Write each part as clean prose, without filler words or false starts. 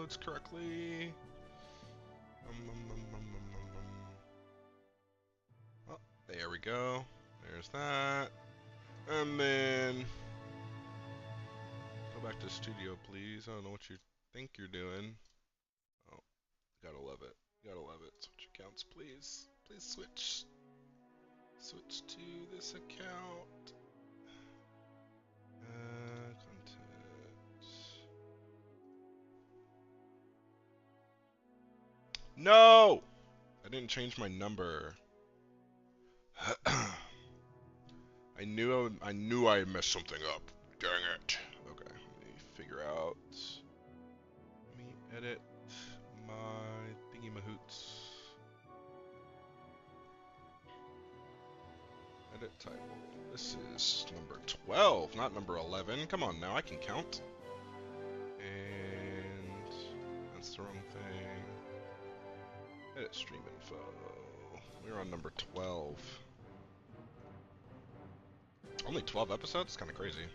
episodes correctly. Oh, there we go. There's that. And then go back to studio, please. I don't know what you think you're doing. Oh, gotta love it. Gotta love it. Switch accounts, please. Please switch. Switch to this account. Content. No! I didn't change my number. I knew I had messed something up. Dang it. Okay, let me figure out. Let me edit my thingy mahoots. Edit title. This is number 12, not number 11. Come on now, I can count. And that's the wrong thing. Edit stream info. We're on number 12. Only 12 episodes? Kind of crazy.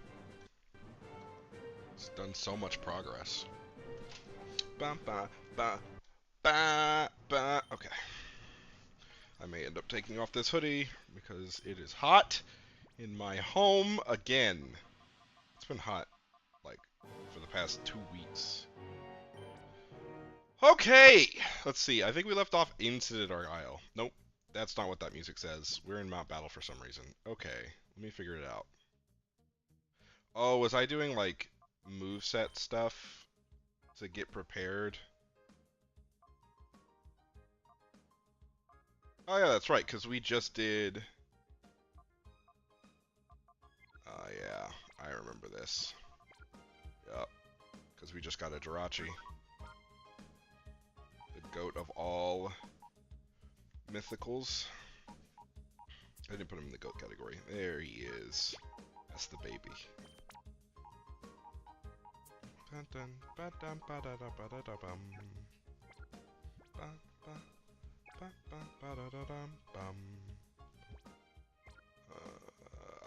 It's done so much progress. Ba ba ba ba ba. Okay. I may end up taking off this hoodie because it is hot in my home again. It's been hot, like, for the past 2 weeks. Okay, let's see. I think we left off Incident Argyle. Nope, that's not what that music says. We're in Mount Battle for some reason. Okay, let me figure it out. Oh, was I doing, like, moveset stuff to get prepared? Oh yeah, that's right, because we just did... yeah, I remember this. Yup, because we just got a Jirachi. The goat of all mythicals. I didn't put him in the goat category. There he is. That's the baby.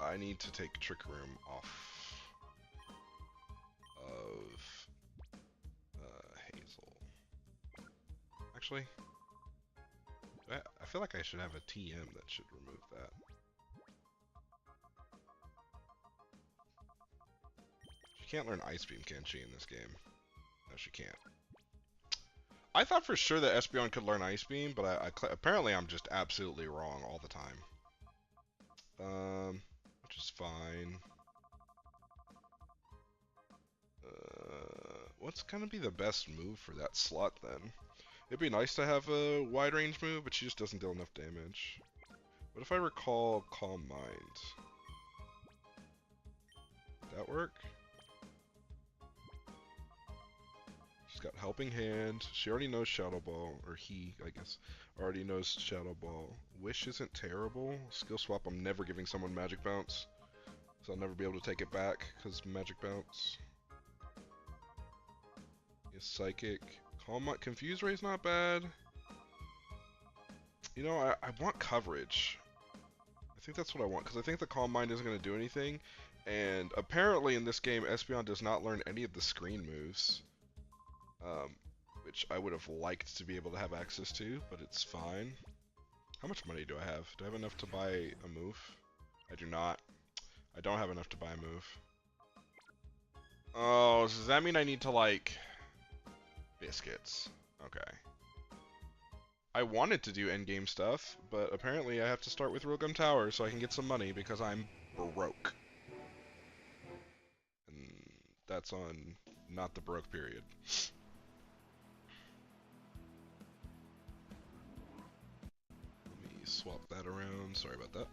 I need to take Trick Room off of Hazel. Actually, I feel like I should have a TM that should remove that. She can't learn Ice Beam, can she, in this game? No, she can't. I thought for sure that Espeon could learn Ice Beam, but apparently I'm just absolutely wrong all the time. Which is fine. What's gonna be the best move for that slot then? It'd be nice to have a wide range move, but she just doesn't deal enough damage. What if I recall Calm Mind? Would that work? She's got Helping Hand. She already knows Shadow Ball, or he, I guess, already knows Shadow Ball. Wish isn't terrible. Skill Swap, I'm never giving someone Magic Bounce. So I'll never be able to take it back, because Magic Bounce. Yes, Psychic. Calm Mind. Confuse Ray's not bad. You know, I want coverage. I think that's what I want, because I think the Calm Mind isn't going to do anything. And apparently in this game, Espeon does not learn any of the screen moves. Which I would have liked to be able to have access to, but it's fine. How much money do I have? Do I have enough to buy a move? I do not. I don't have enough to buy a move. Oh, does that mean I need to, like... Biscuits. Okay. I wanted to do endgame stuff, but apparently I have to start with Realgum Tower so I can get some money because I'm broke. And that's on not the broke period. Let me swap that around. Sorry about that.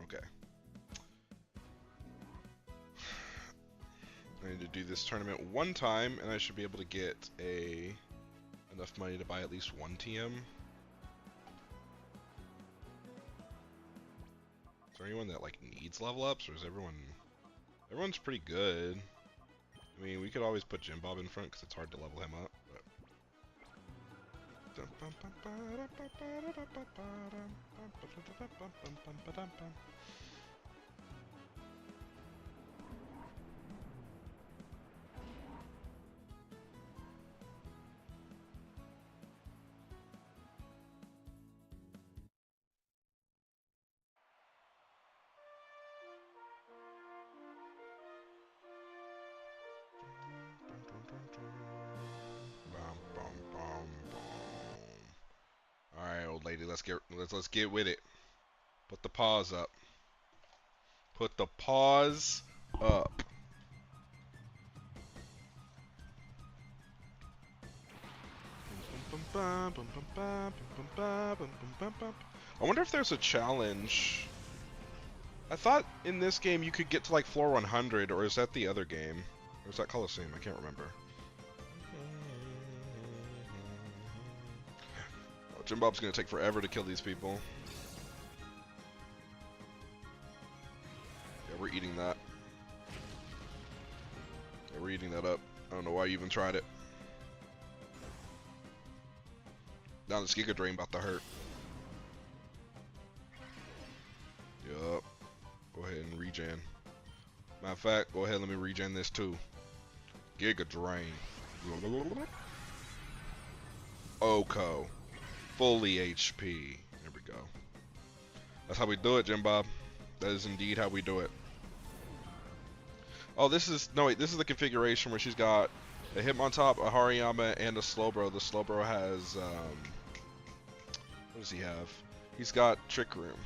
Okay. I need to do this tournament one time, and I should be able to get enough money to buy at least one TM. Is there anyone that like needs level ups, or is everyone's pretty good? I mean, we could always put Jim Bob in front because it's hard to level him up. All right, old lady, let's get with it. Put the paws up. Put the paws up. I wonder if there's a challenge. I thought in this game you could get to like floor 100, or is that the other game? Or is that Coliseum? I can't remember. Oh, Jim Bob's gonna take forever to kill these people. Yeah, we're eating that. Yeah, we're eating that up. I don't know why you even tried it. Now this Giga Drain about to hurt. Yup. Go ahead and regen. Matter of fact, go ahead and let me regen this too. Giga Drain. Oko. Fully HP. There we go. That's how we do it, Jim Bob. That is indeed how we do it. Oh, this is... No, wait. This is the configuration where she's got a Hitmontop, a Hariyama, and a Slowbro. The Slowbro has... what does he have? He's got Trick Room.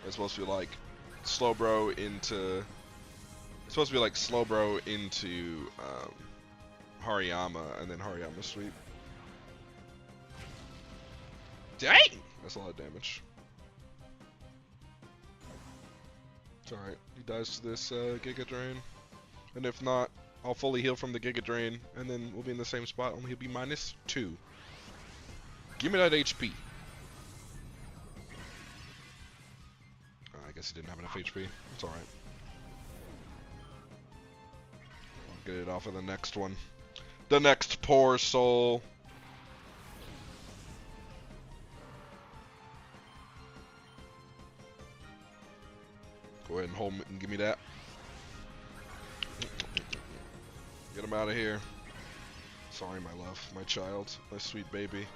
It's supposed to be like Slowbro into... It's supposed to be like Slowbro into Hariyama, and then Hariyama sweep. Dang! That's a lot of damage. It's alright. He dies to this Giga Drain. And if not, I'll fully heal from the Giga Drain, and then we'll be in the same spot, only he'll be -2. Give me that HP. I guess he didn't have enough HP. It's alright. I'll get it off of the next one. The next poor soul. Go ahead and hold it and give me that. Get him out of here. Sorry, my love, my child, my sweet baby.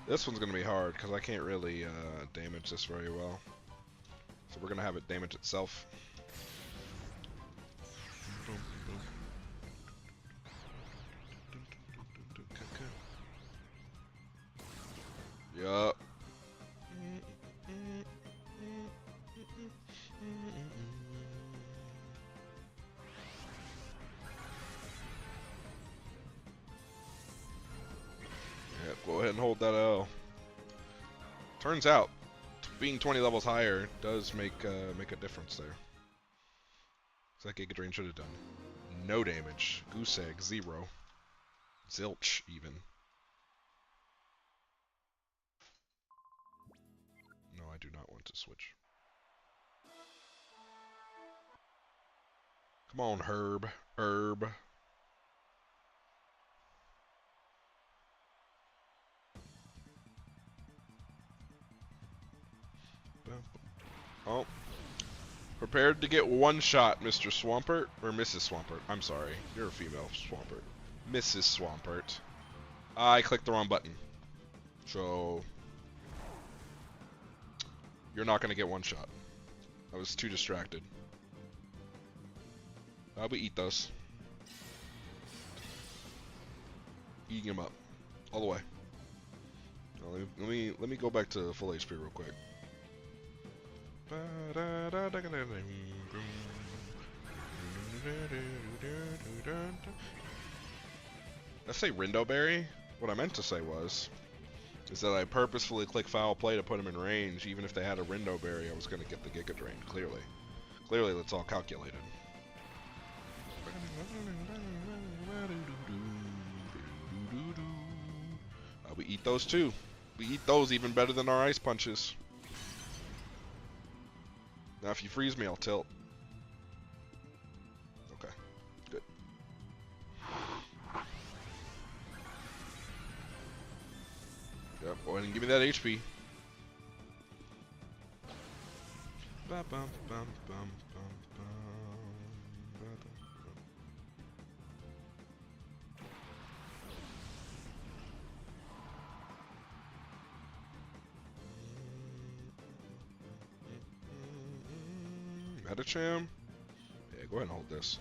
This one's gonna be hard because I can't really damage this very well. So we're gonna have it damage itself. Yup. Yeah, go ahead and hold that L. Turns out, being 20 levels higher does make a difference there. So that Giga Drain should have done no damage. Goose Egg, 0. Zilch, even. No, I do not want to switch. Come on, Herb. Herb. Oh. Prepared to get one shot, Mr. Swampert. Or Mrs. Swampert. I'm sorry. You're a female Swampert. Mrs. Swampert. I clicked the wrong button. So... You're not going to get one shot. I was too distracted. How we eat those? Eating them up. All the way. Now, let me go back to full HP real quick. Did I say Rindoberry? What I meant to say is that I purposefully clicked foul play to put him in range. Even if they had a Rindoberry, I was going to get the Giga Drain. Clearly that's all calculated. We eat those too. We eat those even better than our ice punches. Now if you freeze me, I'll tilt. Okay, good. Yep, go ahead and give me that HP. Ba bum bum bum bum bum. Metacham? Yeah, go ahead and hold this.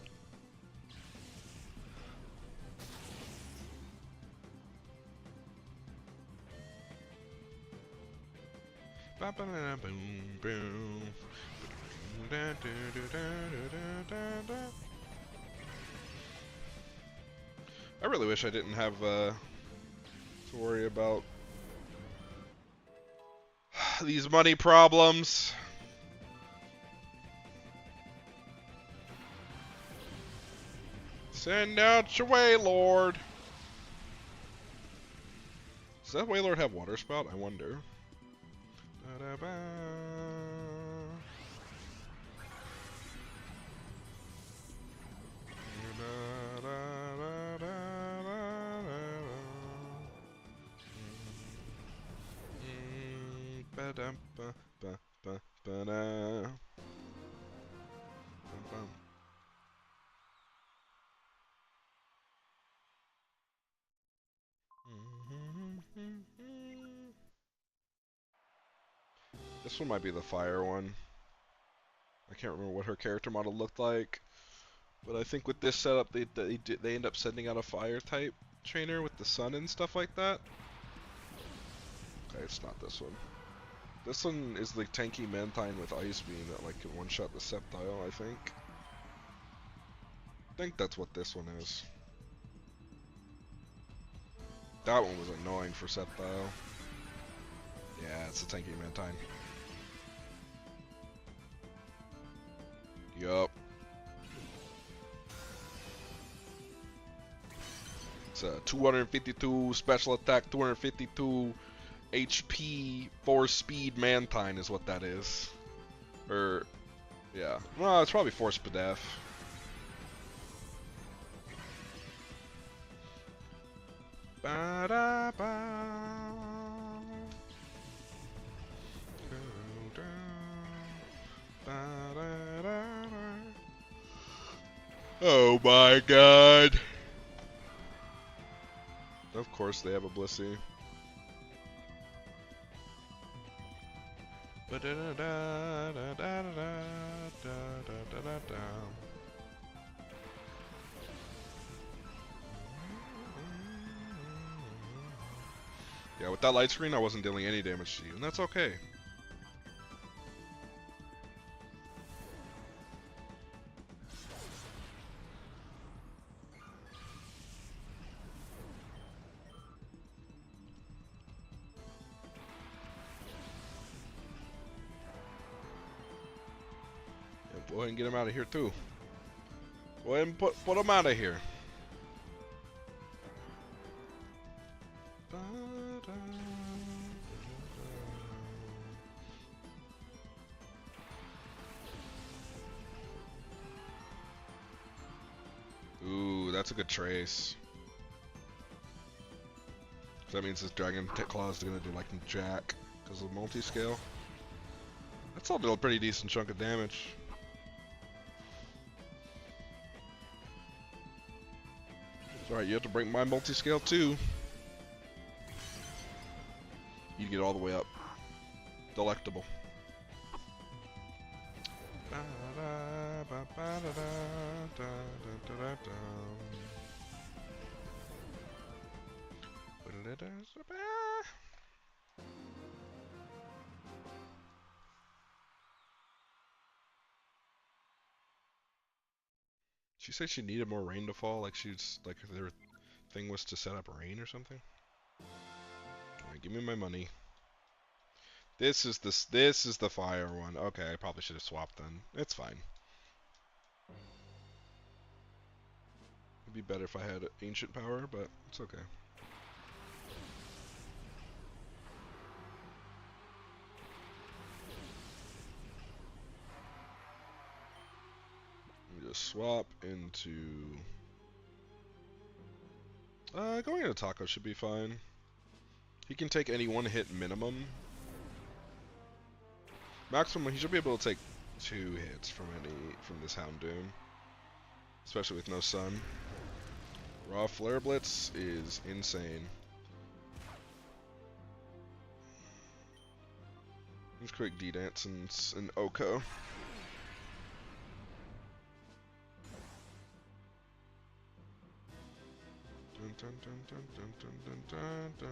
Ba ba da boom boom. Da da da da da da. I really wish I didn't have to worry about these money problems. Send out your Waylord. Does that Waylord have water spout? I wonder. Da-da-ba. This one might be the fire one. I can't remember what her character model looked like, but I think with this setup, they end up sending out a fire type trainer with the sun and stuff like that. Okay, it's not this one. This one is the tanky Mantine with Ice Beam that like can one-shot the Sceptile, I think. I think that's what this one is. That one was annoying for Sceptile. Yeah, it's the tanky Mantine. Yup. It's a 252 special attack, 252 HP, 4 speed Mantine is what that is. Or, yeah. Well, it's probably 4 Spadef. Ba-da-ba. Oh my god. Of course they have a Blissey. Yeah, with that light screen I wasn't dealing any damage to you, and that's okay. Go ahead and get him out of here too. Go ahead and put him out of here. Ooh, that's a good trace. That means this Dragon Claw is gonna do like jack because of multi-scale. That's still a pretty decent chunk of damage. Alright, you have to break my multi-scale too. You get all the way up. Delectable. She said she needed more rain to fall, like she's like their thing was to set up rain or something. Alright, give me my money. This is the fire one. Okay, I probably should have swapped then. It's fine. It'd be better if I had ancient power, but it's okay. just swap into... going into Taco should be fine. He can take any one hit minimum. Maximum, he should be able to take 2 hits from this Houndoom. Especially with no sun. Raw Flare Blitz is insane. Just quick D-Dance and Oko. Dun, dun, dun, dun, dun, dun, dun, dun.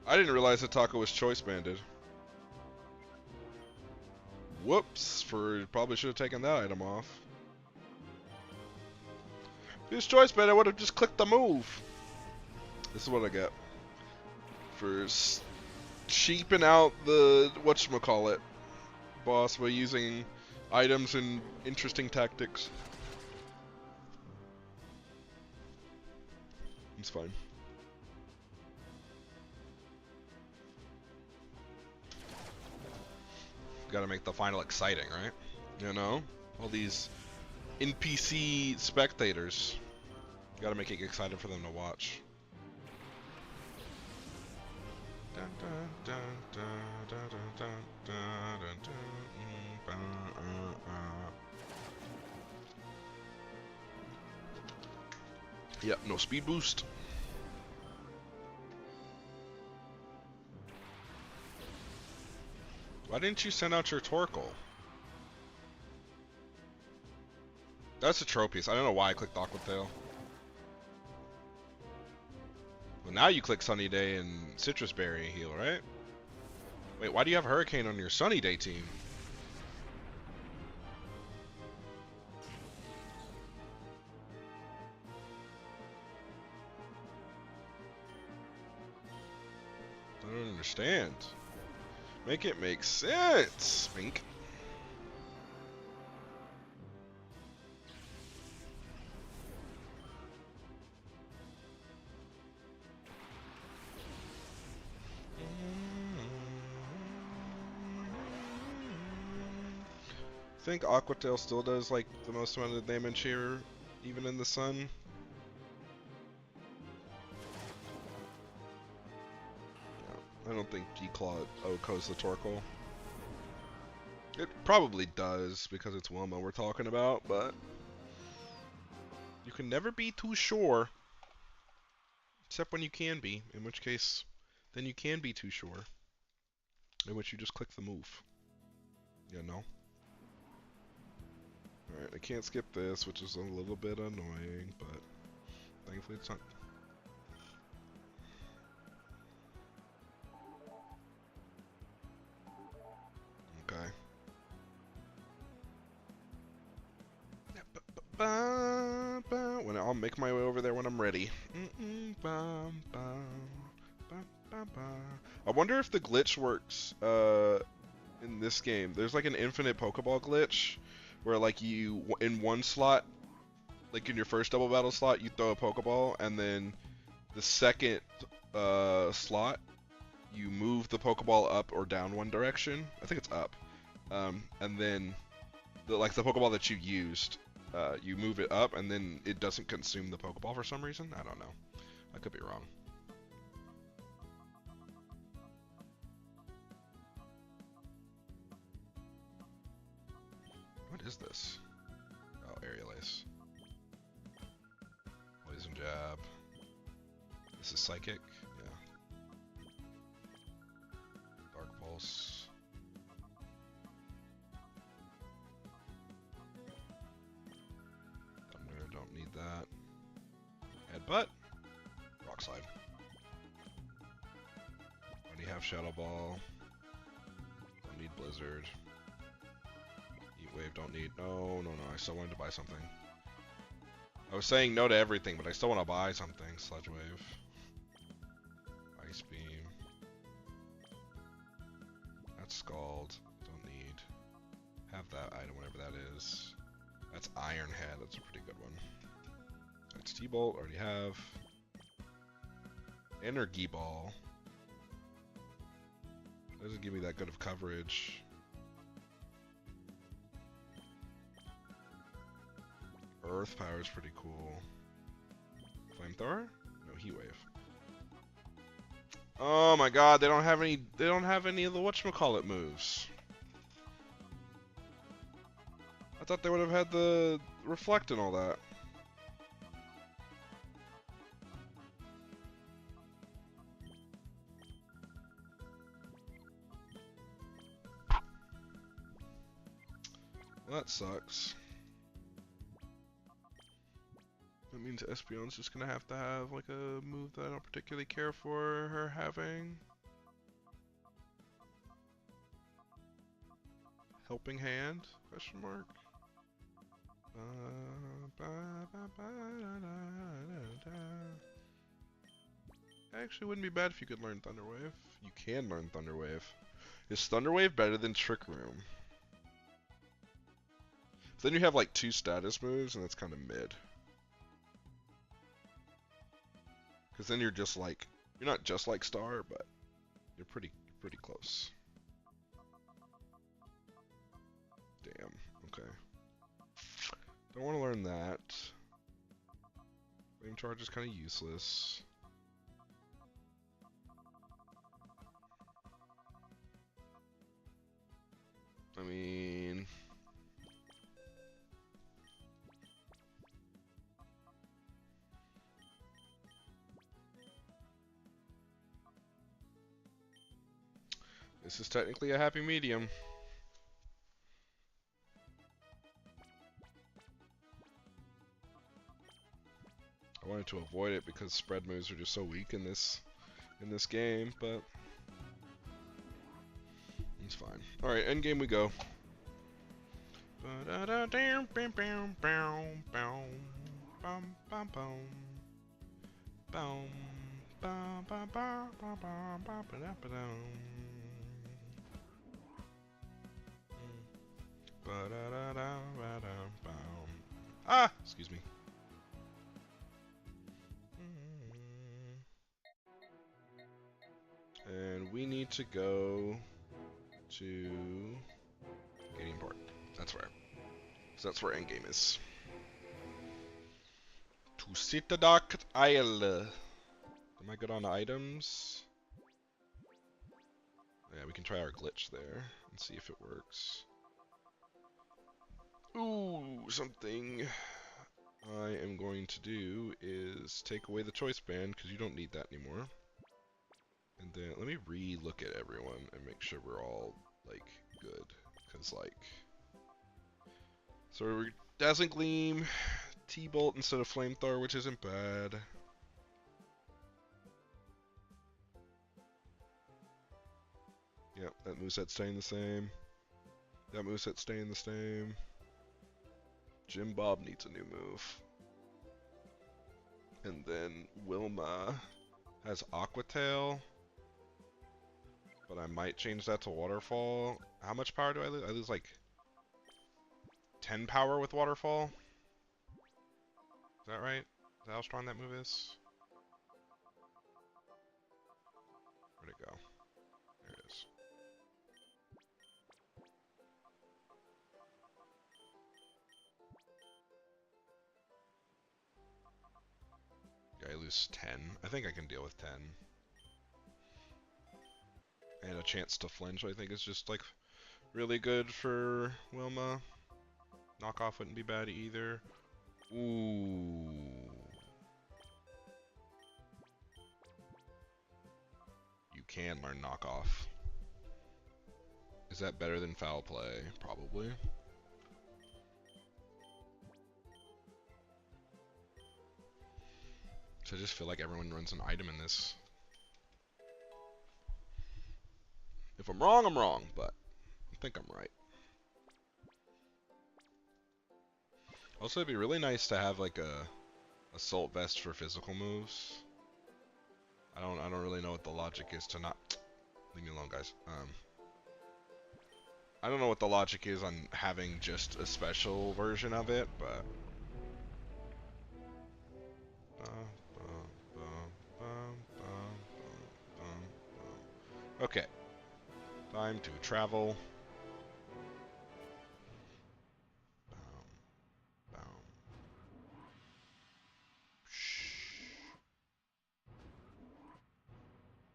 I didn't realize that Taco was choice banded. Whoops, probably should have taken that item off. If he was choice banded, I would have just clicked the move. This is what I get for cheaping out the whatchamacallit boss by using items and interesting tactics. It's fine. Gotta make the final exciting, right? You know? All these NPC spectators. Gotta make it exciting for them to watch. Yep, no speed boost. Why didn't you send out your Torkoal? That's a Tropius. I don't know why I clicked Aquatail. Well, now you click Sunny Day and Citrus Berry heal, right? Wait, why do you have Hurricane on your Sunny Day team? I don't understand. Make it make sense, Spink. I think Aquatail still does like the most amount of damage here, even in the sun. I don't think Declaw Oko's the Torkoal. It probably does, because it's Wilma we're talking about, but you can never be too sure. Except when you can be, in which case, then you can be too sure. In which you just click the move. You know? Alright, I can't skip this, which is a little bit annoying, but thankfully it's not... Okay. When I'll make my way over there when I'm ready. I wonder if the glitch works in this game. There's like an infinite Pokeball glitch where like you in one slot, like in your first double battle slot, you throw a Pokeball, and then the second slot you move the Pokeball up or down one direction. I think it's up. And then the Pokeball that you used, you move it up, and then it doesn't consume the Pokeball for some reason. I don't know. I could be wrong. What is this? Oh, Aerial Ace. Poison Jab. This is Psychic? Yeah. Dark Pulse. Don't need that. Headbutt. Rock Slide. Already have Shadow Ball. Don't need Blizzard. Heat Wave, don't need... No, I still wanted to buy something. I was saying no to everything, but I still want to buy something. Sludge Wave. Ice Beam. That's Scald. Don't need. Have that item, whatever that is. That's Iron Head. That's a pretty good one. That's T-Bolt. Already have. Energy Ball. Doesn't give me that good of coverage. Earth power is pretty cool. Flamethrower? No, heat wave. Oh my god, they don't have any of the whatchamacallit moves. I thought they would have had the reflect and all that. Well, that sucks. That means Espeon's just gonna have to have like a move that I don't particularly care for her having. Helping hand? Question mark. Actually, wouldn't be bad if you could learn Thunder Wave. You can learn Thunder Wave. Is Thunder Wave better than Trick Room? Then you have like 2 status moves, and that's kind of mid. Because then you're just like, you're not just like Star, but you're pretty close. Damn. Okay. Don't want to learn that. Flame Charge is kind of useless. I mean, this is technically a happy medium. I wanted to avoid it because spread moves are just so weak in this game, but it's fine. All right, endgame we go. Ah, excuse me. And we need to go to Gating Port. That's where. So that's where endgame is. To Citadoc Isle. Am I good on items? Yeah, we can try our glitch there and see if it works. Ooh, something I am going to do is take away the choice band because you don't need that anymore. And then let me re-look at everyone and make sure we're all like good. Because like, so we're Dazzling Gleam, T-Bolt instead of Flamethrower, which isn't bad. Yep, that moveset's staying the same. That moveset's staying the same. Jim Bob needs a new move. And then Wilma has Aqua Tail. But I might change that to Waterfall. How much power do I lose? I lose like 10 power with Waterfall. Is that right? Is that how strong that move is? Where'd it go? There it is. Yeah, I lose 10. I think I can deal with 10. And a chance to flinch, I think, is just like really good for Wilma. Knockoff wouldn't be bad either. Ooh. You can learn knockoff. Is that better than foul play? Probably. So I just feel like everyone runs an item in this. If I'm wrong, but I think I'm right. Also, it'd be really nice to have like a assault vest for physical moves. I don't really know what the logic is to not leave me alone, guys. I don't know what the logic is on having just a special version of it, but okay. Time to travel. Boom.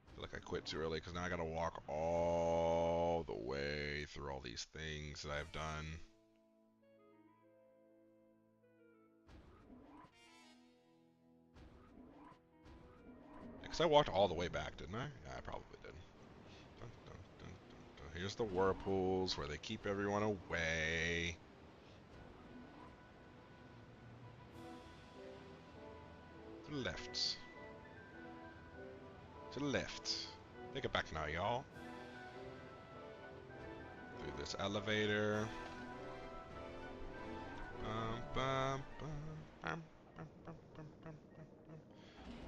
I feel like I quit too early because now I gotta walk all the way through all these things that I've done. Because I walked all the way back, didn't I? Yeah, I probably did. Dun, dun, dun, dun, dun. Here's the whirlpools where they keep everyone away. To the left. To the left. Take it back now, y'all. Through this elevator.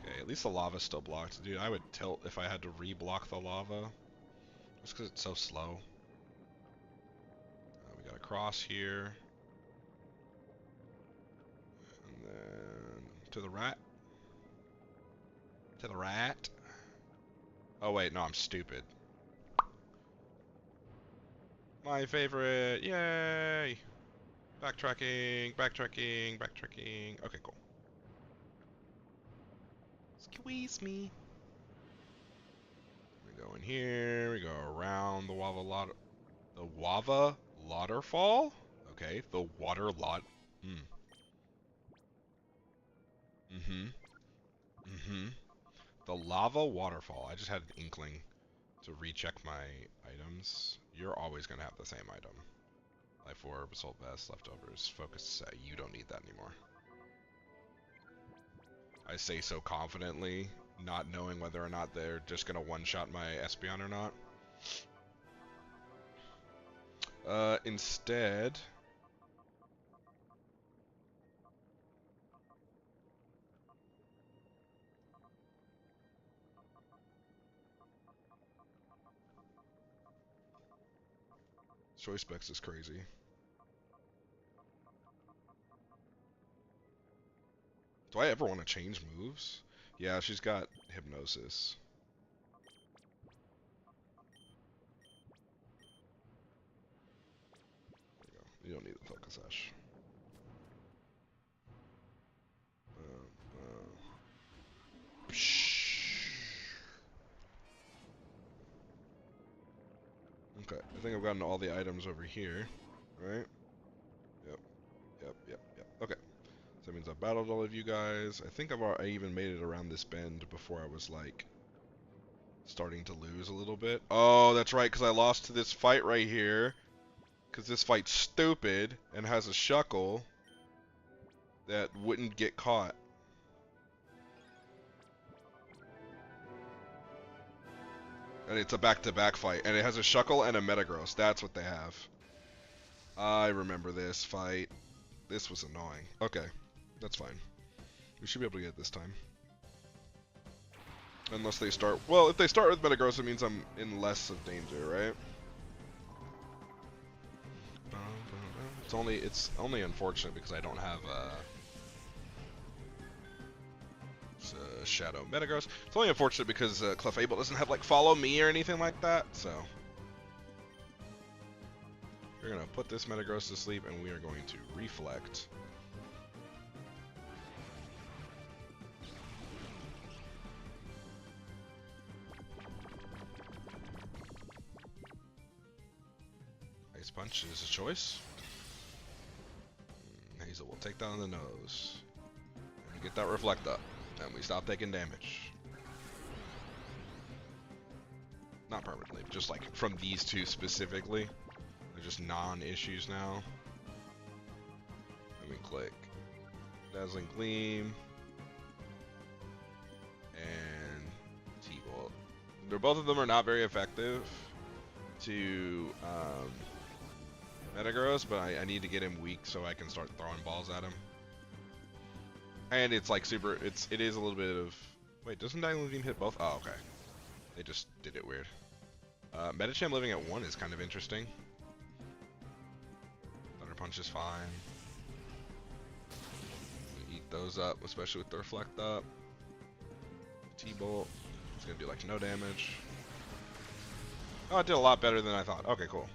Okay, at least the lava's still blocked. Dude, I would tilt if I had to re-block the lava. Just because it's so slow. We got a cross here. And then to the right. To the right. Oh wait, no, I'm stupid. My favorite. Yay! Backtracking, backtracking, backtracking. Okay, cool. Squeeze me. We go in here. We go around the lava waterfall. Okay, the water lot. The lava waterfall. I just had an inkling to recheck my items. You're always gonna have the same item. Life orb, assault vest, leftovers, focus set. You don't need that anymore. I say so confidently, not knowing whether or not they're just gonna one-shot my Espeon or not. Instead... Choice specs is crazy. Do I ever want to change moves? Yeah, she's got hypnosis. There you go. You don't need the focus ash. Okay, I think I've gotten all the items over here, right? Yep. Okay, so that means I've battled all of you guys. I think I even made it around this bend before I was like starting to lose a little bit. Oh, that's right, because I lost to this fight right here. Because this fight's stupid and has a Shuckle that wouldn't get caught. And it's a back-to-back fight. And it has a Shuckle and a Metagross. That's what they have. I remember this fight. This was annoying. Okay, that's fine. We should be able to get it this time. Unless they start... Well, if they start with Metagross, it means I'm in less of danger, right? It's only unfortunate because I don't have Shadow Metagross. It's only unfortunate because Clefable doesn't have like Follow Me or anything like that. So we're gonna put this Metagross to sleep, and we are going to Reflect. Ice Punch is a choice. Hazel will take down the nose. And get that Reflect up. And we stop taking damage. Not permanently, just like from these two specifically. They're just non-issues now. Let me click. Dazzling Gleam. And T-Bolt. Both of them are not very effective to Metagross, but I need to get him weak so I can start throwing balls at him. And it's like super, it is a little bit of, wait, doesn't Dazzling Gleam hit both? Oh, okay. They just did it weird. Medicham living at 1 is kind of interesting. Thunder Punch is fine. Eat those up, especially with the Reflect up. T-Bolt, it's gonna do like no damage. Oh, it did a lot better than I thought. Okay, cool.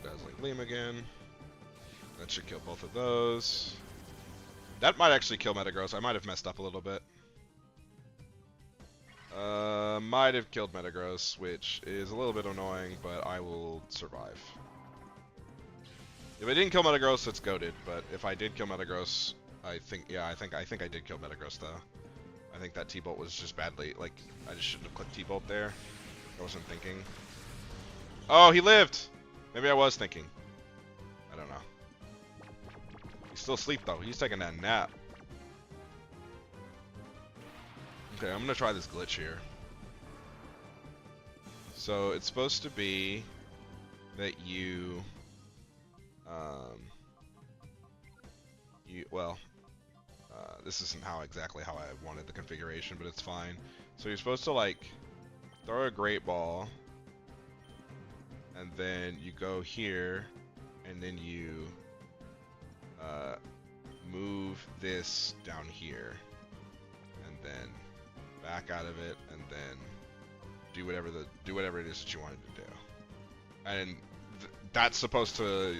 Dazzling Gleam again. That should kill both of those. That might actually kill Metagross. I might have messed up a little bit. Might have killed Metagross, which is a little bit annoying, but I will survive. If I didn't kill Metagross, it's goated. But if I did kill Metagross, I think I did kill Metagross though. I think that T-Bolt was just badly, like, I just shouldn't have clicked T-Bolt there. I wasn't thinking. Oh, he lived! Maybe I was thinking. I don't know. He's still asleep though. He's taking that nap. Okay, I'm gonna try this glitch here. So it's supposed to be that this isn't exactly how I wanted the configuration, but it's fine. So you're supposed to like throw a Great Ball, and then you go here, and then you move this down here, and then back out of it, and then do whatever it is that you wanted to do. And that's supposed to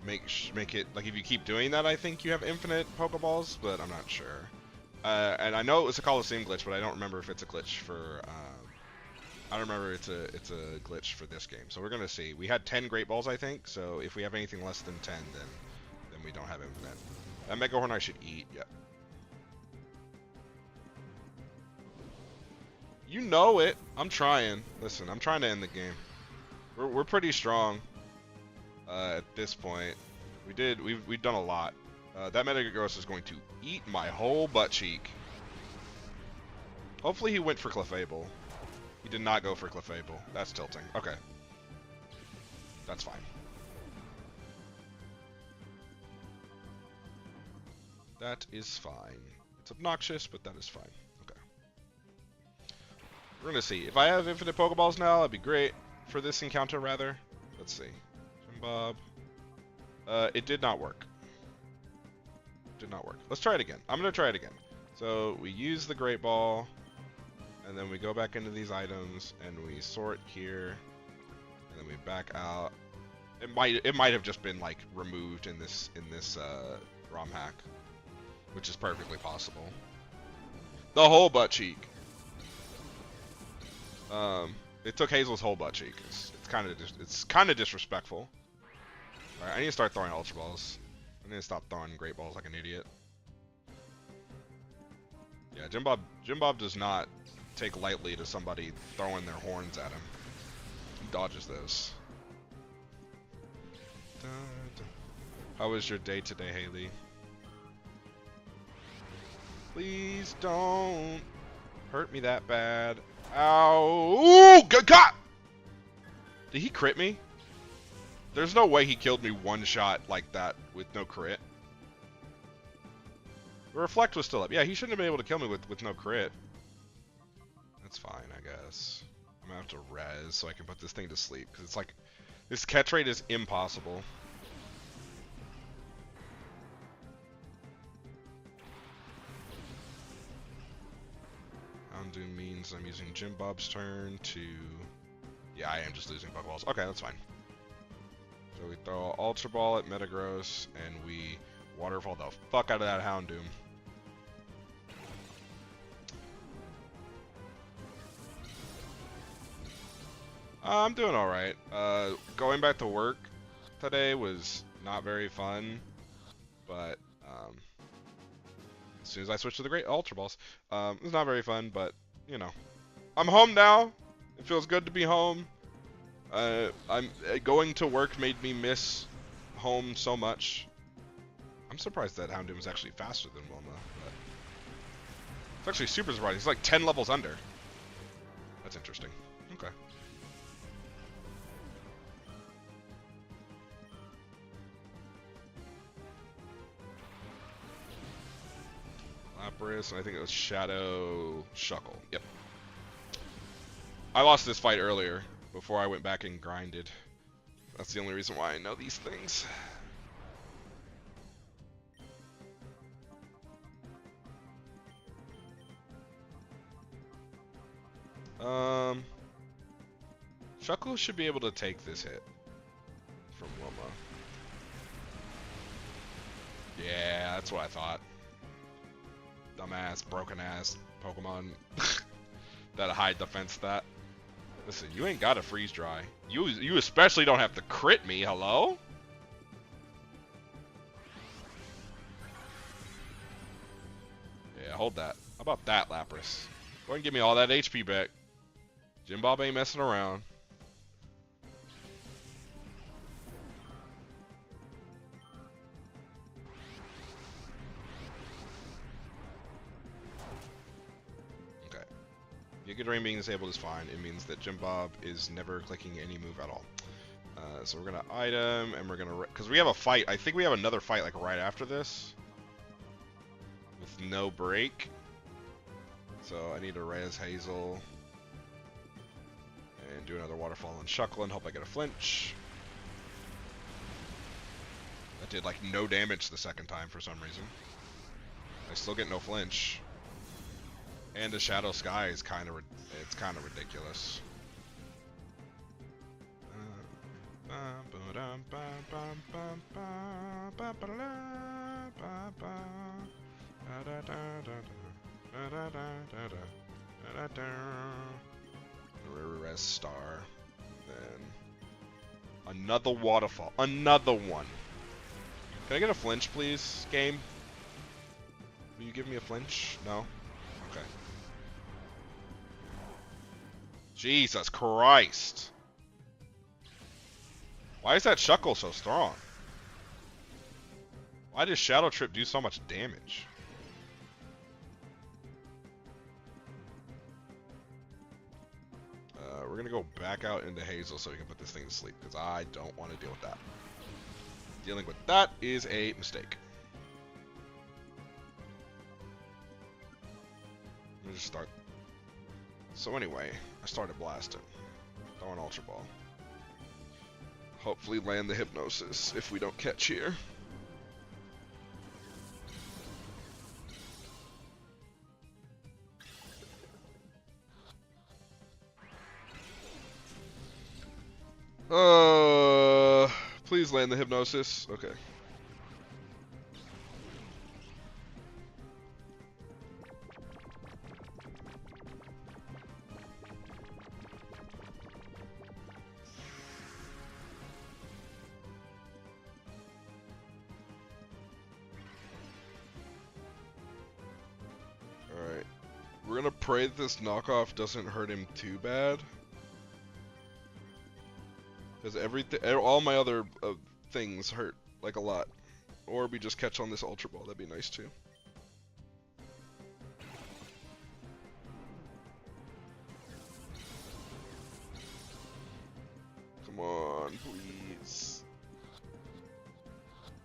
make it like if you keep doing that, I think you have infinite Pokeballs, but I'm not sure. And I know it was a Coliseum glitch, but I don't remember if it's a glitch for. I don't remember it's a glitch for this game. So we're gonna see. We had 10 Great Balls, I think. So if we have anything less than 10, then we don't have infinite. That Mega Horn I should eat. Yep. You know it. I'm trying. Listen, I'm trying to end the game. We're pretty strong at this point. We've done a lot. That Metagross is going to eat my whole butt cheek. Hopefully he went for Clefable. He did not go for Clefable. That's tilting. Okay. That's fine. That is fine. It's obnoxious, but that is fine. Okay. We're gonna see. If I have infinite Pokeballs now, that'd be great. For this encounter, rather. Let's see. Bob. It did not work. Did not work. Let's try it again. I'm gonna try it again. So we use the Great Ball, and then we go back into these items, and we sort here, and then we back out. It might have just been like removed in this ROM hack, which is perfectly possible. The whole butt cheek. It took Hazel's whole butt cheek. It's kind of disrespectful. Alright, I need to start throwing Ultra Balls. I need to stop throwing Great Balls like an idiot. Yeah, Jim Bob does not take lightly to somebody throwing their horns at him. He dodges those. How was your day today, Haley? Please don't hurt me that bad. Ow! Ooh! God! Did he crit me? There's no way he killed me one shot like that with no crit. The Reflect was still up. Yeah, he shouldn't have been able to kill me with no crit. That's fine, I guess. I'm gonna have to res so I can put this thing to sleep. Because it's like, this catch rate is impossible. Houndoom means I'm using Jim Bob's turn to... Yeah, I am just losing Pokeballs. Okay, that's fine. So we throw Ultra Ball at Metagross, and we Waterfall the fuck out of that Houndoom. I'm doing alright. Going back to work today was not very fun, but as soon as I switched to the Great Ultra Balls, it was not very fun, but, you know. I'm home now. It feels good to be home. Going to work made me miss home so much. I'm surprised that Houndoom is actually faster than Wilma. But it's actually super surprising. He's like 10 levels under. That's interesting. Okay. Lapras, and I think it was Shadow Shuckle. Yep. I lost this fight earlier, before I went back and grinded. That's the only reason why I know these things. Shuckle should be able to take this hit from Wilma. Yeah, that's what I thought. Dumbass, broken ass Pokemon that hide defense that. Listen, you ain't got a freeze dry. You especially don't have to crit me, hello? Yeah, hold that. How about that, Lapras? Go ahead and give me all that HP back. Jim Bob ain't messing around. Okay. Giga Drain being disabled is fine. It means that Jim Bob is never clicking any move at all. So we're gonna item, and we're gonna... Because we have a fight. I think we have another fight, like, right after this. With no break. So I need to res Hazel. And do another Waterfall on Shuckle and hope I get a flinch. That did, like, no damage the second time for some reason. I still get no flinch. And the Shadow Sky is kind of ridiculous. Res Star. Then another Waterfall. Another one. Can I get a flinch, please, game? Will you give me a flinch? No? Okay. Jesus Christ. Why is that Shuckle so strong? Why does Shadow Trip do so much damage? We're gonna go back out into Hazel so we can put this thing to sleep, because I don't want to deal with that. Dealing with that is a mistake. Let me just start. So anyway, I started blasting. Throw an Ultra Ball. Hopefully land the Hypnosis if we don't catch here. Please land the Hypnosis. Okay. Alright. We're gonna pray that this knockoff doesn't hurt him too bad. Because all my other things hurt, like, a lot. Or we just catch on this Ultra Ball, that'd be nice too. Come on, please.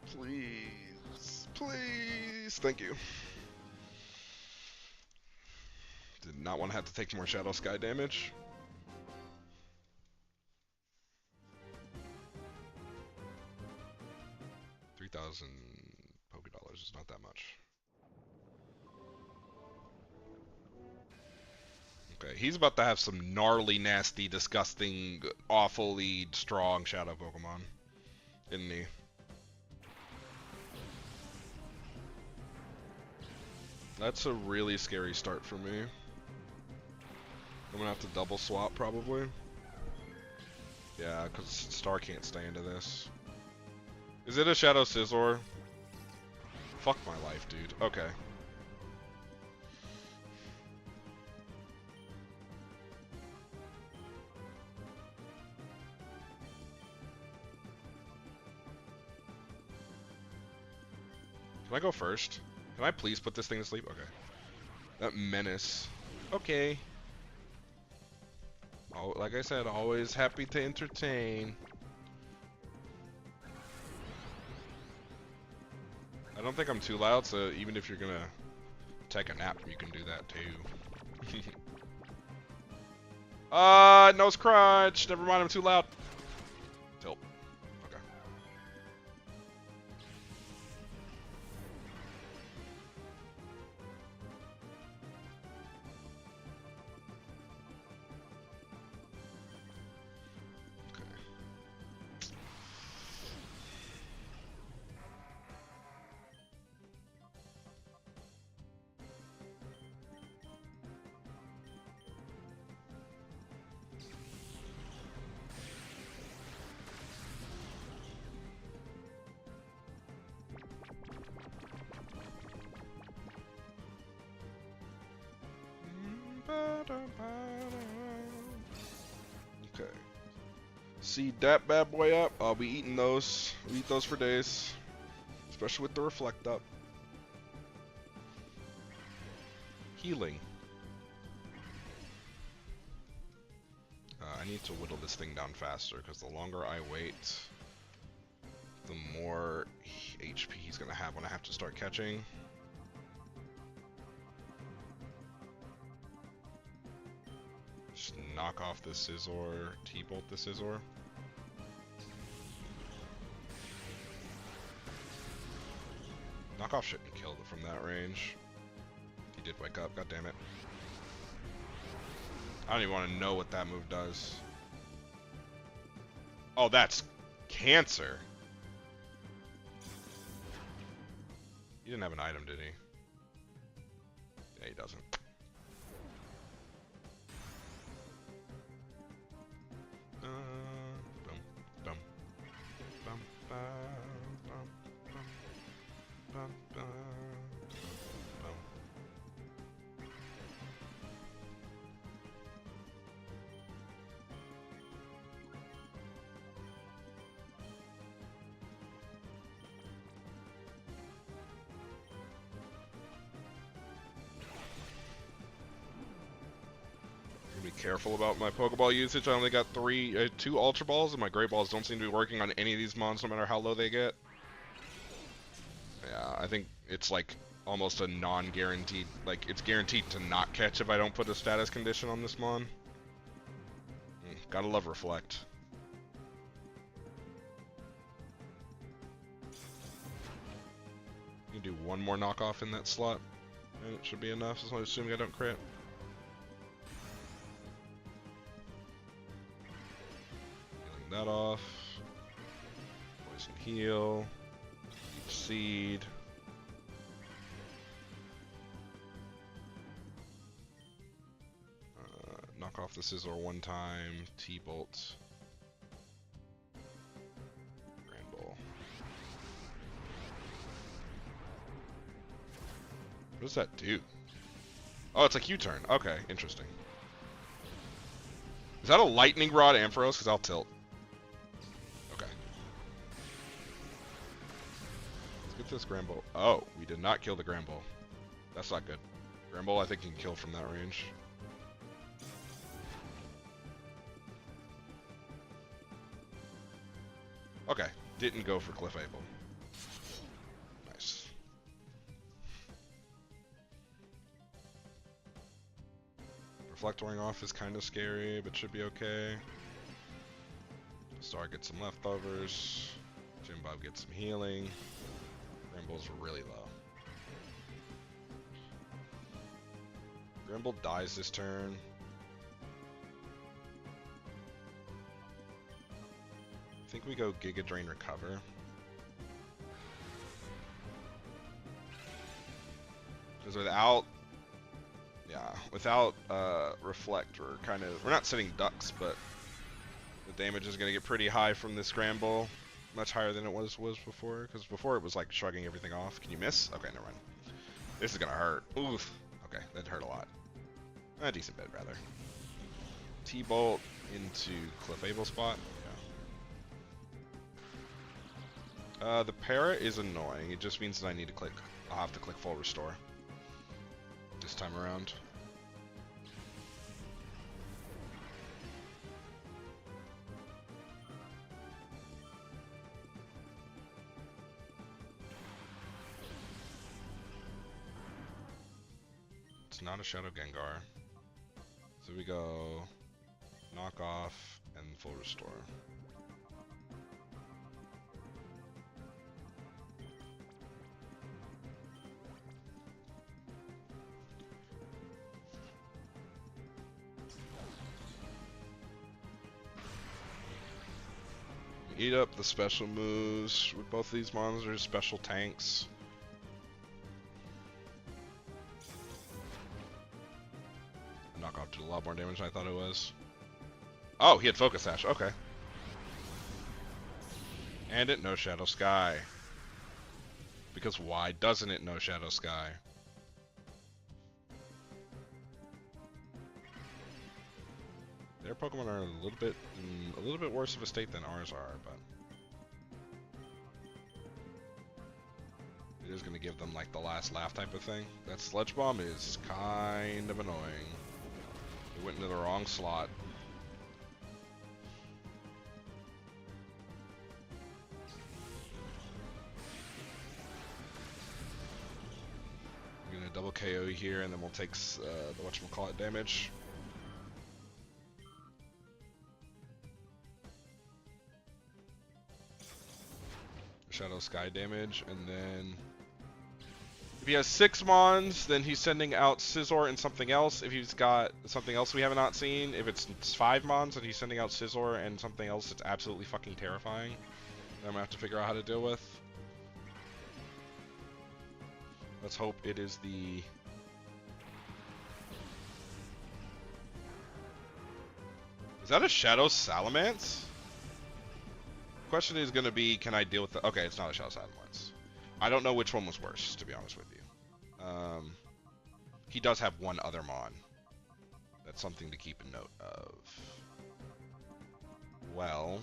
Please. Please. Thank you. Did not want to have to take more Shadow Sky damage. $3,000 Poké is not that much. Okay, he's about to have some gnarly, nasty, disgusting, awfully strong Shadow Pokemon, isn't he? That's a really scary start for me. I'm gonna have to double swap probably. Yeah, because Star can't stay into this. Is it a Shadow Scizor? Fuck my life, dude. Okay. Can I go first? Can I please put this thing to sleep? Okay. That menace. Okay. Oh, like I said, always happy to entertain. I don't think I'm too loud, so even if you're gonna take a nap, you can do that too. Nose crunch! Never mind, I'm too loud. Tilt. Okay. Okay. Seed that bad boy up. I'll be eating those. We eat those for days. Especially with the reflect up. Healing. I need to whittle this thing down faster, because the longer I wait, the more HP he's going to have when I have to start catching. Just knock off the Scizor, T-bolt the Scizor. Knockoff shouldn't kill from that range. He did wake up, god damn it. I don't even want to know what that move does. Oh, that's cancer. He didn't have an item, did he? Yeah, he doesn't. Bum, bum, bum, bum, bum, bum, bum, bum. Be careful about my Pokeball usage. I only got two Ultra Balls, and my Great Balls don't seem to be working on any of these mons, no matter how low they get. Yeah, I think it's like almost a non-guaranteed, like it's guaranteed to not catch if I don't put a status condition on this mon. Gotta love Reflect. You can do one more knockoff in that slot, and it should be enough, as long as assuming I don't crit. That off. Poison heal. Deep seed. Knock off the Scizor one time. T-bolt. Grand Ball. What does that do? Oh, it's like U-turn. Okay, interesting. Is that a lightning rod Ampharos? Because I'll tilt. Get this Granbull. Oh, we did not kill the Granbull. That's not good. Granbull, I think, can kill from that range. Okay, didn't go for Clefable. Nice. Reflectoring off is kind of scary, but should be okay. Star gets some leftovers. Jim Bob gets some healing. Grimbull's really low. Grimbull dies this turn. I think we go Giga Drain Recover. Because without Reflect, we're not sitting ducks, but the damage is going to get pretty high from this Granbull. Much higher than it was before, because before it was like shrugging everything off. Can you miss? Okay, never mind. This is gonna hurt. Oof. Okay, that hurt a lot. A decent bit, rather. T-bolt into Clefable spot. Yeah. The para is annoying. It just means that I need to click. I'll have to click full restore this time around. It's not a Shadow Gengar. So we go knock off and full restore. Eat up the special moves with both of these monsters, special tanks. Knockoff did a lot more damage than I thought it was. Oh, he had Focus Sash. Okay. And it no Shadow Sky. Because why doesn't it no Shadow Sky? Their Pokemon are a little bit worse of a state than ours are, but it is going to give them like the last laugh type of thing. That Sludge Bomb is kind of annoying. It went into the wrong slot. I'm going to double KO here, and then we'll take the whatchamacallit damage. Shadow Sky damage, and then if he has 6 Mons, then he's sending out Scizor and something else. If he's got something else we have not seen, if it's 5 Mons, then he's sending out Scizor and something else that's absolutely fucking terrifying that I'm gonna have to figure out how to deal with. Let's hope it is the... Is that a Shadow Salamence? Question is going to be, can I deal with the... Okay, it's not a Shadow Salamence. I don't know which one was worse, to be honest with you. He does have one other Mon. That's something to keep a note of. Well...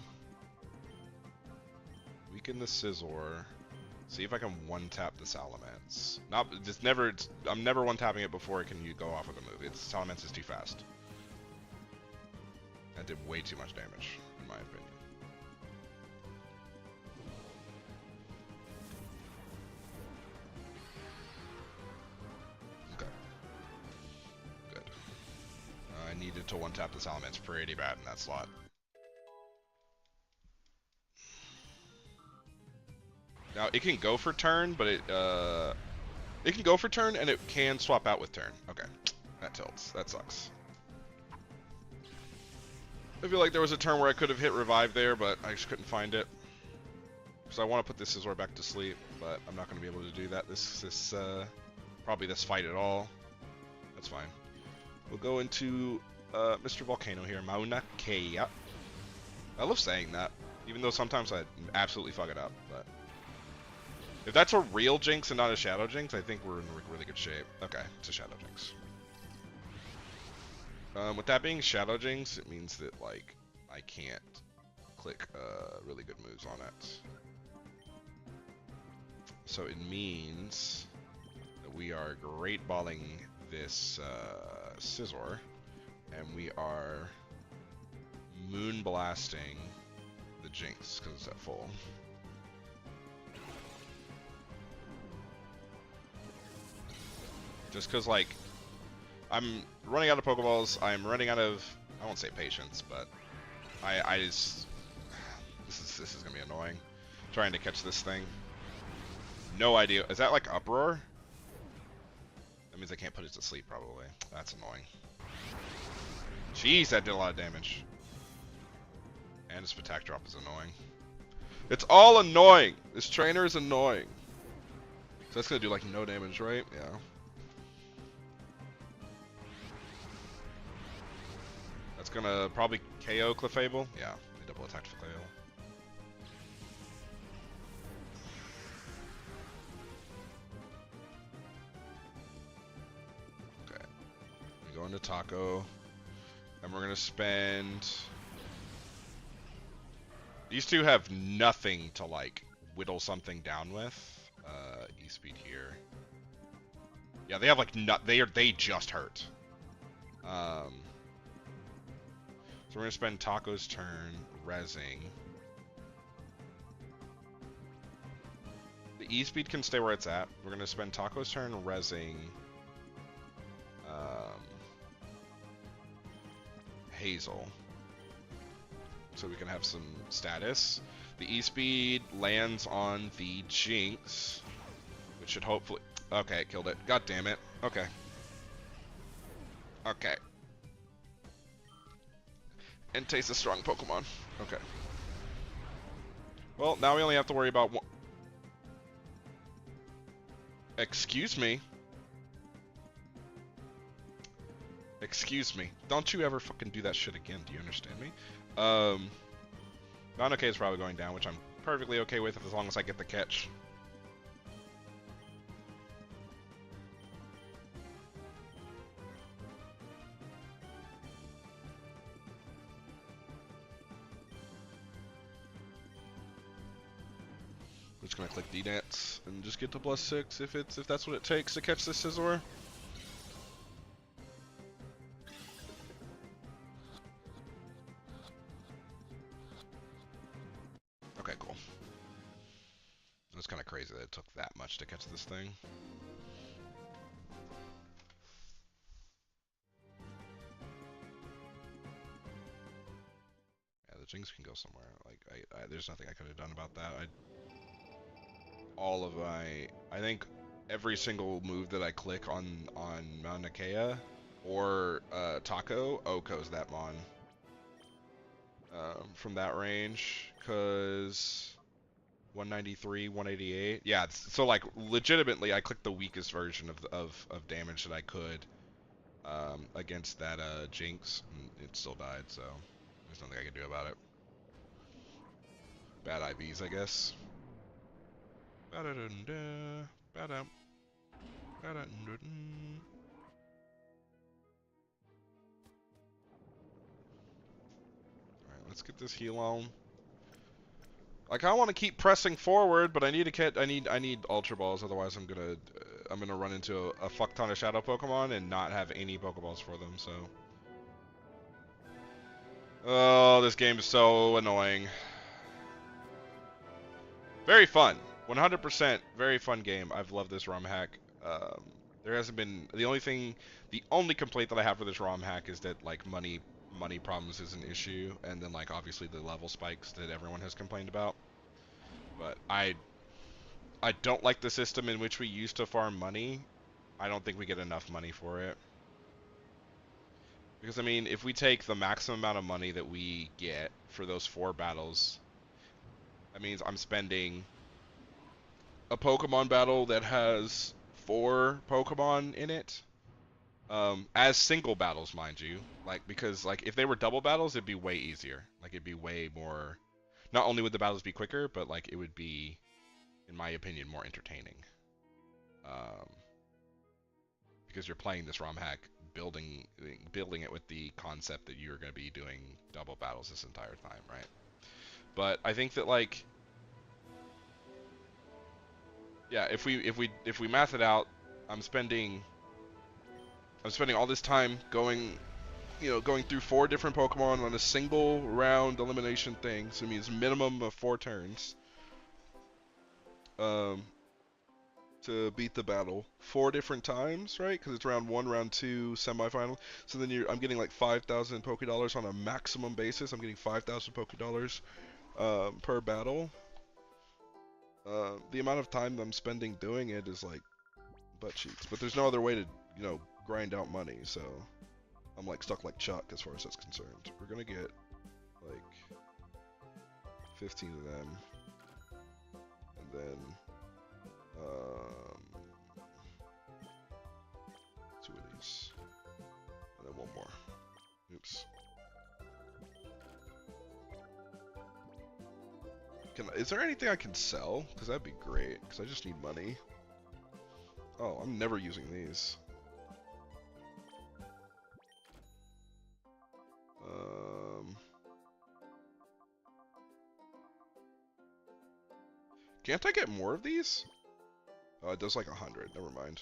Weaken the Scizor. See if I can one-tap the Salamence. I'm never one-tapping it before it can go off with a move. Salamence is too fast. That did way too much damage, in my opinion. I needed to one-tap the Salamence pretty bad in that slot. Now, it can go for turn, but it can go for turn, and it can swap out with turn. Okay, that tilts. That sucks. I feel like there was a turn where I could have hit revive there, but I just couldn't find it. Because I want to put this Scizor back to sleep, but I'm not going to be able to do that probably this fight at all. That's fine. We'll go into Mr. Volcano here, Mauna Kea. I love saying that, even though sometimes I absolutely fuck it up. But if that's a real Jinx and not a Shadow Jinx, I think we're in really good shape. Okay, it's a Shadow Jinx. With that being Shadow Jinx, it means that like I can't click really good moves on it. So it means that we are Great Balling this Scizor, and we are Moon Blasting the Jinx because it's at full. Just because, like, I'm running out of Pokeballs, I'm running out of, I won't say patience, but I just, this is gonna be annoying. Trying to catch this thing. No idea. Is that like Uproar? That means I can't put it to sleep, probably. That's annoying. Jeez, that did a lot of damage. And his attack drop is annoying. It's all annoying! This trainer is annoying. So that's gonna do like no damage, right? Yeah. That's gonna probably KO Clefable. Yeah, they double attacked for Clefable. Okay. We go into Taco. And we're gonna spend... These two have nothing to like whittle something down with. E-speed here. Yeah, they have like they just hurt. So we're gonna spend Taco's turn rezzing. The E-speed can stay where it's at. We're gonna spend Taco's turn rezzing Hazel. So we can have some status. The E-speed lands on the Jinx, which should hopefully... Okay, it killed it. God damn it. Okay. Okay. Entei's a strong Pokemon. Okay. Well, now we only have to worry about one... Excuse me? Excuse me. Don't you ever fucking do that shit again. Do you understand me? Non-OK is probably going down, which I'm perfectly okay with as long as I get the catch. just gonna click DNets and just get to +6 if that's what it takes to catch this Scizor. Okay, cool. It was kind of crazy that it took that much to catch this thing. Yeah, the Jinx can go somewhere. Like, there's nothing I could have done about that. I think every single move that I click on Mauna Kea or Taco Oko's that Mon from that range, cause 193, 188. Yeah, so like legitimately, I clicked the weakest version of damage that I could against that Jinx, and it still died. So there's nothing I can do about it. Bad IVs, I guess. Alright, let's get this heal on. Like, I want to keep pressing forward, but I need to get I need Ultra Balls, otherwise I'm gonna run into a fuck ton of Shadow Pokemon and not have any Pokeballs for them. So, oh, this game is so annoying. Very fun, 100% very fun game. I've loved this ROM hack. There hasn't been the only complaint that I have for this ROM hack is that like money problems is an issue, and then like obviously the level spikes that everyone has complained about. But I don't like the system in which we used to farm money. I don't think we get enough money for it. Because I mean, if we take the maximum amount of money that we get for those 4 battles, that means I'm spending a Pokemon battle that has 4 Pokemon in it. As single battles, mind you. Like, because like if they were double battles, it'd be way easier. Like, it'd be way more. Not only would the battles be quicker, but like it would be, in my opinion, more entertaining. Because you're playing this ROM hack, building it with the concept that you're going to be doing double battles this entire time, right? But I think that like, yeah, if we math it out, I'm spending all this time going through 4 different Pokemon on a single round elimination thing. So it means minimum of 4 turns. To beat the battle 4 different times, right? Because it's round 1, round 2, semifinal. So then I'm getting like 5,000 Pokédollars on a maximum basis. I'm getting 5,000 Pokédollars per battle. The amount of time I'm spending doing it is like butt cheeks. But there's no other way to, grind out money. So I'm like stuck like Chuck as far as that's concerned. We're gonna get like 15 of them, and then 2 of these, and then 1 more. Oops. Is there anything I can sell? Because that'd be great. Because I just need money. Oh, I'm never using these. Can't I get more of these? Oh, it does like 100. Never mind.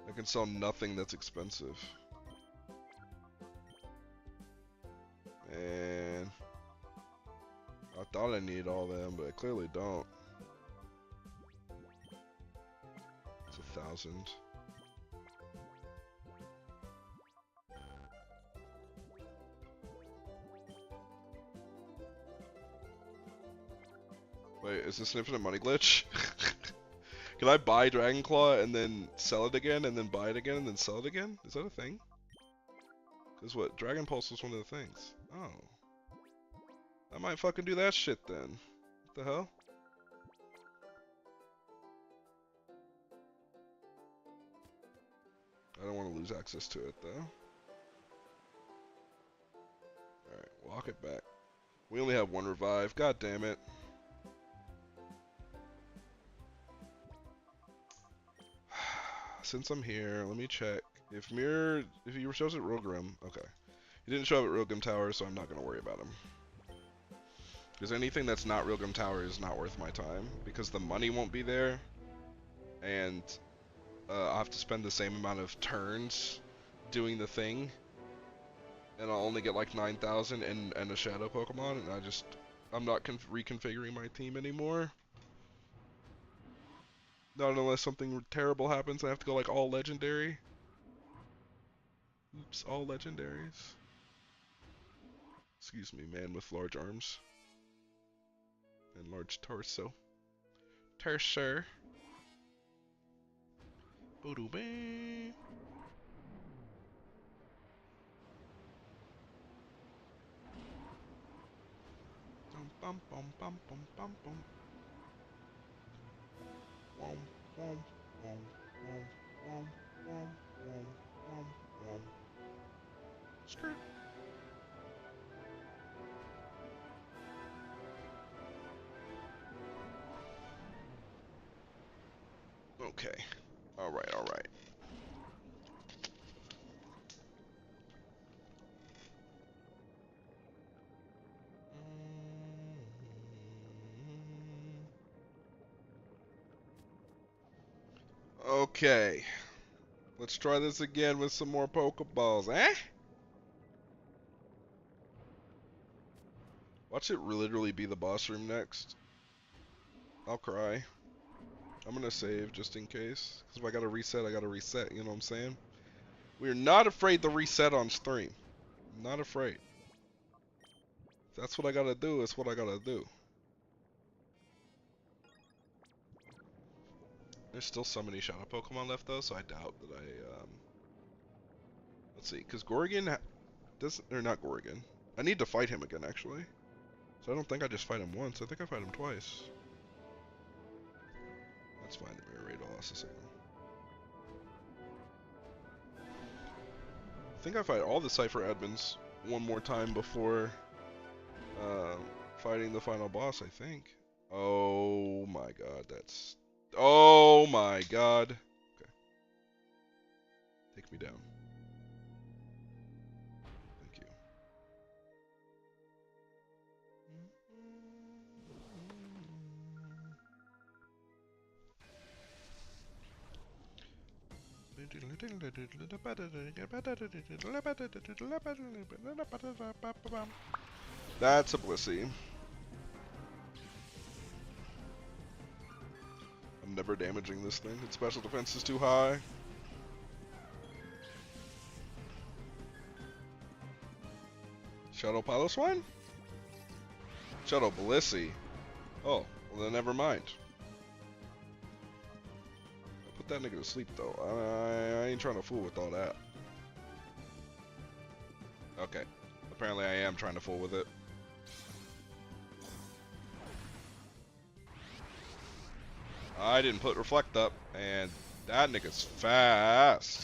I can sell nothing that's expensive. And I thought I needed all them, but I clearly don't. It's 1,000. Wait, is this an infinite money glitch? Can I buy Dragon Claw and then sell it again, and then buy it again, and then sell it again? Is that a thing? Because what? Dragon Pulse was one of the things. Oh. I might fucking do that shit then. What the hell? I don't want to lose access to it though. Alright, walk it back. We only have 1 revive. God damn it. since I'm here, let me check. If he shows at Rilgrim, okay. He didn't show up at Rilgrim Tower, so I'm not gonna worry about him. Because anything that's not Rilgrim Tower is not worth my time, because the money won't be there, and I'll have to spend the same amount of turns doing the thing, and I'll only get like 9,000 and a Shadow Pokemon, and I'm not reconfiguring my team anymore. Not unless something terrible happens, I have to go like all legendary. Oops, all legendaries. Excuse me, man with large arms. And large torso. Torso. Boo-doo-bee. Bum bum bum bum bum bum. Wom wom wom wom wom wom wom wom wom. Skirt. Okay. Alright, alright. Okay. Let's try this again with some more Pokeballs, eh? Watch it literally be the boss room next. I'll cry. I'm gonna save just in case. Because if I gotta reset, I gotta reset, you know what I'm saying? We're not afraid to reset on stream. Not afraid. If that's what I gotta do, it's what I gotta do. There's still so many Shadow Pokemon left though, so I doubt that let's see, because Gorgon doesn't, or not Gorgon. I need to fight him again, actually. So I don't think I just fight him once, I think I fight him twice. That's fine, the Mirror Raid will also save him. I think I fight all the Cypher admins one more time before fighting the final boss, I think. Oh my god, that's... Oh my god. Okay. Take me down. Thank you. That's a Blissey. I'm never damaging this thing. Its special defense is too high. Shadow Piloswine? Shadow Blissey. Oh, well then never mind. I'll put that nigga to sleep though. I ain't trying to fool with all that. Okay. Apparently I am trying to fool with it. I didn't put Reflect up, and that nigga's fast.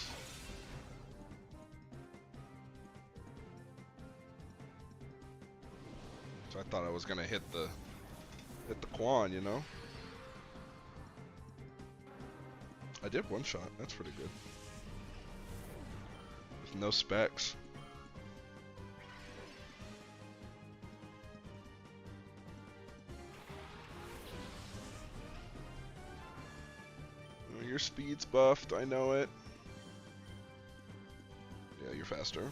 So I thought I was gonna hit the Quan, you know? I did one shot, that's pretty good. With no specs. Your speed's buffed, I know it. Yeah, you're faster.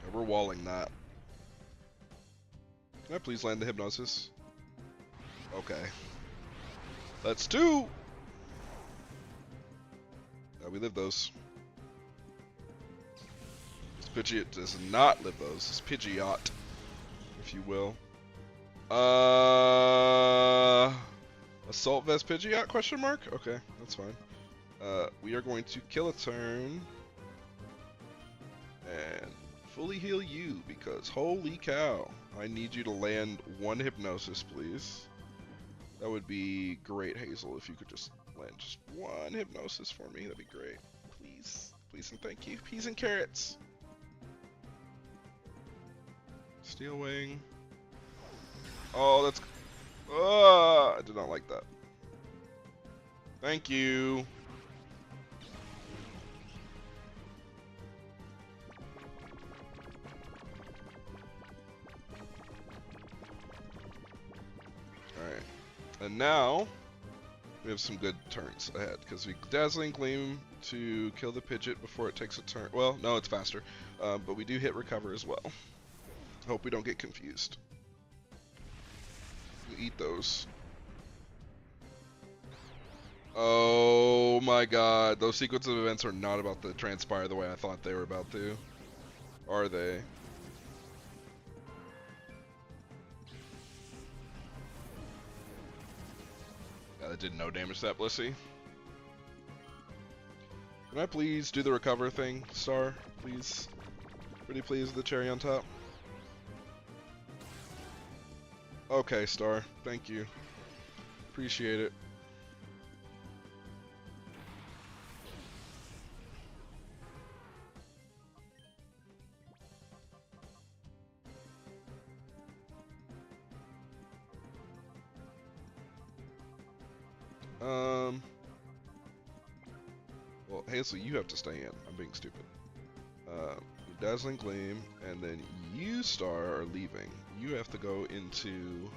Yeah, we're walling that. Can I please land the Hypnosis? Okay. Let's do! We live those. This Pidgeot does not live those. This Pidgeot, if you will. Assault Vest Pidgeot, question mark? Okay, that's fine. We are going to kill a turn. And fully heal you, because holy cow. I need you to land one Hypnosis, please. That would be great, Hazel, if you could just land just one Hypnosis for me. That'd be great. Please. Please and thank you. Peas and carrots. Steel Wing. Oh, that's... I did not like that. Thank you. Alright. And now, we have some good turns ahead, because we Dazzling Gleam to kill the Pidgeot before it takes a turn. Well, no, it's faster. But we do hit Recover as well. Hope we don't get confused. We eat those. Oh my god, those sequence of events are not about to transpire the way I thought they were about to. Are they? Yeah, that did no damage to that Blissey. Can I please do the recover thing, Star? Please. Pretty please, the cherry on top. Okay, Star. Thank you. Appreciate it. Well, Hazel, you have to stay in. I'm being stupid. Dazzling Gleam, and then you, Star, are leaving. You have to go into...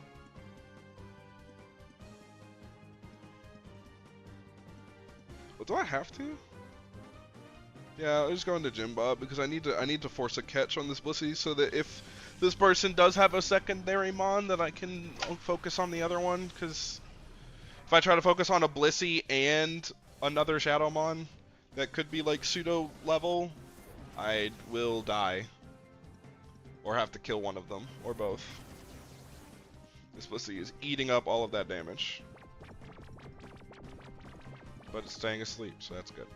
Well, do I have to? Yeah, I'll just go into Gym Bob because I need to force a catch on this Blissey so that if this person does have a secondary Mon, that I can focus on the other one. Because if I try to focus on a Blissey and another Shadowmon that could be like pseudo level, I will die. Or have to kill one of them, or both. This Blissey is eating up all of that damage. But it's staying asleep, so that's good.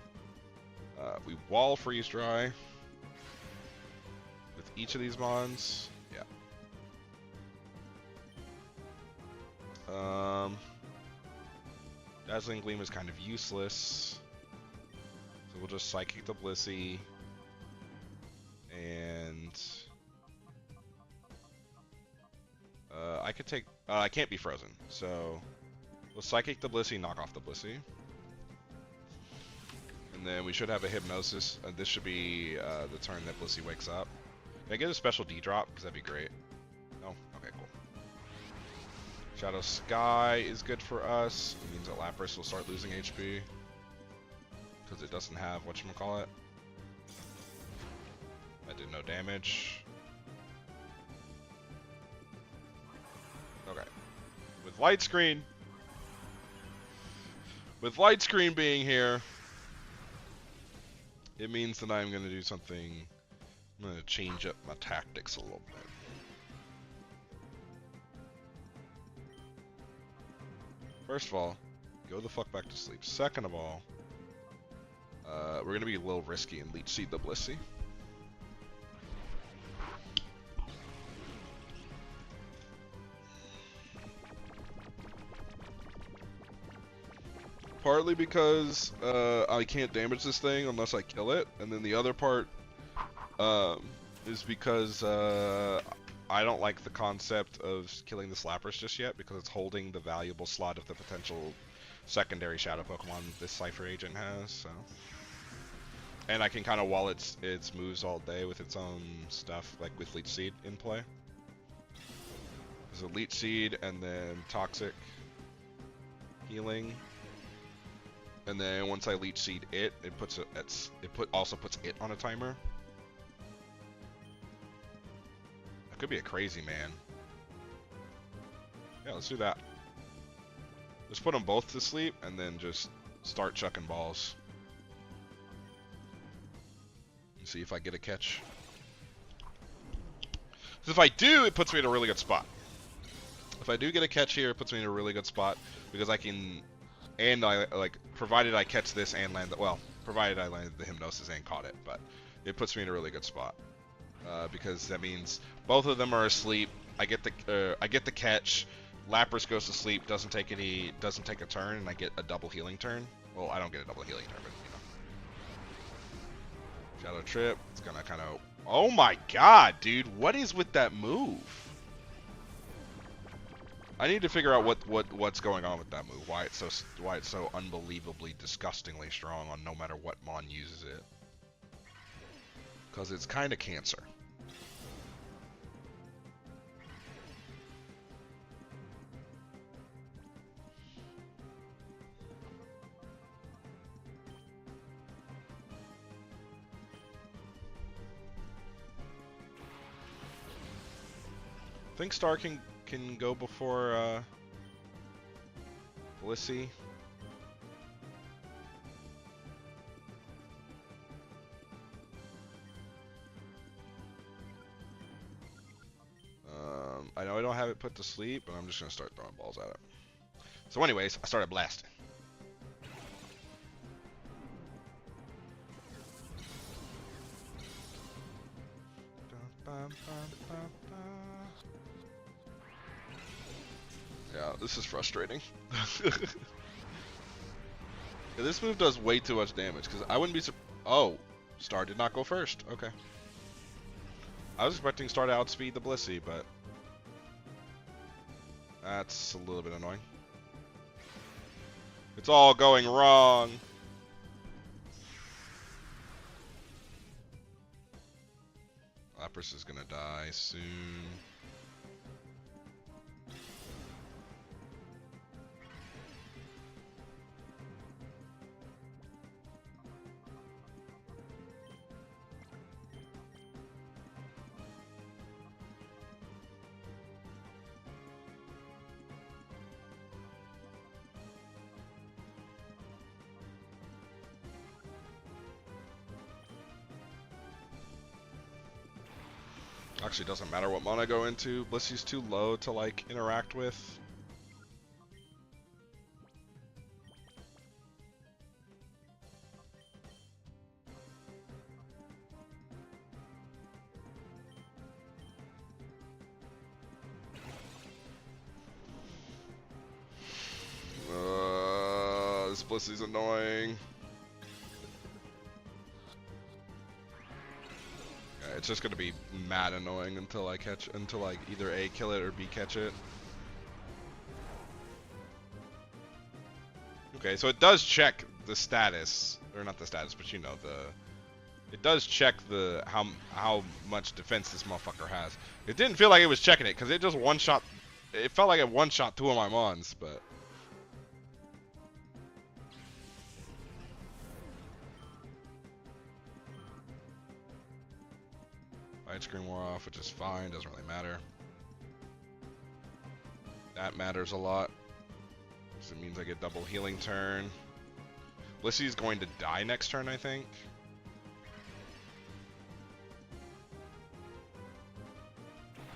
We wall Freeze Dry with each of these Mons. Yeah. Dazzling Gleam is kind of useless. So we'll just Psychic the Blissey. And... I could take... I can't be frozen. So we'll Psychic the Blissey, knock off the Blissey. And then we should have a Hypnosis. This should be the turn that Blissey wakes up. Can I get a special D-drop? Because that'd be great. No? Okay, cool. Shadow Sky is good for us. It means that Lapras will start losing HP. Because it doesn't have whatchamacallit. That did no damage. Okay. With Light Screen. With Light Screen being here, it means that I'm going to do something. I'm going to change up my tactics a little bit. First of all, go the fuck back to sleep. Second of all, we're going to be a little risky and Leech Seed the Blissey. Partly because I can't damage this thing unless I kill it, and then the other part is because I don't like the concept of killing this Lapras just yet because it's holding the valuable slot of the potential secondary Shadow Pokemon this Cypher Agent has. So, and I can kind of wall its moves all day with its own stuff, like with Leech Seed in play. There's a Leech Seed and then Toxic Healing. And then once I Leech Seed it, also puts it on a timer. That could be a crazy man. Yeah, let's do that. Let's put them both to sleep and then just start chucking balls. And see if I get a catch. Because if I do, it puts me in a really good spot. If I do get a catch here, it puts me in a really good spot because I can. And I provided I catch this and land provided I landed the Hypnosis and caught it, but it puts me in a really good spot because that means both of them are asleep. I get the catch. Lapras goes to sleep, doesn't take a turn, and I get a double healing turn. Well, I don't get a double healing turn, but you know. Shadow Trip. It's gonna kind of. Oh my God, dude! What is with that move? I need to figure out what's going on with that move. Why it's so unbelievably disgustingly strong on no matter what mon uses it. Because it's kind of cancer. I think Star can go before Blissey. I know I don't have it put to sleep, but I'm just gonna start throwing balls at it. So anyways, I started blasting. Yeah, this is frustrating. Yeah, this move does way too much damage, because I wouldn't be oh, Star did not go first. Okay. I was expecting Star to outspeed the Blissey, but that's a little bit annoying. It's all going wrong. Lapras is gonna die soon. Actually, doesn't matter what mon I go into. Blissey's too low to like interact with. This Blissey's annoying. Yeah, it's just gonna be mad annoying until I either A, kill it, or B, catch it. Okay, so it does check the status, or not the status, but you know, it does check the how much defense this motherfucker has. It didn't feel like it was checking it, because it just one-shot, it felt like it one-shot two of my mons, but... Light screen wore off, which is fine, doesn't really matter. That matters a lot. So it means I get double healing turn. Blissey's going to die next turn, I think.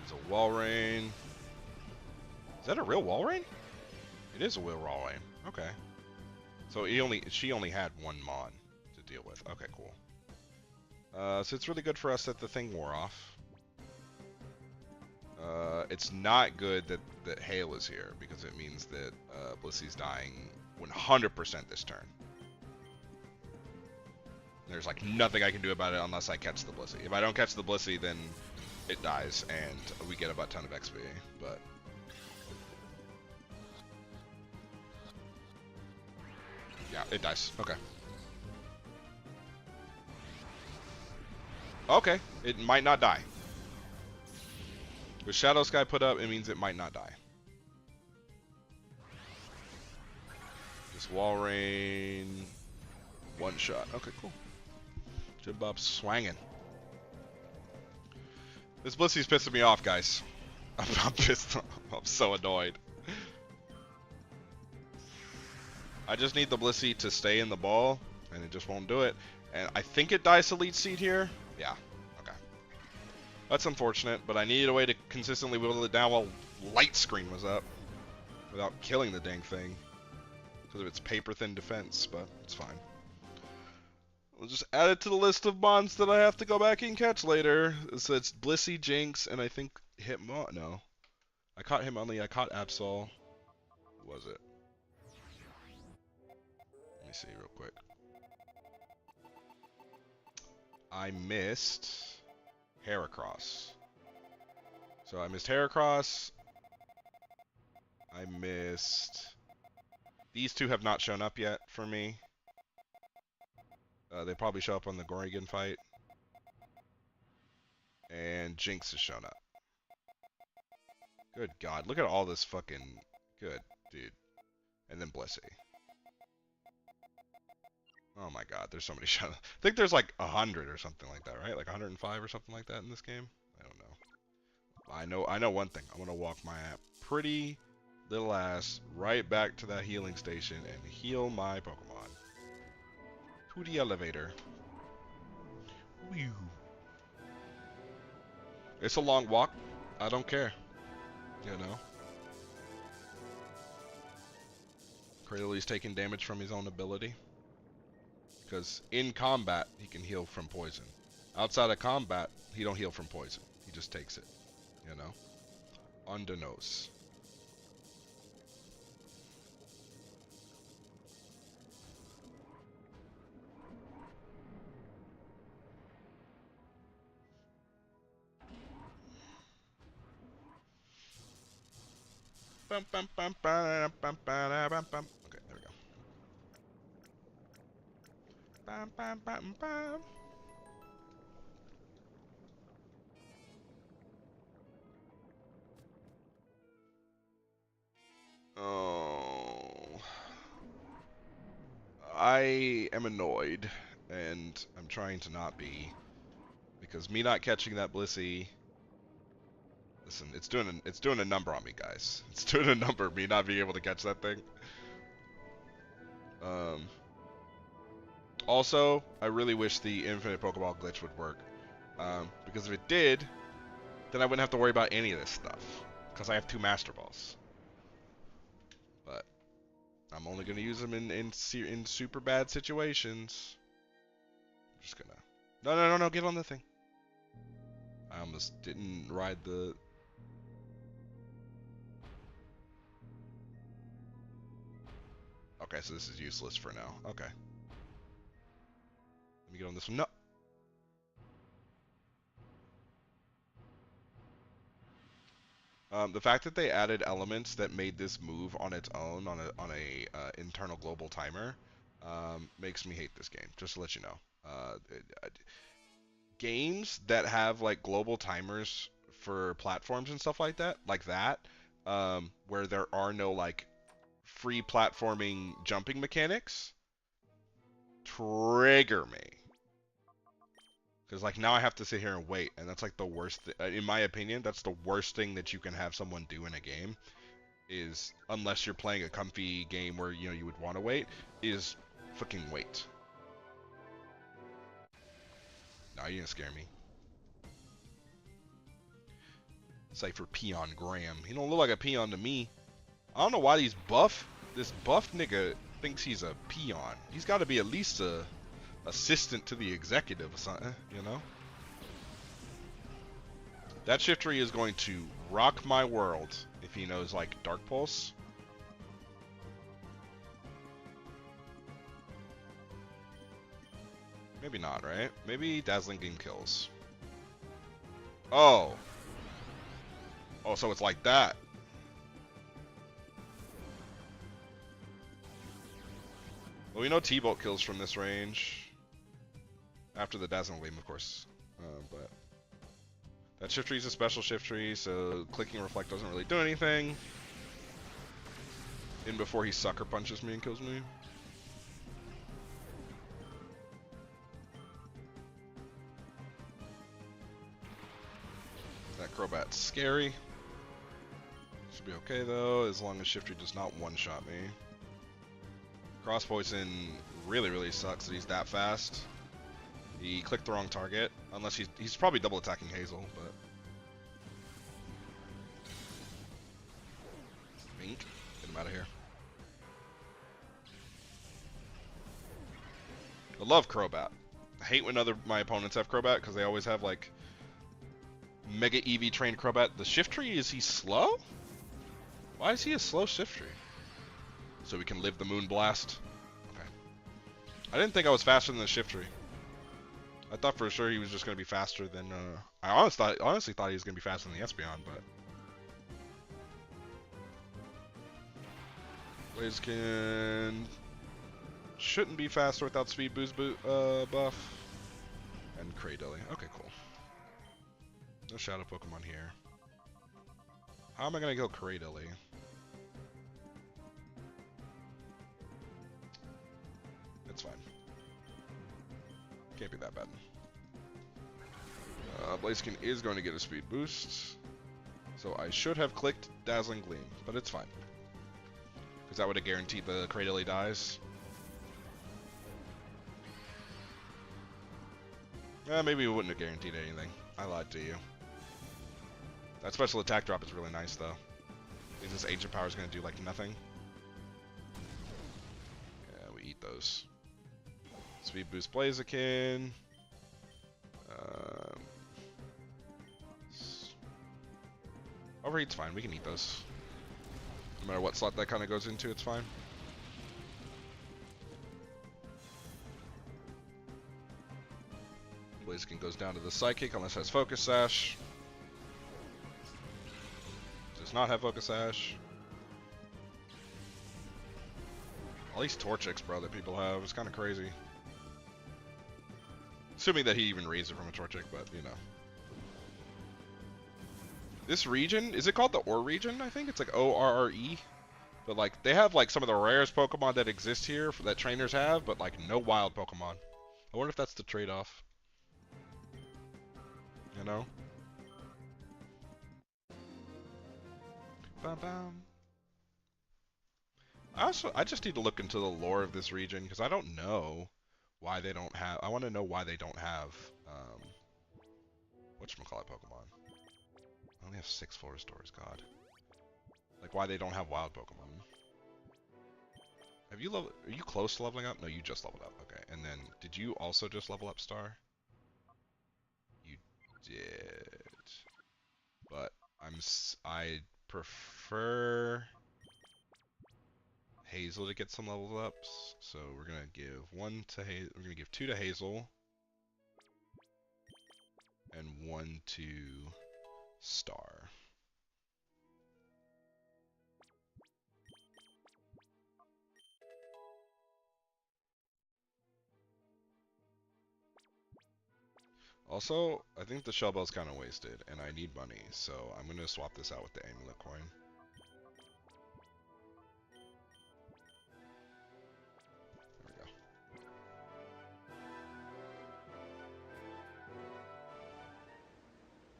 It's a Walrein. Is that a real Walrein? It is a real Walrein. Okay. So she only had one mon to deal with. Okay, cool. So it's really good for us that the thing wore off. It's not good that Hail is here, because it means that Blissey's dying 100% this turn. There's like nothing I can do about it unless I catch the Blissey. If I don't catch the Blissey, then it dies, and we get a butt ton of XP, but... Yeah, it dies. Okay. Okay, it might not die. With Shadow Sky put up, it means it might not die. This Walrein, one shot. Okay, cool. Jim Bob's swanging. This Blissey's pissing me off, guys. I'm pissed. I'm so annoyed. I just need the Blissey to stay in the ball, and it just won't do it. And I think it dies to Leech Seed here. Yeah. Okay. That's unfortunate, but I needed a way to consistently whittle it down while Light Screen was up without killing the dang thing because of its paper-thin defense, but it's fine. We'll just add it to the list of mons that I have to go back and catch later. So it's Blissey, Jinx, and I think Hitmon. No. I caught Hitmonlee, I caught Absol. Who was it? Let me see real quick. I missed Heracross. So I missed Heracross. I missed. These two have not shown up yet for me. They probably show up on the Gorrigan fight. And Jinx has shown up. Good God, look at all this fucking... Good, dude. And then Blissey. Oh my God, there's so many shown up. I think there's like 100 or something like that, right? Like 105 or something like that in this game? I don't know. I know one thing. I'm gonna walk my pretty little ass right back to that healing station and heal my Pokemon. To the elevator. Whew. It's a long walk. I don't care. You know. Cradley's taking damage from his own ability. Because in combat, he can heal from poison. Outside of combat, he don't heal from poison. He just takes it. You know? On the nose. Okay, there we go. Oh, I am annoyed, and I'm trying to not be, because me not catching that Blissey. Listen, it's doing a number on me, guys. It's doing a number, me not being able to catch that thing. Also, I really wish the infinite Pokeball glitch would work. Because if it did, then I wouldn't have to worry about any of this stuff. Because I have 2 Master Balls. But I'm only going to use them in super bad situations. I'm just going to... No, get on the thing. I almost didn't ride the... Okay, so this is useless for now. Okay. Let me get on this one. No. The fact that they added elements that made this move on its own on a internal global timer makes me hate this game. Just to let you know, games that have like global timers for platforms and stuff like that, where there are no like free platforming jumping mechanics, trigger me. Because, like, now I have to sit here and wait, and that's, like, the worst in my opinion, that's the worst thing that you can have someone do in a game, is, unless you're playing a comfy game where, you know, you would want to wait, is fucking wait. Nah, you didn't scare me. Cypher Peon Graham. He don't look like a peon to me. I don't know why this buff nigga thinks he's a peon. He's got to be at least a assistant to the executive or something, you know? That Shiftry is going to rock my world if he knows, like, Dark Pulse. Maybe not, right? Maybe Dazzling Gleam kills. Oh. Oh, so it's like that. Well, we know T-Bolt kills from this range. After the Dazzling Gleam, of course. But that Shiftry is a special Shiftry, so clicking Reflect doesn't really do anything. In before he sucker punches me and kills me. That Crobat's scary. Should be okay though, as long as Shiftry does not one-shot me. Cross Poison really sucks that he's that fast. He clicked the wrong target, unless he's probably double attacking Hazel, but... Mink, get him out of here. I love Crobat. I hate when my opponents have Crobat, because they always have, like, Mega EV trained Crobat. The Shiftry, is he slow? Why is he a slow Shiftry? So we can live the Moon Blast? Okay. I didn't think I was faster than the Shiftry. I thought for sure he was just going to be faster than, I honestly thought he was going to be faster than the Espeon, but... Blaziken shouldn't be faster without speed boost buff. And Cradilly. Okay, cool. No shadow Pokemon here. How am I gonna kill Cradilly? It's fine. Can't be that bad. Blaziken is going to get a speed boost. So I should have clicked Dazzling Gleam, but it's fine. Because that would have guaranteed the Cradilly dies. Maybe it wouldn't have guaranteed anything. I lied to you. That special attack drop is really nice, though. Means this Ancient Power is going to do, like, nothing. Yeah, we eat those. Speed boost Blaziken. Overheat's fine. We can eat those. No matter what slot that kind of goes into, it's fine. Blaziken goes down to the Psychic unless it has Focus Sash. Does not have Focus Sash. All these Torchics, bro, that people have. It's kind of crazy. Assuming that he even reads it from a Torchic, but, you know. This region, is it called the Ore region, I think? It's like O-R-R-E. But, like, they have, like, some of the rarest Pokemon that exist here that trainers have, but, like, no wild Pokemon. I wonder if that's the trade-off. You know? Bum-bum. I just need to look into the lore of this region, because I don't know why they don't have... I want to know why they don't have, whatchamacallit Pokemon. I only have 6 full restores, god. Like, why they don't have wild Pokemon. Have you are you close to leveling up? No, you just leveled up. Okay, and then, did you also just level up, Star? You did. But, I prefer Hazel to get some level ups, so we're gonna give we're gonna give 2 to Hazel, and 1 to Star. Also, I think the Shell Bell's kind of wasted, and I need money, so I'm gonna swap this out with the Amulet Coin. There we go.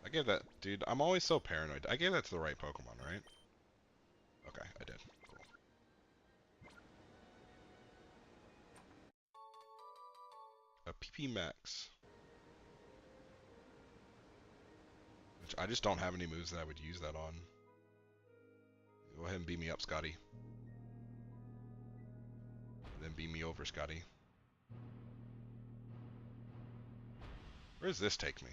I gave that, dude, I'm always so paranoid. I gave that to the right Pokemon, right? Okay, I did. Cool. A PP Max. Which I just don't have any moves that I would use that on. Go ahead and beat me up, Scotty. And then beat me over, Scotty. Where does this take me?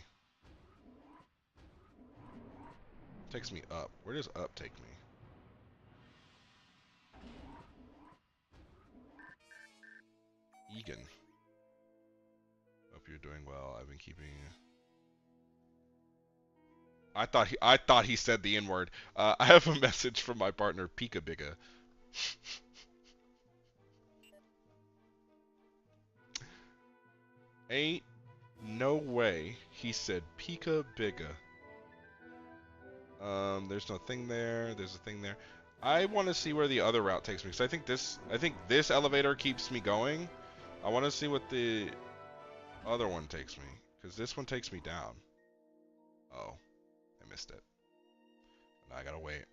It takes me up. Where does up take me? Egan. Hope you're doing well. I've been keeping... I thought he said the N-word. I have a message from my partner, Pika Biga. Ain't no way he said Pika Biga. There's no thing there. There's a thing there. I want to see where the other route takes me, because I think this elevator keeps me going. I want to see what the other one takes me, because this one takes me down. Oh, I missed it. Now I gotta wait.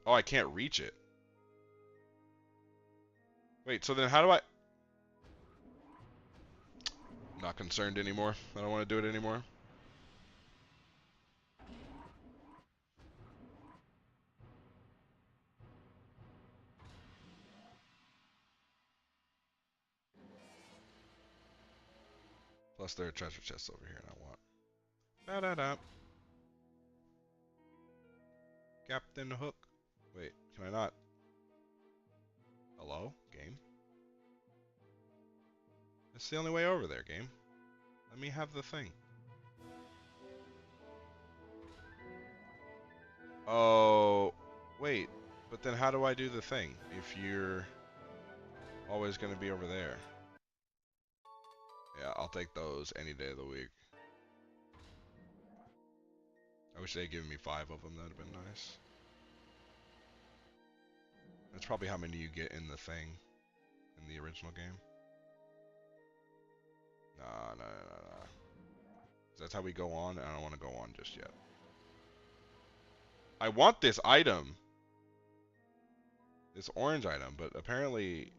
Oh, I can't reach it. Wait, so then how do I... I'm not concerned anymore. I don't want to do it anymore. Plus there are treasure chests over here and I want. Da-da-da. Captain Hook. Wait, can I not? Hello? Game? It's the only way over there, game. Let me have the thing. Oh, wait. But then how do I do the thing if you're always going to be over there? Yeah, I'll take those any day of the week. I wish they'd given me 5 of them. That would have been nice. That's probably how many you get in the thing in the original game. Nah. That's how we go on, and I don't want to go on just yet. I want this item. This orange item, but apparently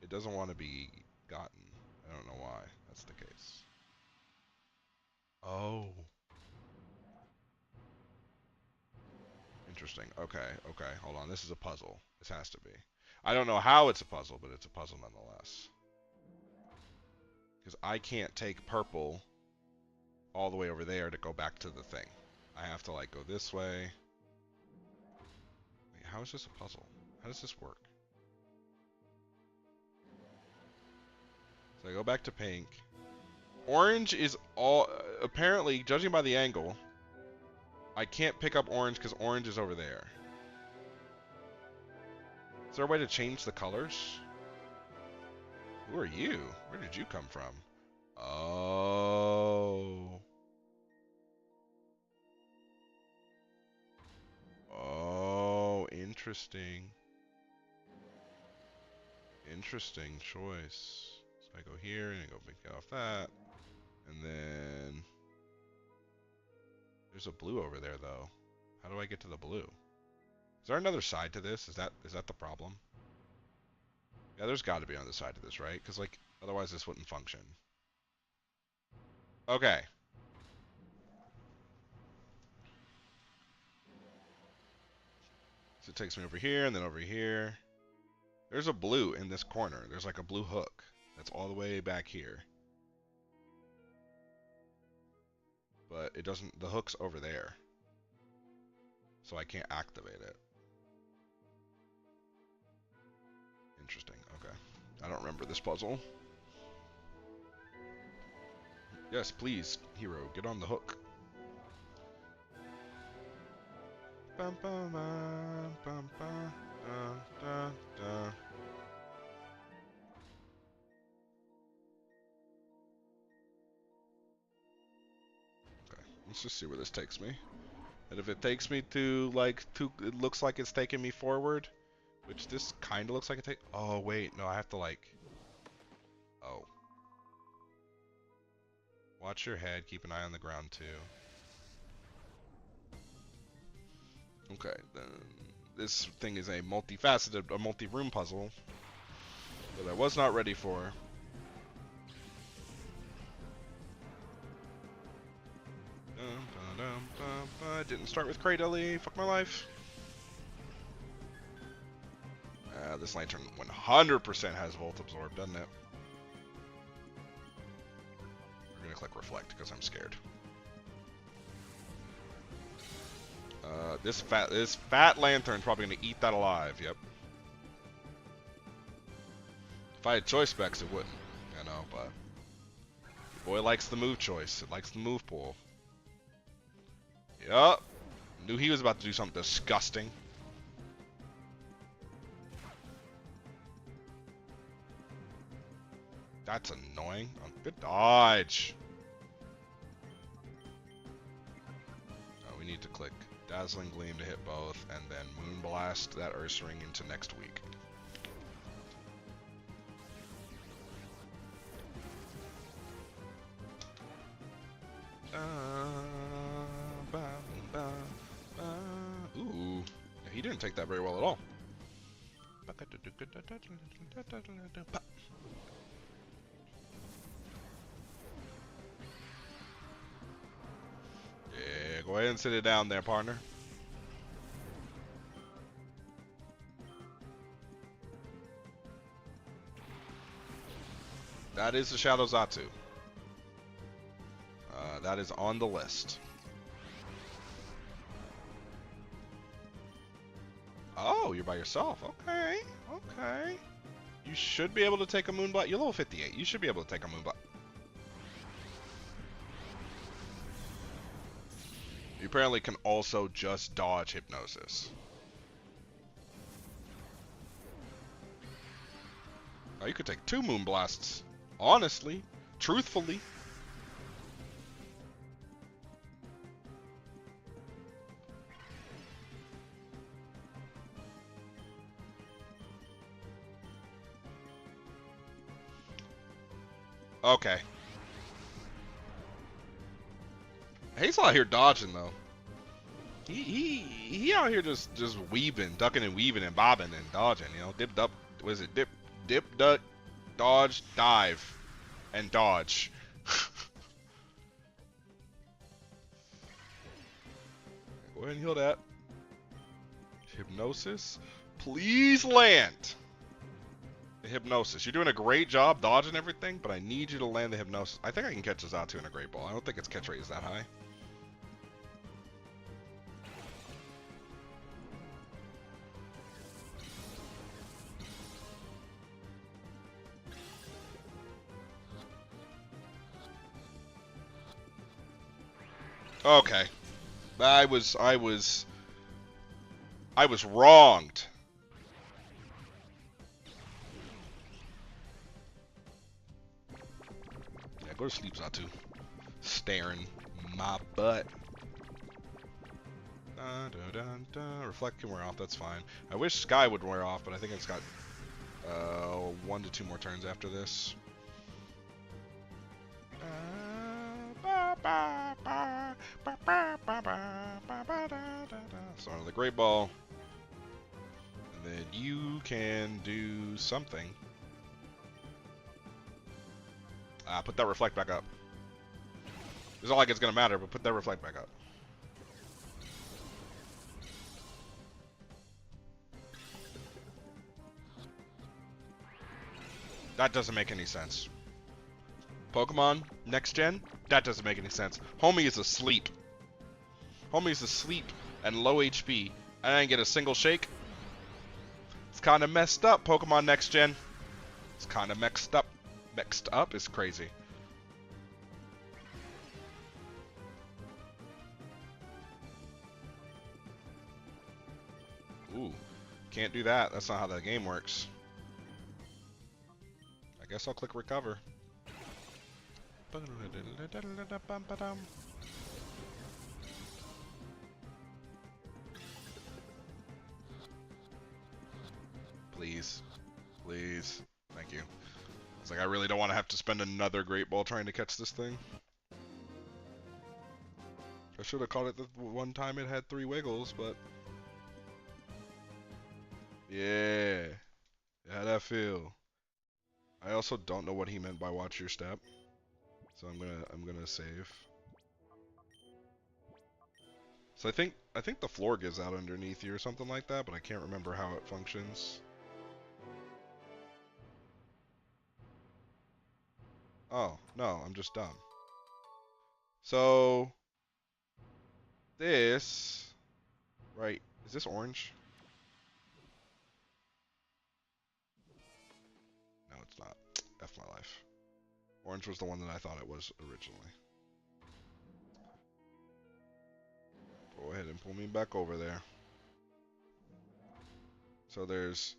it doesn't want to be gotten. I don't know why that's the case. Oh. Interesting. Okay. Hold on. This is a puzzle. This has to be. I don't know how it's a puzzle, but it's a puzzle nonetheless. Because I can't take purple all the way over there to go back to the thing. I have to like go this way. Wait, how is this a puzzle? How does this work? So I go back to pink. Orange is all... apparently, judging by the angle, I can't pick up orange because orange is over there. Is there a way to change the colors? Who are you? Where did you come from? Oh. Oh, interesting. Interesting choice. So I go here and I go pick off that. And then there's a blue over there though. How do I get to the blue? Is there another side to this? Is that the problem? Yeah, there's got to be another side to this, right? Because like otherwise this wouldn't function. Okay. So it takes me over here and then over here. There's a blue in this corner. There's like a blue hook that's all the way back here. But it doesn't, the hook's over there. So I can't activate it. Interesting, okay. I don't remember this puzzle. Yes, please, hero, get on the hook. Bum, bum, bum, bum, da, da. Okay, let's just see where this takes me. And if it takes me to, like, it looks like it's taking me forward, which this kind of looks like it oh, wait, no, I have to, like, oh. Watch your head, keep an eye on the ground, too. Okay, then this thing is a multifaceted, a multi-room puzzle that I was not ready for. Didn't start with Cradley. Fuck my life. This lantern 100% has Volt Absorb, doesn't it? We're gonna click Reflect because I'm scared. This fat lantern's probably gonna eat that alive. Yep. If I had choice specs, it wouldn't. I know, but boy likes the move choice. It likes the move pool. Yup. Knew he was about to do something disgusting. That's annoying. Oh, good dodge. We need to click Dazzling Gleam to hit both, and then Moonblast that Ursaring into next week. Ooh, yeah, he didn't take that very well at all. Yeah, go ahead and sit it down there, partner. That is the Shadow Zatsu. That is on the list. Oh, you're by yourself. Okay, okay. You should be able to take a Moonblast. You're level 58. You should be able to take a Moonblast. You apparently can also just dodge Hypnosis. Oh, you could take 2 Moonblasts. Honestly. Truthfully. Okay. He's out here dodging though. He out here just weaving, ducking and weaving and bobbing and dodging. You know, dip up. Was it dip duck, dodge, dive, and dodge. Go ahead and heal that. Hypnosis, please land. The Hypnosis. You're doing a great job dodging everything, but I need you to land the Hypnosis. I think I can catch Zatu in a Great Ball. I don't think its catch rate is that high. Okay. I was wronged. Yeah, go to sleep, Zatu. Staring my butt. Reflect can wear off, that's fine. I wish Sky would wear off, but I think it's got 1 to 2 more turns after this. Start of the Great Ball. And then you can do something. Put that Reflect back up. It's not like it's going to matter, but put that Reflect back up. That doesn't make any sense. Pokemon, next gen, that doesn't make any sense. Homie is asleep. Homie is asleep and low HP. I didn't get a single shake. It's kind of messed up, Pokemon next gen. It's kind of mixed up. Mixed up is crazy. Ooh, can't do that. That's not how the game works. I guess I'll click recover. Please. Please. Thank you. It's like I really don't want to have to spend another Great Ball trying to catch this thing. I should have caught it the one time it had 3 wiggles, but... Yeah. How'd that feel? I also don't know what he meant by watch your step. So I'm gonna save. So I think the floor gives out underneath you or something like that, but I can't remember how it functions. Oh, no, I'm just dumb. So this right, is this orange? No, it's not. F my life. Orange was the one that I thought it was originally. Go ahead and pull me back over there. So there's,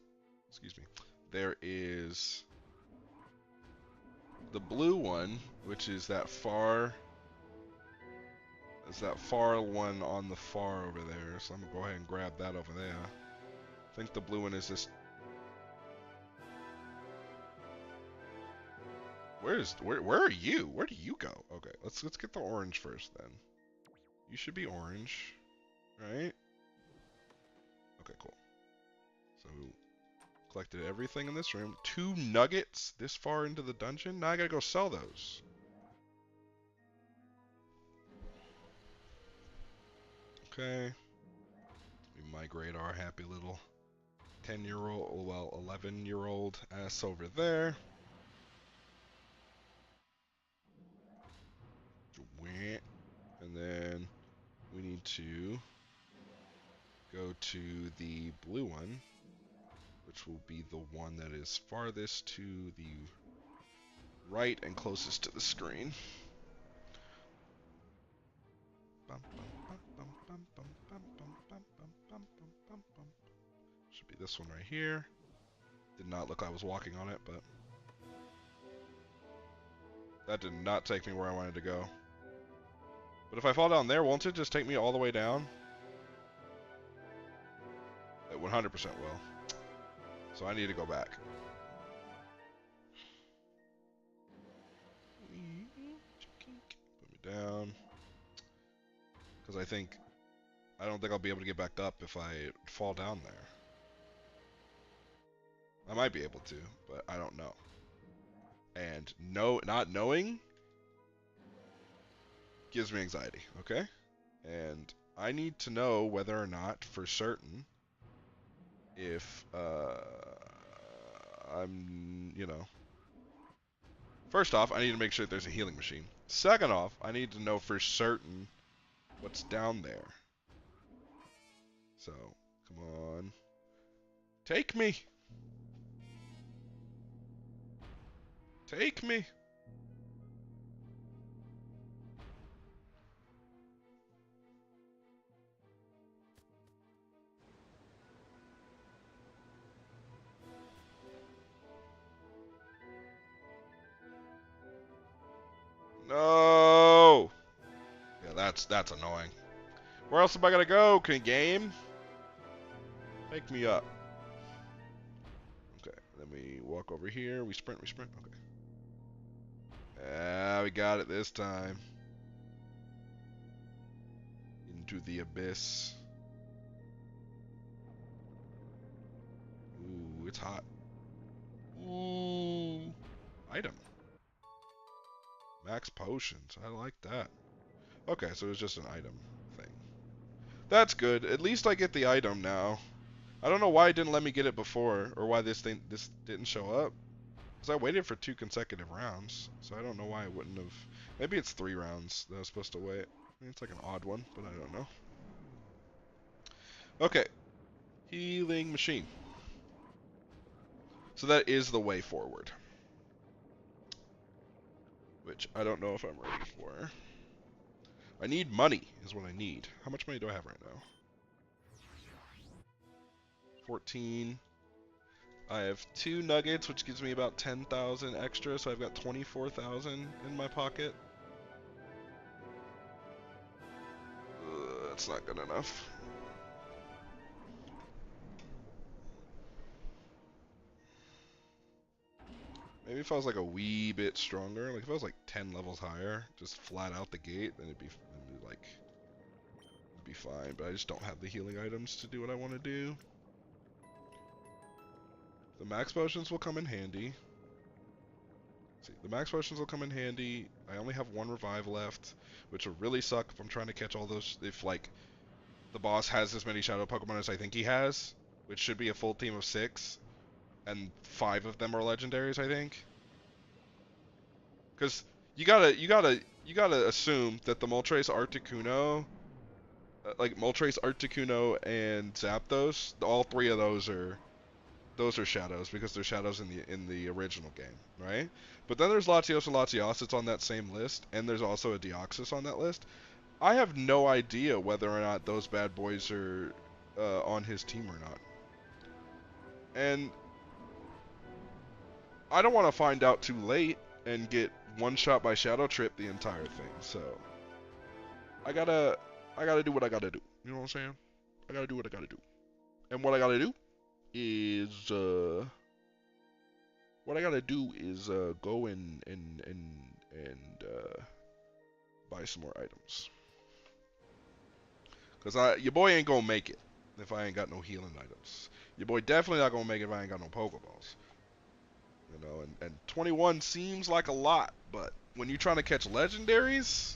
excuse me, there is the blue one, which is that far, one on the far over there. So I'm gonna go ahead and grab that over there. I think the blue one is this. Where are you? Where do you go? Okay, let's get the orange first then. You should be orange, right? Okay, cool. So collected everything in this room. 2 nuggets this far into the dungeon. Now I gotta go sell those. Okay. We migrate our happy little 10-year-old, well, 11-year-old ass over there. And then we need to go to the blue one. which will be the one that is farthest to the right and closest to the screen. Should be this one right here. Did not look like I was walking on it, but that did not take me where I wanted to go. But if I fall down there, won't it just take me all the way down? It 100% will. So I need to go back. Put me down. Because I don't think I'll be able to get back up if I fall down there. I might be able to, but I don't know. And not knowing gives me anxiety, okay? And I need to know whether or not, for certain, if I'm, first off, I need to make sure that there's a healing machine. Second off, I need to know for certain what's down there. So, come on. Take me! Take me! No! Yeah, that's annoying. Where else am I gonna go? Can game? Take me up. Okay, then we walk over here. We sprint. Okay. Yeah, we got it this time. Into the abyss. Ooh, it's hot. Ooh. Item. Max potions. I like that. Okay, so it's just an item thing. That's good. At least I get the item now. I don't know why it didn't let me get it before, or why this didn't show up. Because I waited for 2 consecutive rounds, so I don't know why I wouldn't have. Maybe it's 3 rounds that I was supposed to wait. I mean, it's like an odd one, but I don't know. Okay. Healing machine. So that is the way forward. Which I don't know if I'm ready for. I need money, is what I need. How much money do I have right now? 14. I have 2 nuggets, which gives me about 10,000 extra, so I've got 24,000 in my pocket. That's not good enough. Maybe if I was like a wee bit stronger, like if I was like 10 levels higher, just flat out the gate, then it'd be fine. But I just don't have the healing items to do what I want to do. The max potions will come in handy. See, the max potions will come in handy. I only have 1 revive left, which will really suck if I'm trying to catch all those. If like the boss has as many shadow Pokemon as I think he has, which should be a full team of 6, and 5 of them are legendaries, I think. Because you gotta assume that the Moltres Articuno, like Moltres Articuno and Zapdos, all 3 of those are shadows because they're shadows in the original game, right? But then there's Latios and Latias that's on that same list, and there's also a Deoxys on that list. I have no idea whether or not those bad boys are on his team or not. And I don't want to find out too late and get one shot by Shadow Trip the entire thing. So I gotta do what I gotta do. You know what I'm saying? I gotta do what I gotta do. And what I gotta do is go and buy some more items. Cause your boy ain't gonna make it if I ain't got no healing items. Your boy definitely not gonna make it if I ain't got no Pokeballs. You know, and 21 seems like a lot, but when you're trying to catch legendaries,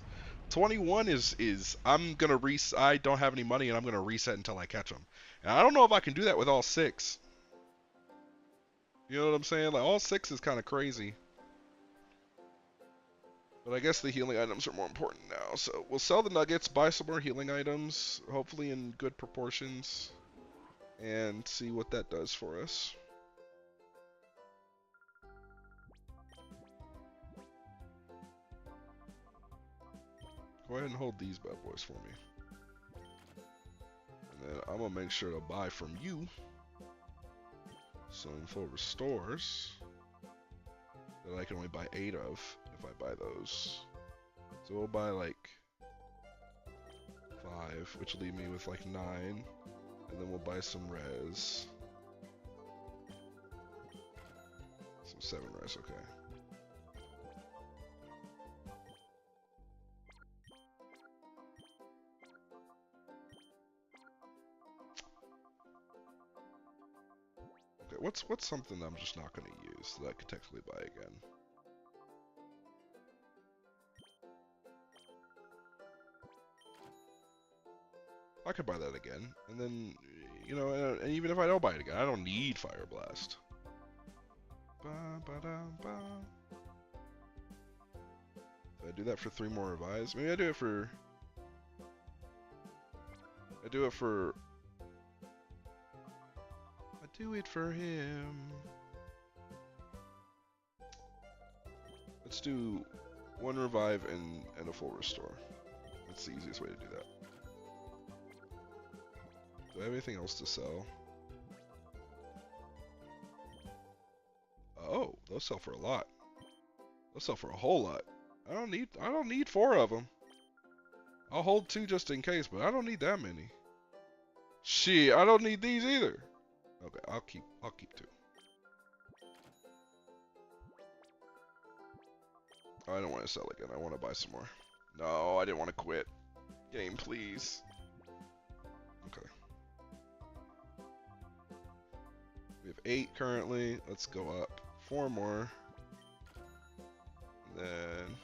21 is I don't have any money and I'm gonna reset until I catch them. And I don't know if I can do that with all 6. You know what I'm saying? Like all 6 is kind of crazy. But I guess the healing items are more important now. So we'll sell the nuggets, buy some more healing items, hopefully in good proportions, and see what that does for us. Go ahead and hold these bad boys for me. And then I'm gonna make sure to buy from you some full restores that I can only buy 8 of if I buy those. So we'll buy like 5, which will leave me with like 9, and then we'll buy some res. Some 7 res, okay. Okay, what's something I'm just not gonna use that I could technically buy again? I could buy that again, and then, you know, and even if I don't buy it again, I don't need Fire Blast. Ba, ba, da, ba. If I do that for 3 more revives, maybe I do it for... I do it for him. Let's do 1 revive and a full restore. That's the easiest way to do that. Do I have anything else to sell? Oh, those sell for a lot. Those sell for a whole lot. I don't need 4 of them. I'll hold 2 just in case, but I don't need that many. Shit, I don't need these either. Okay, I'll keep 2. I don't want to sell again. I want to buy some more. No, I didn't want to quit. Game, please. Okay. We have 8 currently. Let's go up 4 more. And then...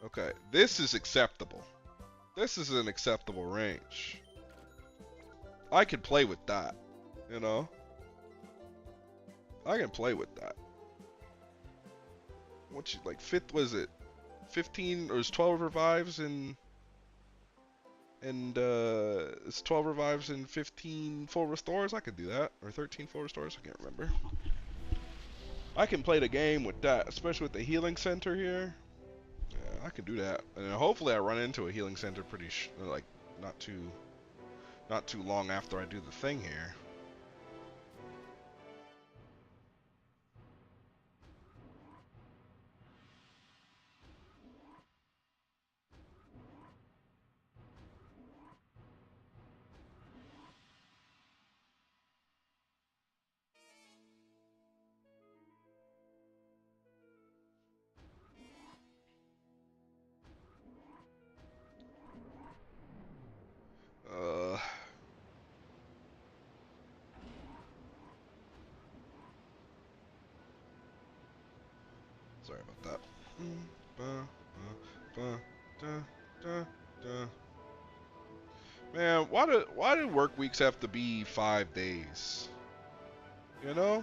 Okay, this is acceptable. This is an acceptable range. I can play with that, you know? I can play with that. What you like? Fifth was it? 15 or was 12 revives and it's 12 revives and 15 full restores. I could do that, or 13 full restores. I can't remember. I can play the game with that, especially with the healing center here. Yeah, I can do that, and hopefully I run into a healing center pretty like not too long after I do the thing here. Sorry about that. Man, why do work weeks have to be 5 days? You know?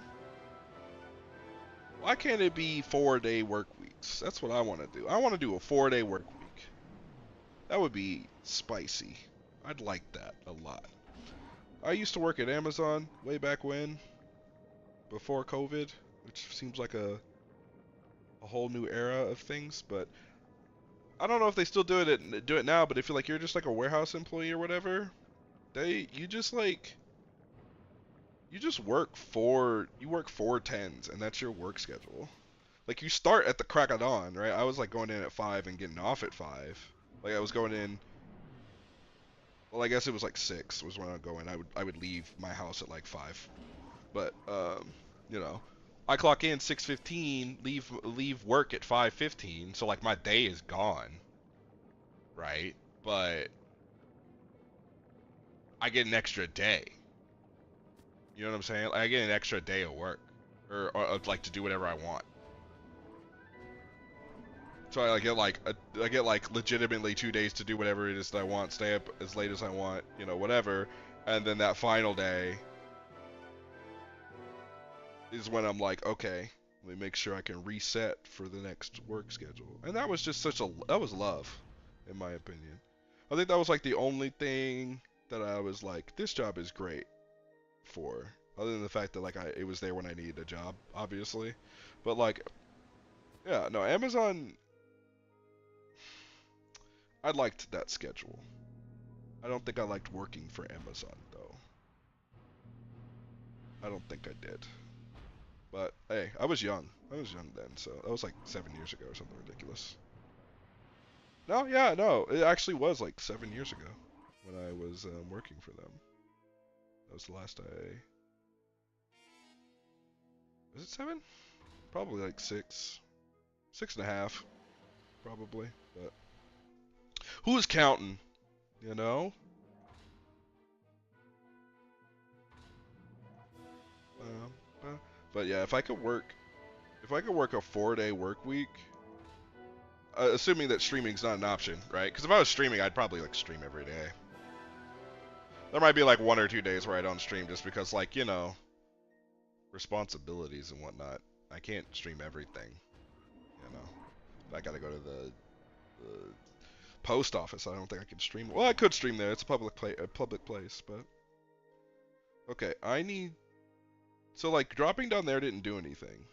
Why can't it be 4-day work weeks? That's what I want to do. I want to do a 4-day work week. That would be spicy. I'd like that a lot. I used to work at Amazon way back when, before COVID, which seems like a whole new era of things, but I don't know if they still do it now, but if you're like you're just like a warehouse employee or whatever, you just work 4 10s and that's your work schedule. Like you start at the crack of dawn, right? I was like going in at 5 and getting off at 5. Like I was going in, well, I guess it was like 6 was when I'd go in. I would leave my house at like 5. But you know, I clock in 6:15, leave work at 5:15, so like my day is gone, right? But I get an extra day. You know what I'm saying? Like, I get an extra day of work, or like to do whatever I want. So I get like legitimately 2 days to do whatever it is that I want, stay up as late as I want, you know, whatever, and then that final day is when I'm like, okay, let me make sure I can reset for the next work schedule. And that was just that was love, in my opinion. I think that was like the only thing that I was like, this job is great for, other than the fact that like it was there when I needed a job, obviously. But like Yeah, no, Amazon, I liked that schedule. I don't think I liked working for Amazon, though. I don't think I did. But, hey, I was young. I was young then, so that was like 7 years ago or something ridiculous. No, yeah, no, it actually was like 7 years ago when I was working for them. That was the last I... Was it 7? Probably like 6. 6.5, probably. But who's counting? You know? But yeah, if I could work a 4-day work week, assuming that streaming's not an option, right? Because if I was streaming, I'd probably like stream every day. There might be like 1 or 2 days where I don't stream just because, like, responsibilities and whatnot. I can't stream everything, you know. If I gotta go to the post office, I don't think I can stream. Well, I could stream there. It's a public place, but okay. I need. So like dropping down there didn't do anything.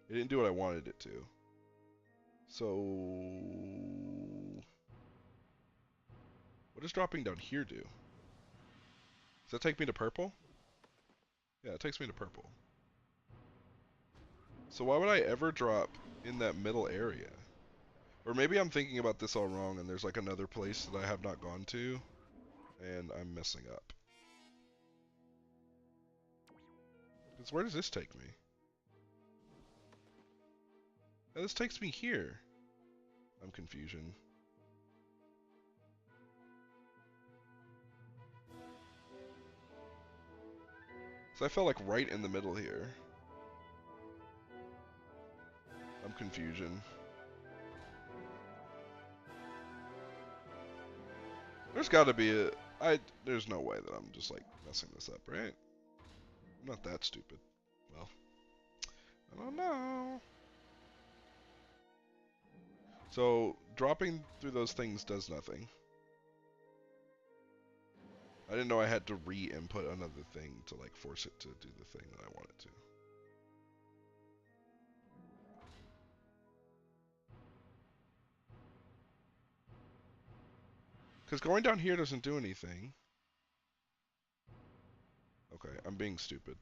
It didn't do what I wanted it to. So what does dropping down here do? Does that take me to purple? Yeah, it takes me to purple. So why would I ever drop in that middle area? Or maybe I'm thinking about this all wrong and there's like another place that I have not gone to and I'm messing up. Because where does this take me? Yeah, this takes me here. I'm confusion. So I felt like right in the middle here. I'm confusion. There's gotta be there's no way that I'm just like messing this up, right? I'm not that stupid. Well, I don't know. So dropping through those things does nothing. I didn't know I had to re-input another thing to like force it to do the thing that I want it to. Because going down here doesn't do anything. Okay, I'm being stupid.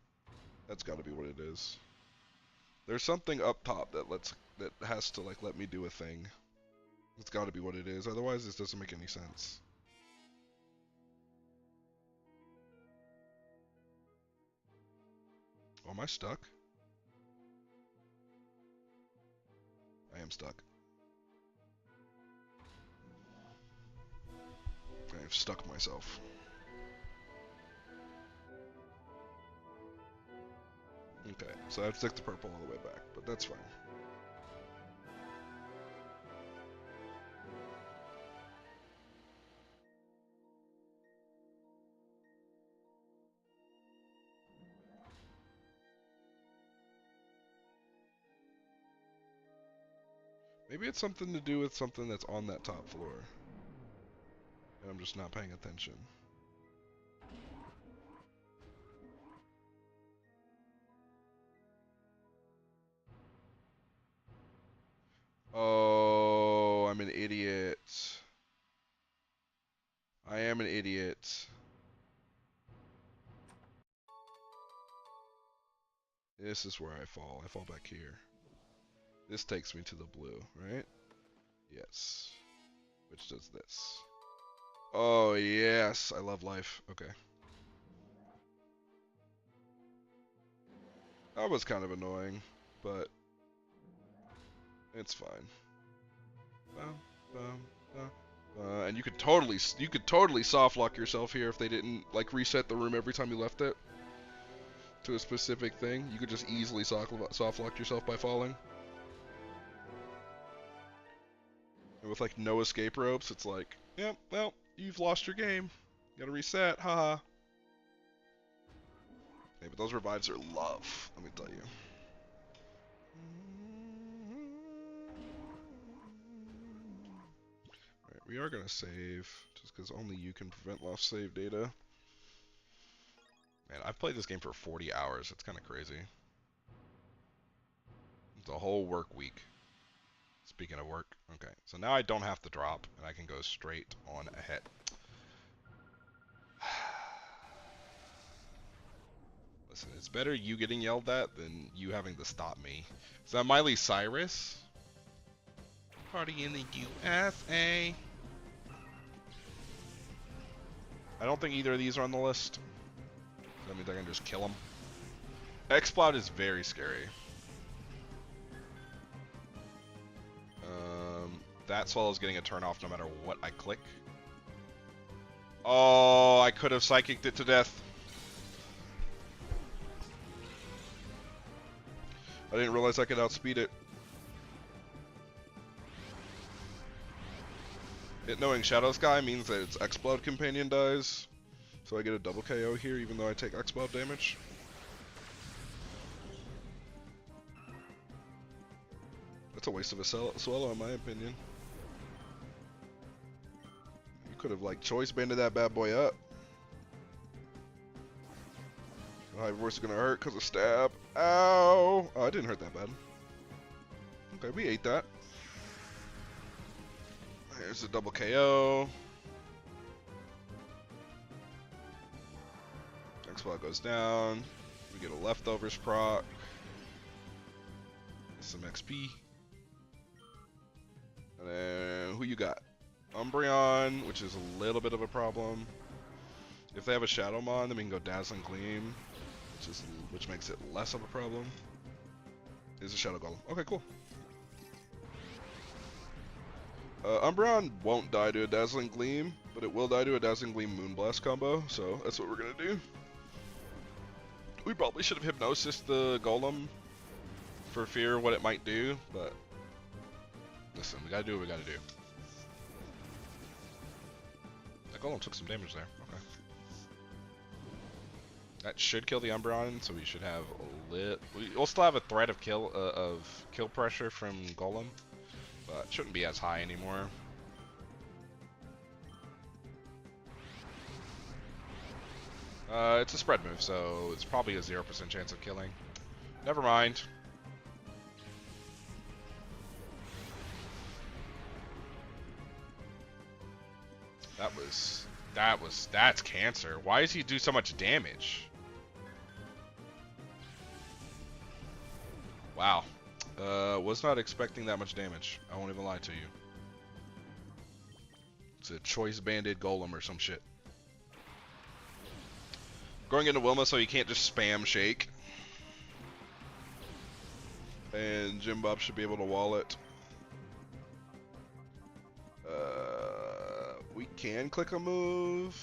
That's gotta be what it is. There's something up top that has to like let me do a thing. It's gotta be what it is. Otherwise this doesn't make any sense. Oh, am I stuck? I am stuck. I've stuck myself. Okay, so I have to stick the purple all the way back, but that's fine. Maybe it's something to do with something that's on that top floor. And I'm just not paying attention. Oh, I'm an idiot. I am an idiot. This is where I fall. I fall back here. This takes me to the blue, right? Yes. Which does this. Oh, yes. I love life. Okay. That was kind of annoying, but it's fine. Bum, bum, bum. And you could totally soft lock yourself here if they didn't like reset the room every time you left it to a specific thing. You could just easily soft lock yourself by falling. And with like no escape ropes, it's like, yep, yeah, well, you've lost your game. You gotta reset, haha. Hey, but those revives are love, let me tell you. Alright, we are gonna save, just because only you can prevent lost save data. Man, I've played this game for 40 hours, it's kind of crazy. The whole work week. Speaking of work. Okay, so now I don't have to drop, and I can go straight on ahead. Listen, it's better you getting yelled at than you having to stop me. Is that Miley Cyrus? Party in the USA. I don't think either of these are on the list. That means I can just kill them. Exploit is very scary. That swallow is getting a turn off no matter what I click. Oh, I could have psychicked it to death. I didn't realize I could outspeed it. It knowing Shadow Sky means that its Explode companion dies. So I get a double KO here even though I take Explode damage. That's a waste of a swallow in my opinion. You could have like choice banded that bad boy up. High voice is gonna hurt because of stab. Ow! Oh, it didn't hurt that bad. Okay, we ate that. Here's a double KO. X-Ball goes down. We get a leftovers proc. Some XP. And then who you got? Umbreon, which is a little bit of a problem. If they have a Shadow Mon, then we can go Dazzling Gleam, which makes it less of a problem. Is a Shadow Golem. Okay, cool. Umbreon won't die to a Dazzling Gleam, but it will die to a Dazzling Gleam Moonblast combo, so that's what we're gonna do. We probably should have Hypnosis the Golem for fear of what it might do, but listen, we gotta do what we gotta do. That Golem took some damage there. Okay. That should kill the Umbreon, so we should have a lit. We'll still have a threat of kill pressure from Golem, but it shouldn't be as high anymore. It's a spread move, so it's probably a 0% chance of killing. Never mind. That's cancer. Why does he do so much damage? Wow. Was not expecting that much damage. I won't even lie to you. It's a choice banded golem or some shit. Going into Wilma so you can't just spam shake. And Jim Bob should be able to wall it. We can click a move,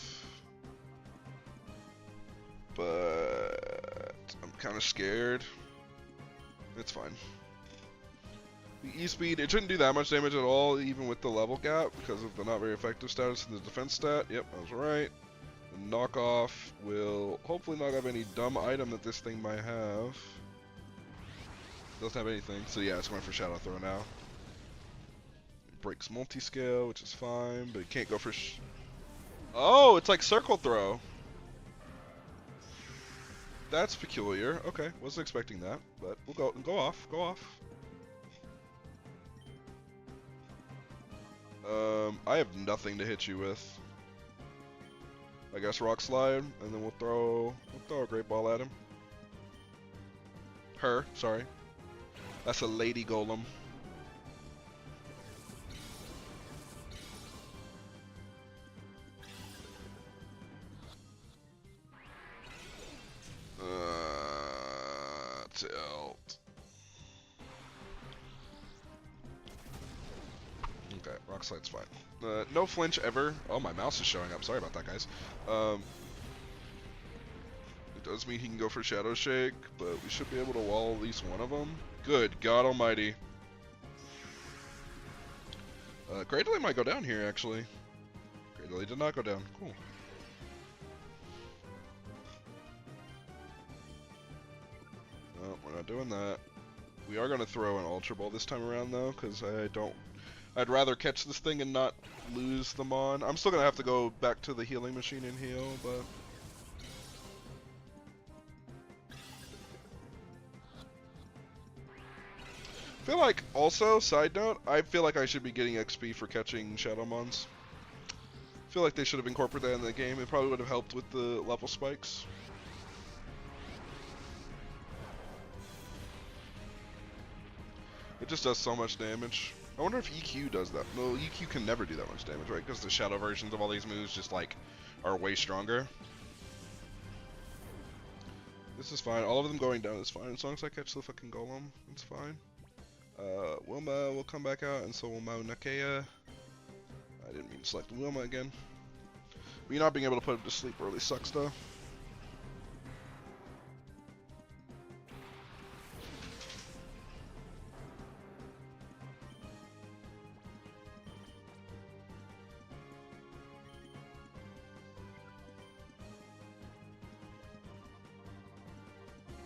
but I'm kind of scared. It's fine. The E-Speed, it shouldn't do that much damage at all, even with the level gap, because of the not very effective status in the defense stat. Yep, I was right. The knockoff will hopefully knock off any dumb item that this thing might have. Doesn't have anything, so yeah, it's going for Shadow Throw now. Breaks multi-scale, which is fine, but it can't go for oh, it's like Circle Throw. That's peculiar. Okay, wasn't expecting that, but we'll go off. I have nothing to hit you with. I guess Rock Slide, and then we'll throw a Great Ball at him. Her, sorry. That's a Lady Golem. Tilt. Okay, Rock Slide's fine. No flinch ever. Oh, my mouse is showing up. Sorry about that, guys. It does mean he can go for Shadow Shake, but we should be able to wall at least one of them. Good God Almighty. Great Delay might go down here, actually. Great Delay did not go down. Cool. No, we're not doing that. We are going to throw an Ultra Ball this time around, though, because I'd rather catch this thing and not lose the Mon. I'm still going to have to go back to the healing machine and heal, but... Feel like, also, side note, I feel like I should be getting XP for catching Shadowmons. Feel like they should have incorporated that in the game. It probably would have helped with the level spikes. It just does so much damage. I wonder if EQ does that. No, EQ can never do that much damage, right? Because the shadow versions of all these moves just, like, are way stronger. This is fine. All of them going down is fine. As long as I catch the fucking golem, it's fine. Wilma will come back out, and so will Maunakea. I didn't mean to select Wilma again. But you not being able to put him to sleep really sucks, though.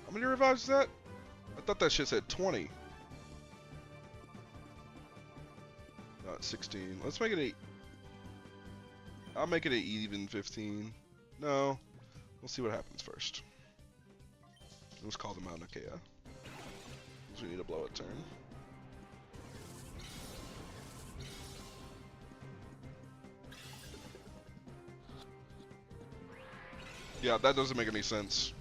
How many revives is that? I thought that shit said 20. Not 16. Let's make it 8. I'll make it an even 15. No. We'll see what happens first. Let's call them out, Nakea. Because we need to blow a turn. Yeah, that doesn't make any sense.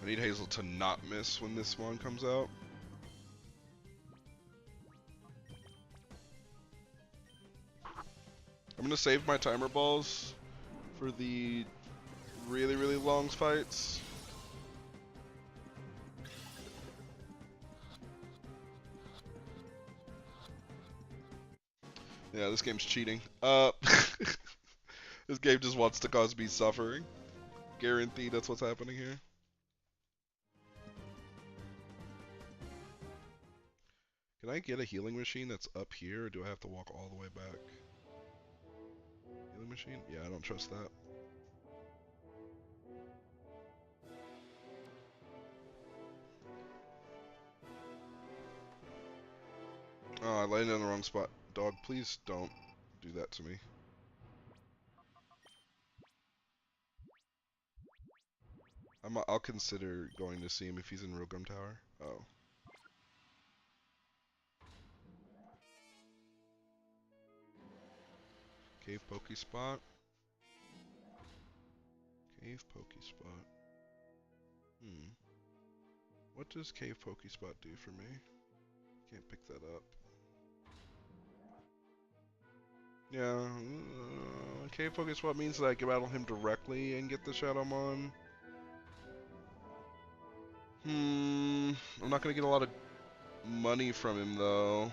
I need Hazel to not miss when this one comes out. I'm gonna save my timer balls for the really, really long fights. Yeah, this game's cheating. This game just wants to cause me suffering. Guaranteed that's what's happening here. Can I get a healing machine that's up here, or do I have to walk all the way back? Healing machine? Yeah, I don't trust that. Oh, I landed in the wrong spot. Dog, please don't do that to me. I'll consider going to see him if he's in Rogum Tower. Oh. Cave Pokey Spot. Cave Pokey Spot. What does Cave Pokey Spot do for me? Can't pick that up. Yeah, Cave Pokey Spot means that I can battle him directly and get the Shadowmon. I'm not gonna get a lot of money from him though.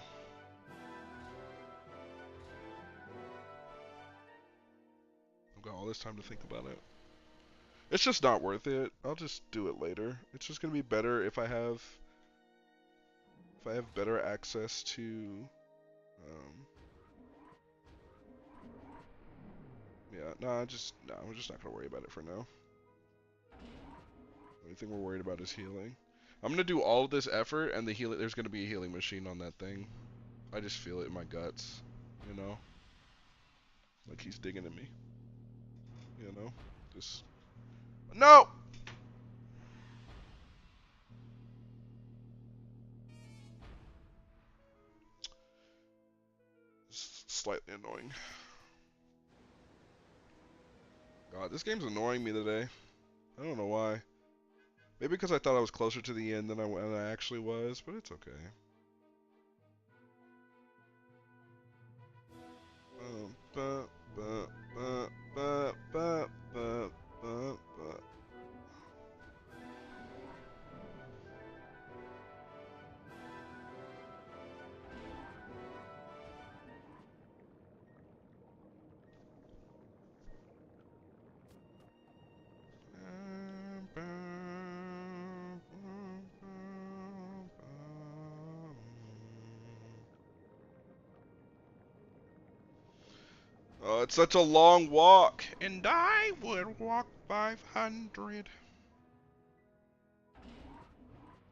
I've got all this time to think about it. It's just not worth it. I'll just do it later. It's just gonna be better if I have better access to yeah, we're just not gonna worry about it for now. The only thing we're worried about is healing. I'm gonna do all of this effort, and there's gonna be a healing machine on that thing. I just feel it in my guts, you know? Like he's digging at me. You know? Just... No! Slightly annoying. God, this game's annoying me today. I don't know why. Maybe because I thought I was closer to the end than I actually was, but it's okay. Oh, it's such a long walk, and I would walk 500.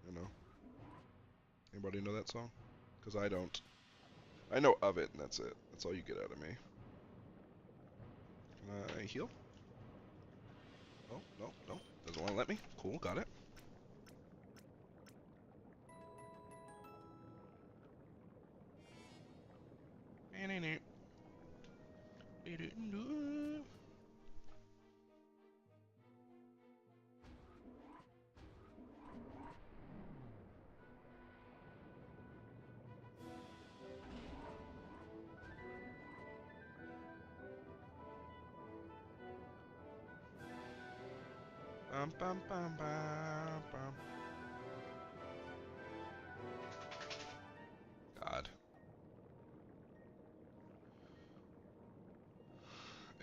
You know. Anybody know that song? Because I don't. I know of it, and that's it. That's all you get out of me. Can I heal? Oh, no, no. Doesn't want to let me. Cool, got it. Bum, bum, bum, bum, bum. God.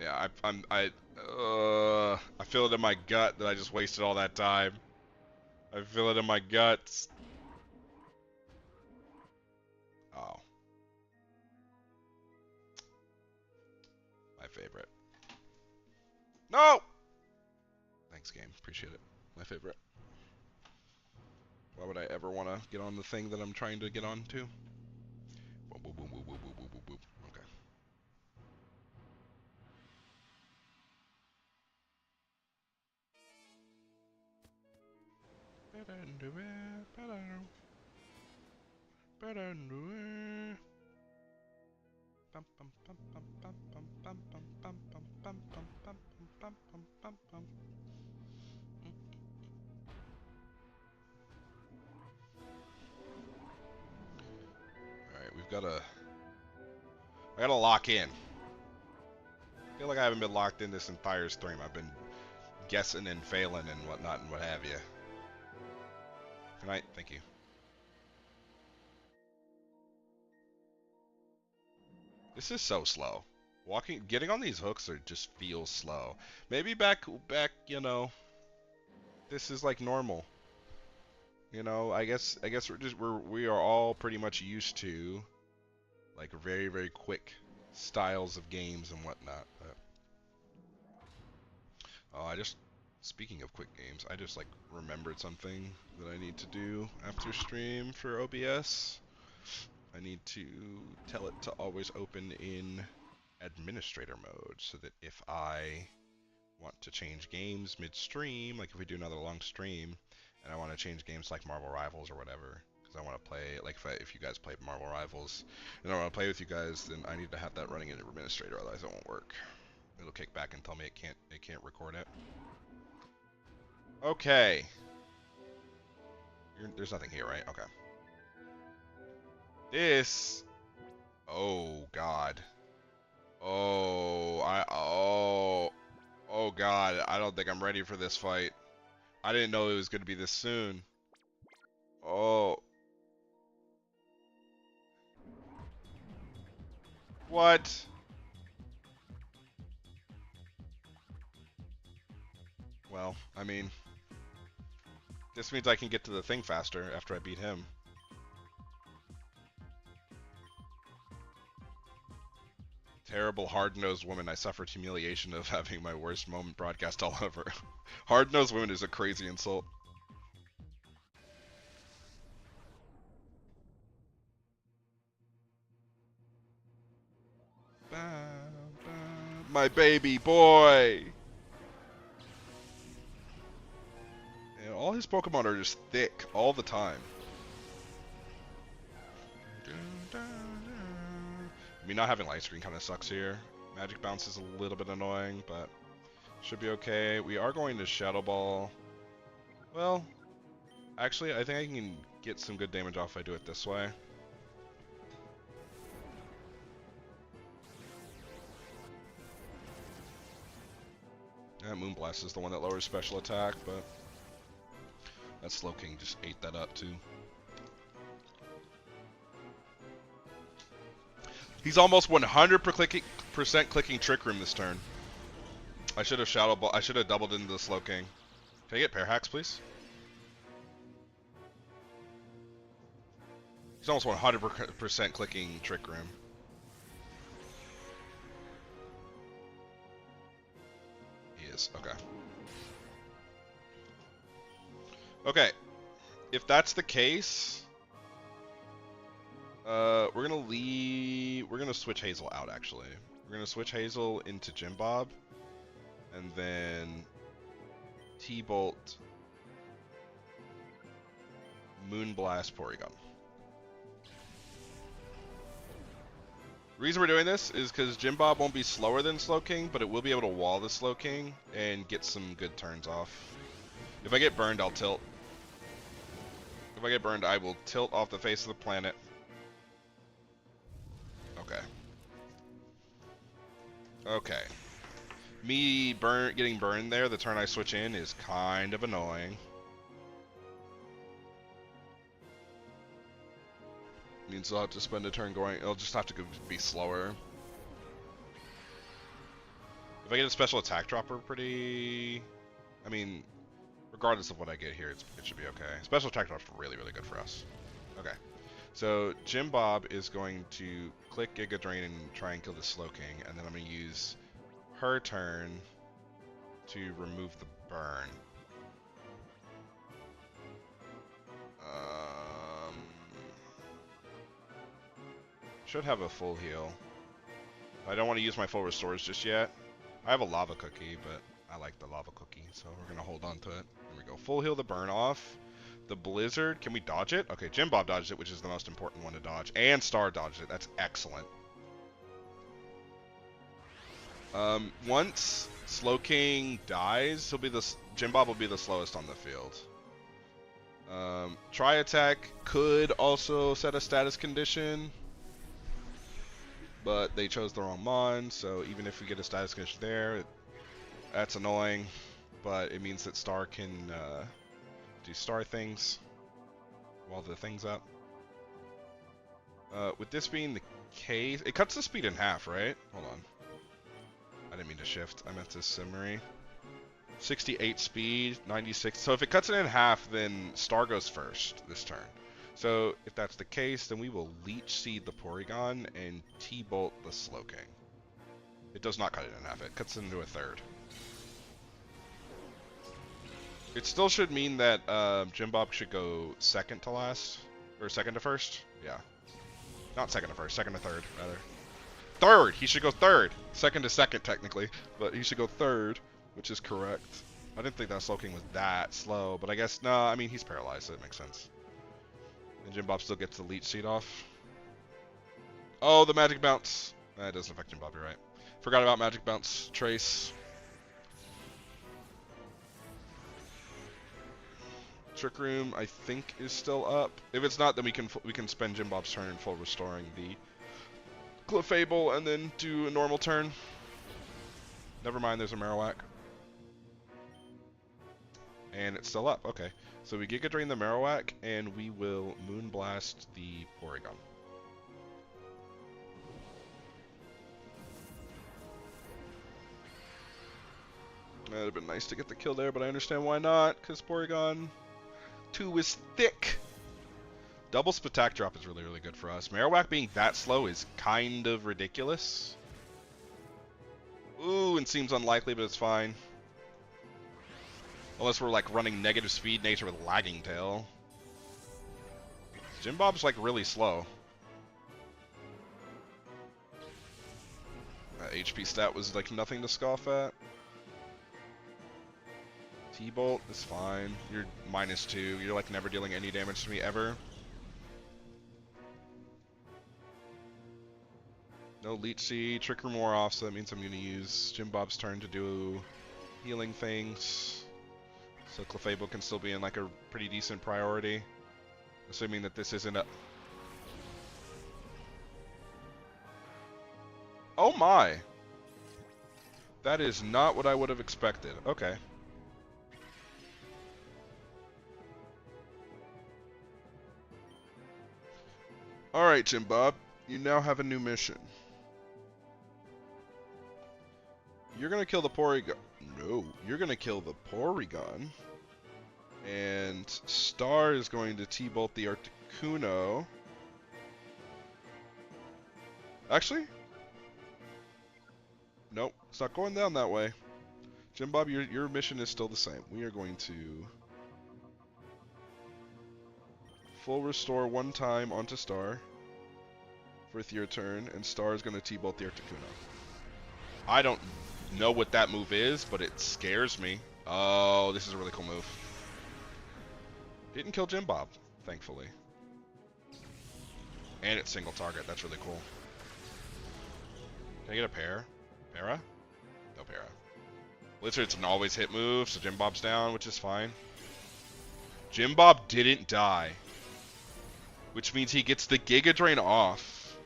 Yeah, I feel it in my gut that I just wasted all that time. I feel it in my guts. Oh, my favorite. No! Thanks, game. Appreciate it. My favorite. Why would I ever want to get on the thing that I'm trying to get on to? Boom, boom, boom, boom, boom, boom, boom, boom, boom. Okay. Alright, I gotta lock in. I feel like I haven't been locked in this entire stream. I've been guessing and failing and whatnot and what have you. Good night, thank you. This is so slow. Getting on these hooks just feels slow. Maybe back, you know, this is like normal. You know, I guess we are all pretty much used to like very, very quick styles of games and whatnot. But, oh, speaking of quick games, I just like remembered something that I need to do after stream for OBS. I need to tell it to always open in administrator mode so that if I want to change games midstream, like if we do another long stream, and I want to change games like Marvel Rivals or whatever, because I want to play, like if you guys play Marvel Rivals, and I want to play with you guys, then I need to have that running in administrator, otherwise it won't work. It'll kick back and tell me it can't record it. Okay. There's nothing here, right? Okay. This. Oh God. Oh God. I don't think I'm ready for this fight. I didn't know it was gonna be this soon. Oh. What? Well, I mean, this means I can get to the thing faster after I beat him. Terrible hard-nosed woman. I suffered humiliation of having my worst moment broadcast all over. Hard-nosed woman is a crazy insult. My baby boy! And all his Pokemon are just thick all the time. I mean, not having light screen kind of sucks here. Magic Bounce is a little bit annoying, but should be okay. We are going to Shadow Ball. Well, actually, I think I can get some good damage off if I do it this way. Yeah, Moonblast is the one that lowers special attack, but that Slowking just ate that up too. He's almost 100% clicking Trick Room this turn. I should have Shadow Ball. I should have doubled into the Slowking. Can I get Pair Hacks, please? He's almost 100% clicking Trick Room. He is. Okay. Okay. If that's the case, We're gonna leave. We're gonna switch Hazel out. Actually, we're gonna switch Hazel into Jim Bob, and then T-Bolt, Moonblast, Porygon. The reason we're doing this is because Jim Bob won't be slower than Slowking, but it will be able to wall the Slowking and get some good turns off. If I get burned, I'll tilt. If I get burned, I will tilt off the face of the planet. Okay. Okay. Me getting burned there the turn I switch in is kind of annoying. Means I'll have to spend a turn going. I'll just have to be slower. If I get a special attack dropper, I mean, regardless of what I get here, it should be okay. Special attack dropper is really, really good for us. Okay. So Jim Bob is going to click Giga Drain and try and kill the Slowking, and then I'm going to use her turn to remove the burn. Should have a full heal. I don't want to use my full restores just yet. I have a lava cookie, but I like the lava cookie, so we're gonna hold on to it. Here we go. Full heal the burn off. The blizzard, can we dodge it? Okay, Jim Bob dodged it, which is the most important one to dodge. And Star dodged it. That's excellent. Once Slowking dies, Jim Bob will be the slowest on the field. Try attack could also set a status condition, but they chose the wrong mon, so even if we get a status condition there, that's annoying, but it means that Star can do Star things while the thing's up. With this being the case, it cuts the speed in half, right? Hold on. I didn't mean to shift. I meant to Simmery. 68 speed, 96. So if it cuts it in half, then Star goes first this turn. So if that's the case, then we will Leech Seed the Porygon and T-Bolt the Slowking. It does not cut it in half. It cuts it into a third. It still should mean that Jim Bob should go second to last. Or second to first? Yeah. Not second to first. Second to third, rather. Third! He should go third! Second to second, technically. But he should go third, which is correct. I didn't think that Slowking was that slow, but I guess, no, I mean, he's paralyzed, so it makes sense. And Jim Bob still gets the Leech Seed off. Oh, the Magic Bounce. That doesn't affect Jim Bob, you're right. Forgot about Magic Bounce. Trace. Trick Room, I think, is still up. If it's not, then we can spend Jim Bob's turn full restoring the Clefable and then do a normal turn. Never mind, there's a Marowak. And it's still up, okay. So we Giga Drain the Marowak, and we will Moonblast the Porygon. That'd have been nice to get the kill there, but I understand why not, because Porygon 2 is thick. Double Spatak Drop is really, really good for us. Marowak being that slow is kind of ridiculous. Ooh, and seems unlikely, but it's fine. Unless we're like running negative speed nature with Lagging Tail. Jim Bob's like really slow. That HP stat was like nothing to scoff at. T-Bolt is fine. You're -2. You're like never dealing any damage to me ever. No Leech Seed. Trick Room more off, so that means I'm going to use Jim Bob's turn to do healing things. So Clefable can still be in like a pretty decent priority. Assuming that this isn't a... Oh my! That is not what I would have expected. Okay. Alright, Jim Bob. You now have a new mission. You're gonna kill the Porygon. No, you're gonna kill the Porygon. And Star is going to T-Bolt the Articuno. Actually? Nope, it's not going down that way. Jim Bob, your mission is still the same. We are going to full restore one time onto Star. for your turn, and Star is going to T-bolt the Articuno. I don't know what that move is, but it scares me. Oh, this is a really cool move. Didn't kill Jim Bob, thankfully. And it's single target. That's really cool. Can I get a pair? Para? No para. Blizzard's an always hit move, so Jim Bob's down, which is fine. Jim Bob didn't die, which means he gets the Giga Drain off.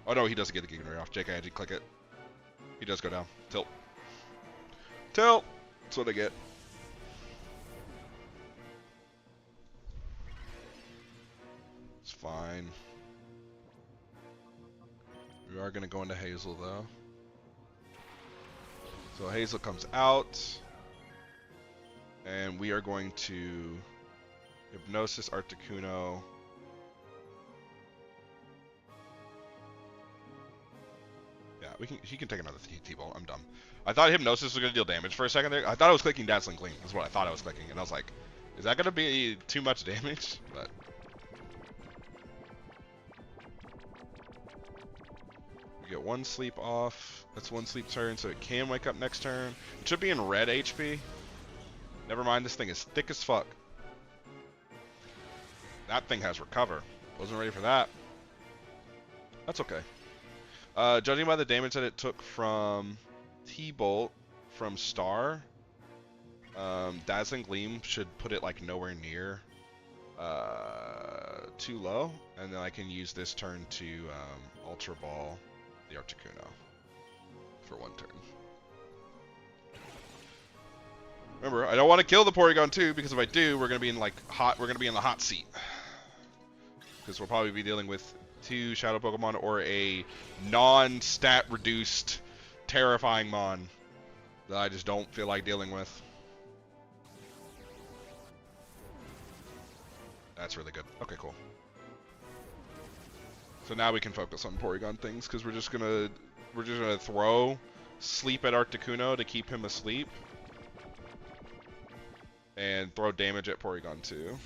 Oh no, he doesn't get the Giga Drain off. JK, I did click it. He does go down. Tilt. Tilt! That's what I get. It's fine. We are going to go into Hazel, though. So Hazel comes out. And we are going to Hypnosis Articuno. Yeah, he can take another T-Bolt. I'm dumb. I thought Hypnosis was going to deal damage for a second there. I thought I was clicking Dazzling Gleam. That's what I thought I was clicking. And I was like, is that going to be too much damage? But we get one sleep off. That's one sleep turn, so it can wake up next turn. It should be in red HP. Never mind, this thing is thick as fuck. That thing has recover. Wasn't ready for that. That's okay. Judging by the damage that it took from T-Bolt from Star, Dazzling Gleam should put it like nowhere near too low, and then I can use this turn to Ultra Ball the Articuno for one turn. Remember, I don't want to kill the Porygon 2 because if I do, we're gonna be in like we're gonna be in the hot seat because we'll probably be dealing with 2 Shadow Pokemon or a non-stat reduced terrifying Mon that I just don't feel like dealing with. That's really good. Okay, cool. So now we can focus on Porygon things because we're just gonna throw Sleep at Articuno to keep him asleep, and throw damage at Porygon 2.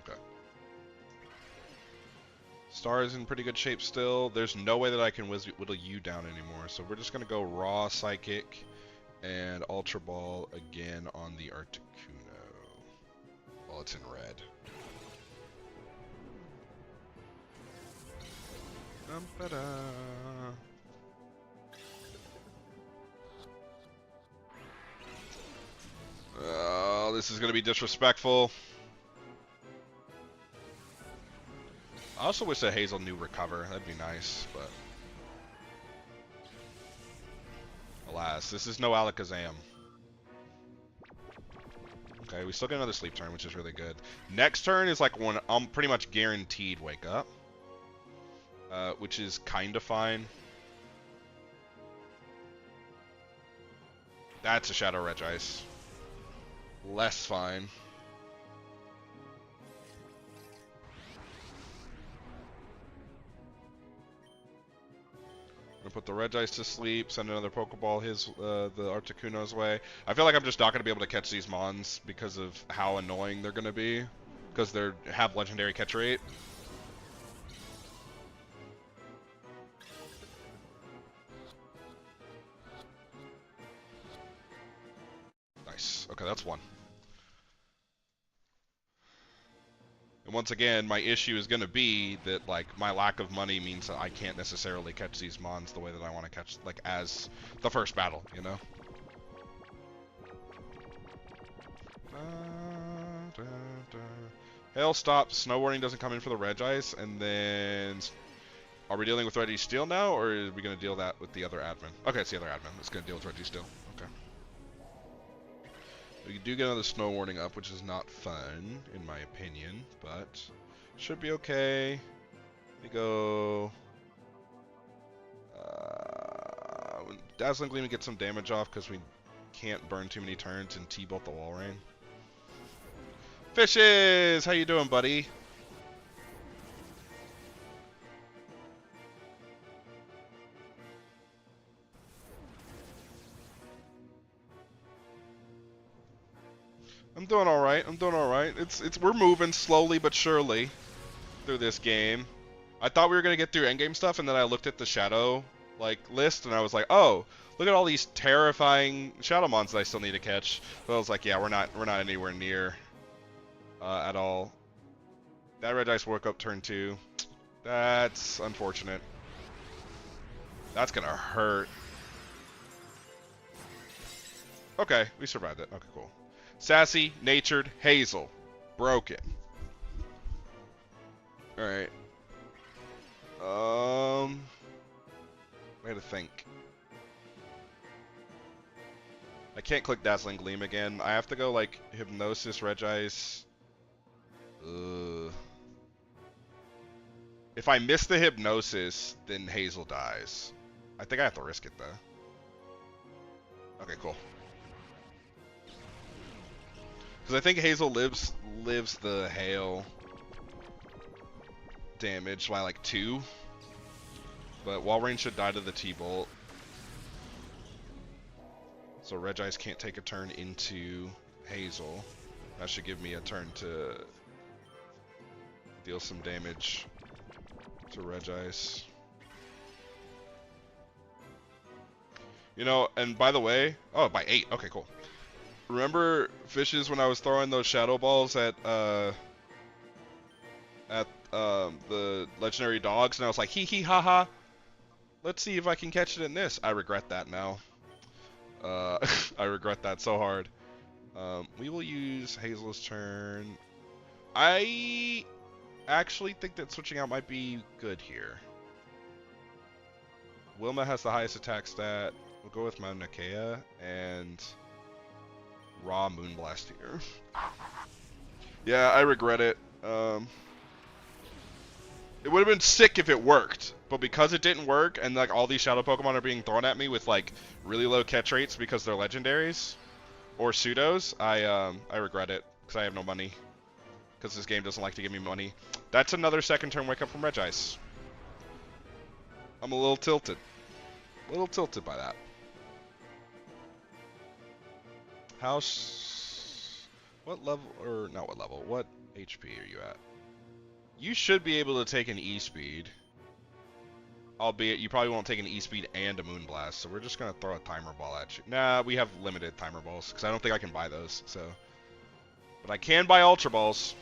Okay. Star is in pretty good shape still. There's no way that I can whittle you down anymore, so we're just gonna go Raw Psychic and Ultra Ball again on the Articuno while it's in red. Oh, this is going to be disrespectful. I also wish that Hazel knew Recover. That'd be nice, but alas, this is no Alakazam. Okay, we still get another sleep turn, which is really good. Next turn is like when I'm pretty much guaranteed wake up. Which is kind of fine. That's a Shadow Regice. Less fine. I'm gonna put the Regice to sleep, send another Pokeball the Articuno's way. I feel like I'm just not gonna be able to catch these Mons because of how annoying they're gonna be. Because they have legendary catch rate. Okay, that's one. And once again, my issue is going to be that, like, my lack of money means that I can't necessarily catch these Mons the way that I want to catch, like, as the first battle, you know? Hail stops, Snow Warning doesn't come in for the Regice, and then... Are we dealing with Registeel now, or are we going to deal that with the other admin? Okay, it's the other admin. It's going to deal with Registeel. Okay. We do get another Snow Warning up, which is not fun, in my opinion, but should be okay. We go... Dazzling Gleam to get some damage off, because we can't burn too many turns and T-Bolt the Walrein. Fishes! How you doing, buddy? I'm doing all right. I'm doing all right. We're moving slowly but surely through this game. I thought we were gonna get through endgame stuff, and then I looked at the shadow list, and I was like, oh, look at all these terrifying shadow mons that I still need to catch. But I was like, yeah, we're not anywhere near at all. That red dice woke up turn 2. That's unfortunate. That's gonna hurt. Okay, we survived it. Okay, cool. Sassy, natured, Hazel. Broken. Alright. Way to think. I can't click Dazzling Gleam again. I have to go like Hypnosis, Regice. If I miss the Hypnosis, then Hazel dies. I think I have to risk it though. Okay, cool. Because I think Hazel lives the hail damage by like 2. But Walrein should die to the T-Bolt. So Regice can't take a turn into Hazel. That should give me a turn to deal some damage to Regice. You know, and by the way, oh, by 8. Okay, cool. Remember Fishes when I was throwing those shadow balls at the legendary dogs, and I was like, hee hee ha ha. Let's see if I can catch it in this. I regret that now. I regret that so hard. We will use Hazel's turn. I actually think that switching out might be good here. Wilma has the highest attack stat. We'll go with Mauna Kea and Raw Moonblast here. Yeah, I regret it. It would have been sick if it worked, but because it didn't work, and like all these shadow Pokemon are being thrown at me with like really low catch rates because they're legendaries or pseudos, I regret it because I have no money. Because this game doesn't like to give me money. That's another second turn wake up from Regice. I'm a little tilted. A little tilted by that. What level, or not what level, what HP are you at? You should be able to take an E-Speed. Albeit, you probably won't take an E-Speed and a Moonblast, so we're just going to throw a Timer Ball at you. Nah, we have limited Timer Balls, because I don't think I can buy those, so. But I can buy Ultra Balls.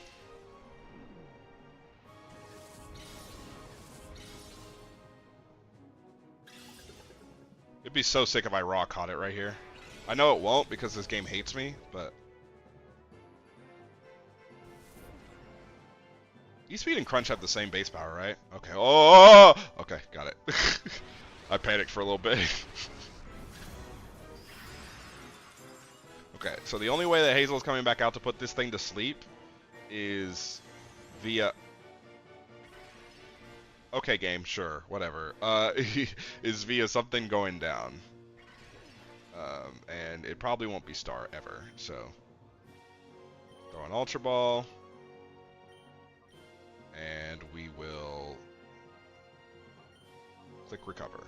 It'd be so sick if I raw caught it right here. I know it won't because this game hates me, but... E-Speed and Crunch have the same base power, right? Okay. Oh! Okay, got it. I panicked for a little bit. Okay, so the only way that Hazel's coming back out to put this thing to sleep is via... Okay, game, sure, whatever. Is via something going down. And it probably won't be Star ever, so... Throw an Ultra Ball. And we will... click Recover.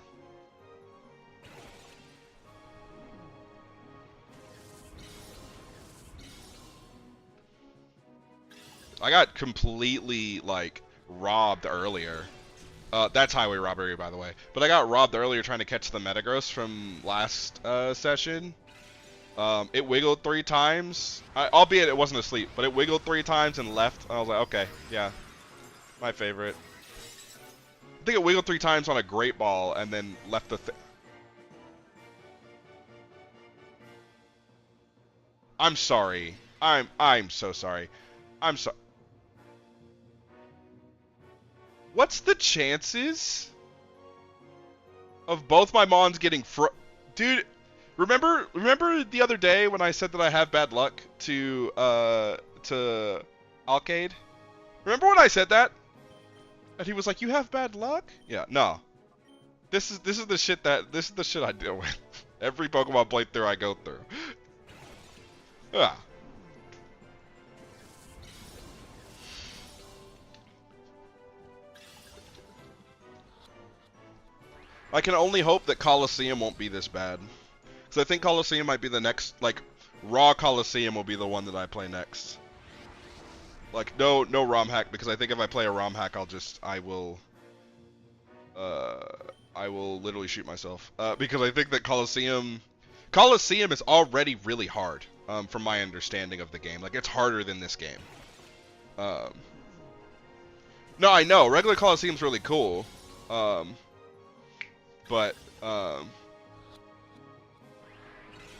I got completely, like, robbed earlier. That's highway robbery, by the way. But I got robbed earlier trying to catch the Metagross from last session. It wiggled 3 times. Albeit it wasn't asleep, but it wiggled 3 times and left. I was like, okay, yeah. My favorite. I think it wiggled 3 times on a Great Ball and then left the I'm sorry. I'm so sorry. I'm so... What's the chances of both my Mons getting Dude, remember the other day when I said that I have bad luck to Alcade? Remember when I said that? And he was like, "You have bad luck?" Yeah, no. This is the shit I deal with. Every Pokemon playthrough I go through. Yeah. I can only hope that Coliseum won't be this bad. Because I think Coliseum might be the next, like, Raw Coliseum will be the one that I play next. Like, no ROM hack, because I think if I play a ROM hack, I will literally shoot myself. Because I think that Coliseum is already really hard, from my understanding of the game. Like, it's harder than this game. No, I know, regular Coliseum's really cool. But,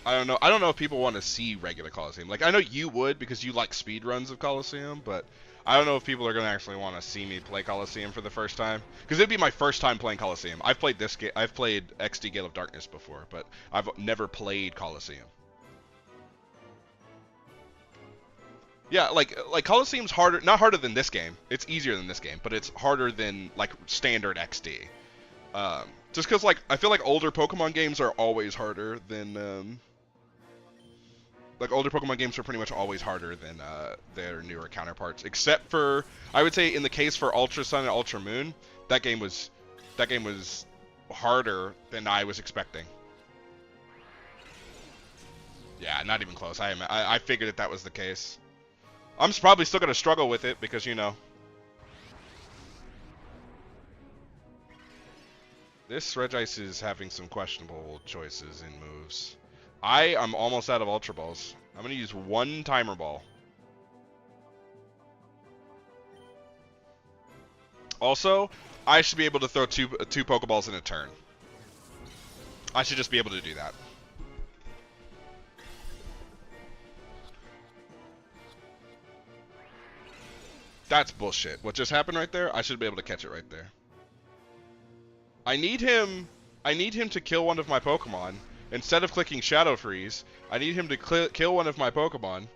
I don't know if people want to see regular Coliseum. Like, I know you would, because you like speedruns of Coliseum, but I don't know if people are going to actually want to see me play Coliseum for the first time. Because it'd be my first time playing Coliseum. I've played XD Gale of Darkness before, but I've never played Coliseum. Yeah, like Coliseum's harder, not harder than this game. It's easier than this game, but it's harder than, like, standard XD. Just because, like, I feel like older Pokemon games are always harder than, like, older Pokemon games are pretty much always harder than their newer counterparts, except for, I would say, in the case for Ultra Sun and Ultra Moon, that game was harder than I was expecting. Yeah, not even close. I figured that was the case. I'm probably still gonna struggle with it because, you know, this Regice is having some questionable choices in moves. I am almost out of Ultra Balls. I'm going to use one Timer Ball. Also, I should be able to throw two Pokeballs in a turn. I should just be able to do that. That's bullshit. What just happened right there? I should be able to catch it right there. I need him to kill one of my Pokemon. Instead of clicking Shadow Freeze, I need him to kill one of my Pokemon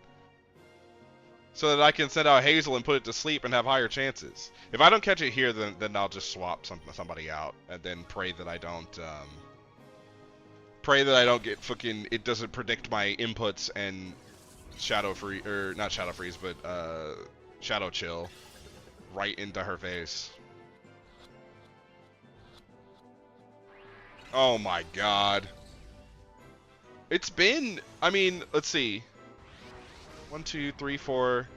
so that I can send out Hazel and put it to sleep and have higher chances. If I don't catch it here, then I'll just swap somebody out and then pray that I don't get fucking, it doesn't predict my inputs and Shadow Freeze, or not Shadow Freeze, but Shadow Chill right into her face. Oh my god. It's been, I mean, let's see. 1, 2, 3, 4.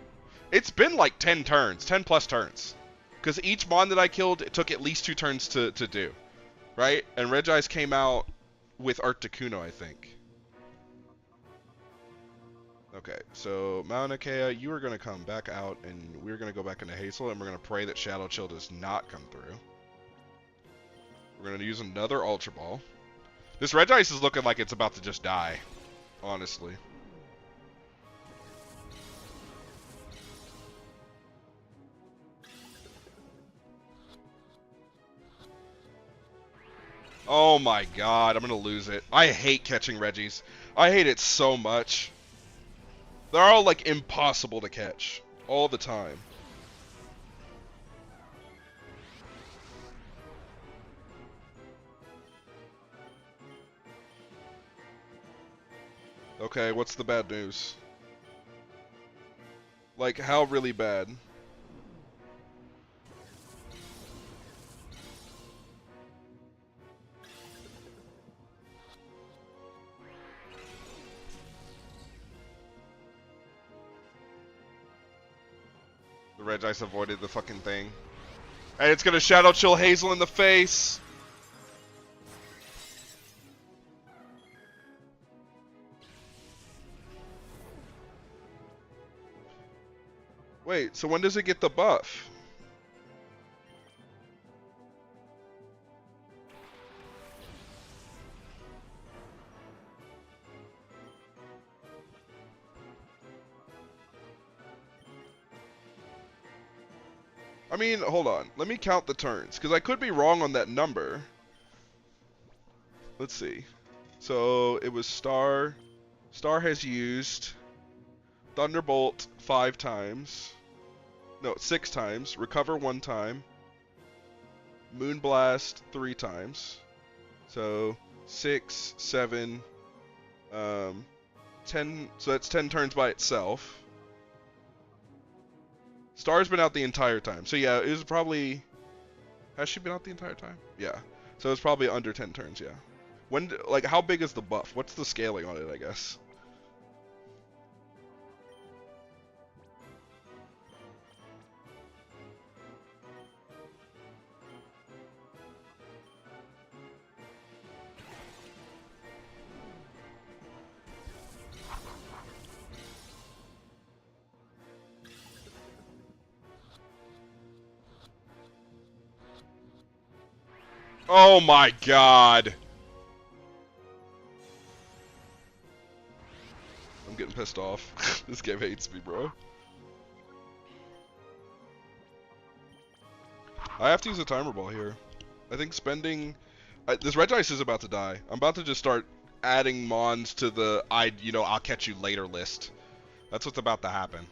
It's been like 10 turns, 10 plus turns. Because each Mon that I killed, it took at least 2 turns to do. Right? And Regice came out with Articuno, I think. Okay, so Mauna Kea, you are going to come back out, and we're going to go back into Hazel, and we're going to pray that Shadow Chill does not come through. We're going to use another Ultra Ball. This Regice is looking like it's about to just die, honestly. Oh my god, I'm gonna lose it. I hate catching Reggies. I hate it so much. They're all, like, impossible to catch. All the time. Okay, what's the bad news? Like, how really bad? The Regice avoided the fucking thing. And it's gonna Shadow Chill Hazel in the face! Wait, so when does it get the buff? I mean, hold on. Let me count the turns, because I could be wrong on that number. Let's see. So, it was Star. Star has used Thunderbolt 5 times. No, 6 times. Recover 1 time. Moonblast 3 times. So 6, 7, 10. So that's 10 turns by itself. Star's been out the entire time. So yeah, it was probably. Has she been out the entire time? Yeah. So it's probably under 10 turns. Yeah. When, like, how big is the buff? What's the scaling on it? I guess. Oh my god. I'm getting pissed off. This game hates me, bro. I have to use a timer ball here. I think spending... this red dice is about to die. I'm about to just start adding mons to the I'll catch you later list. That's what's about to happen.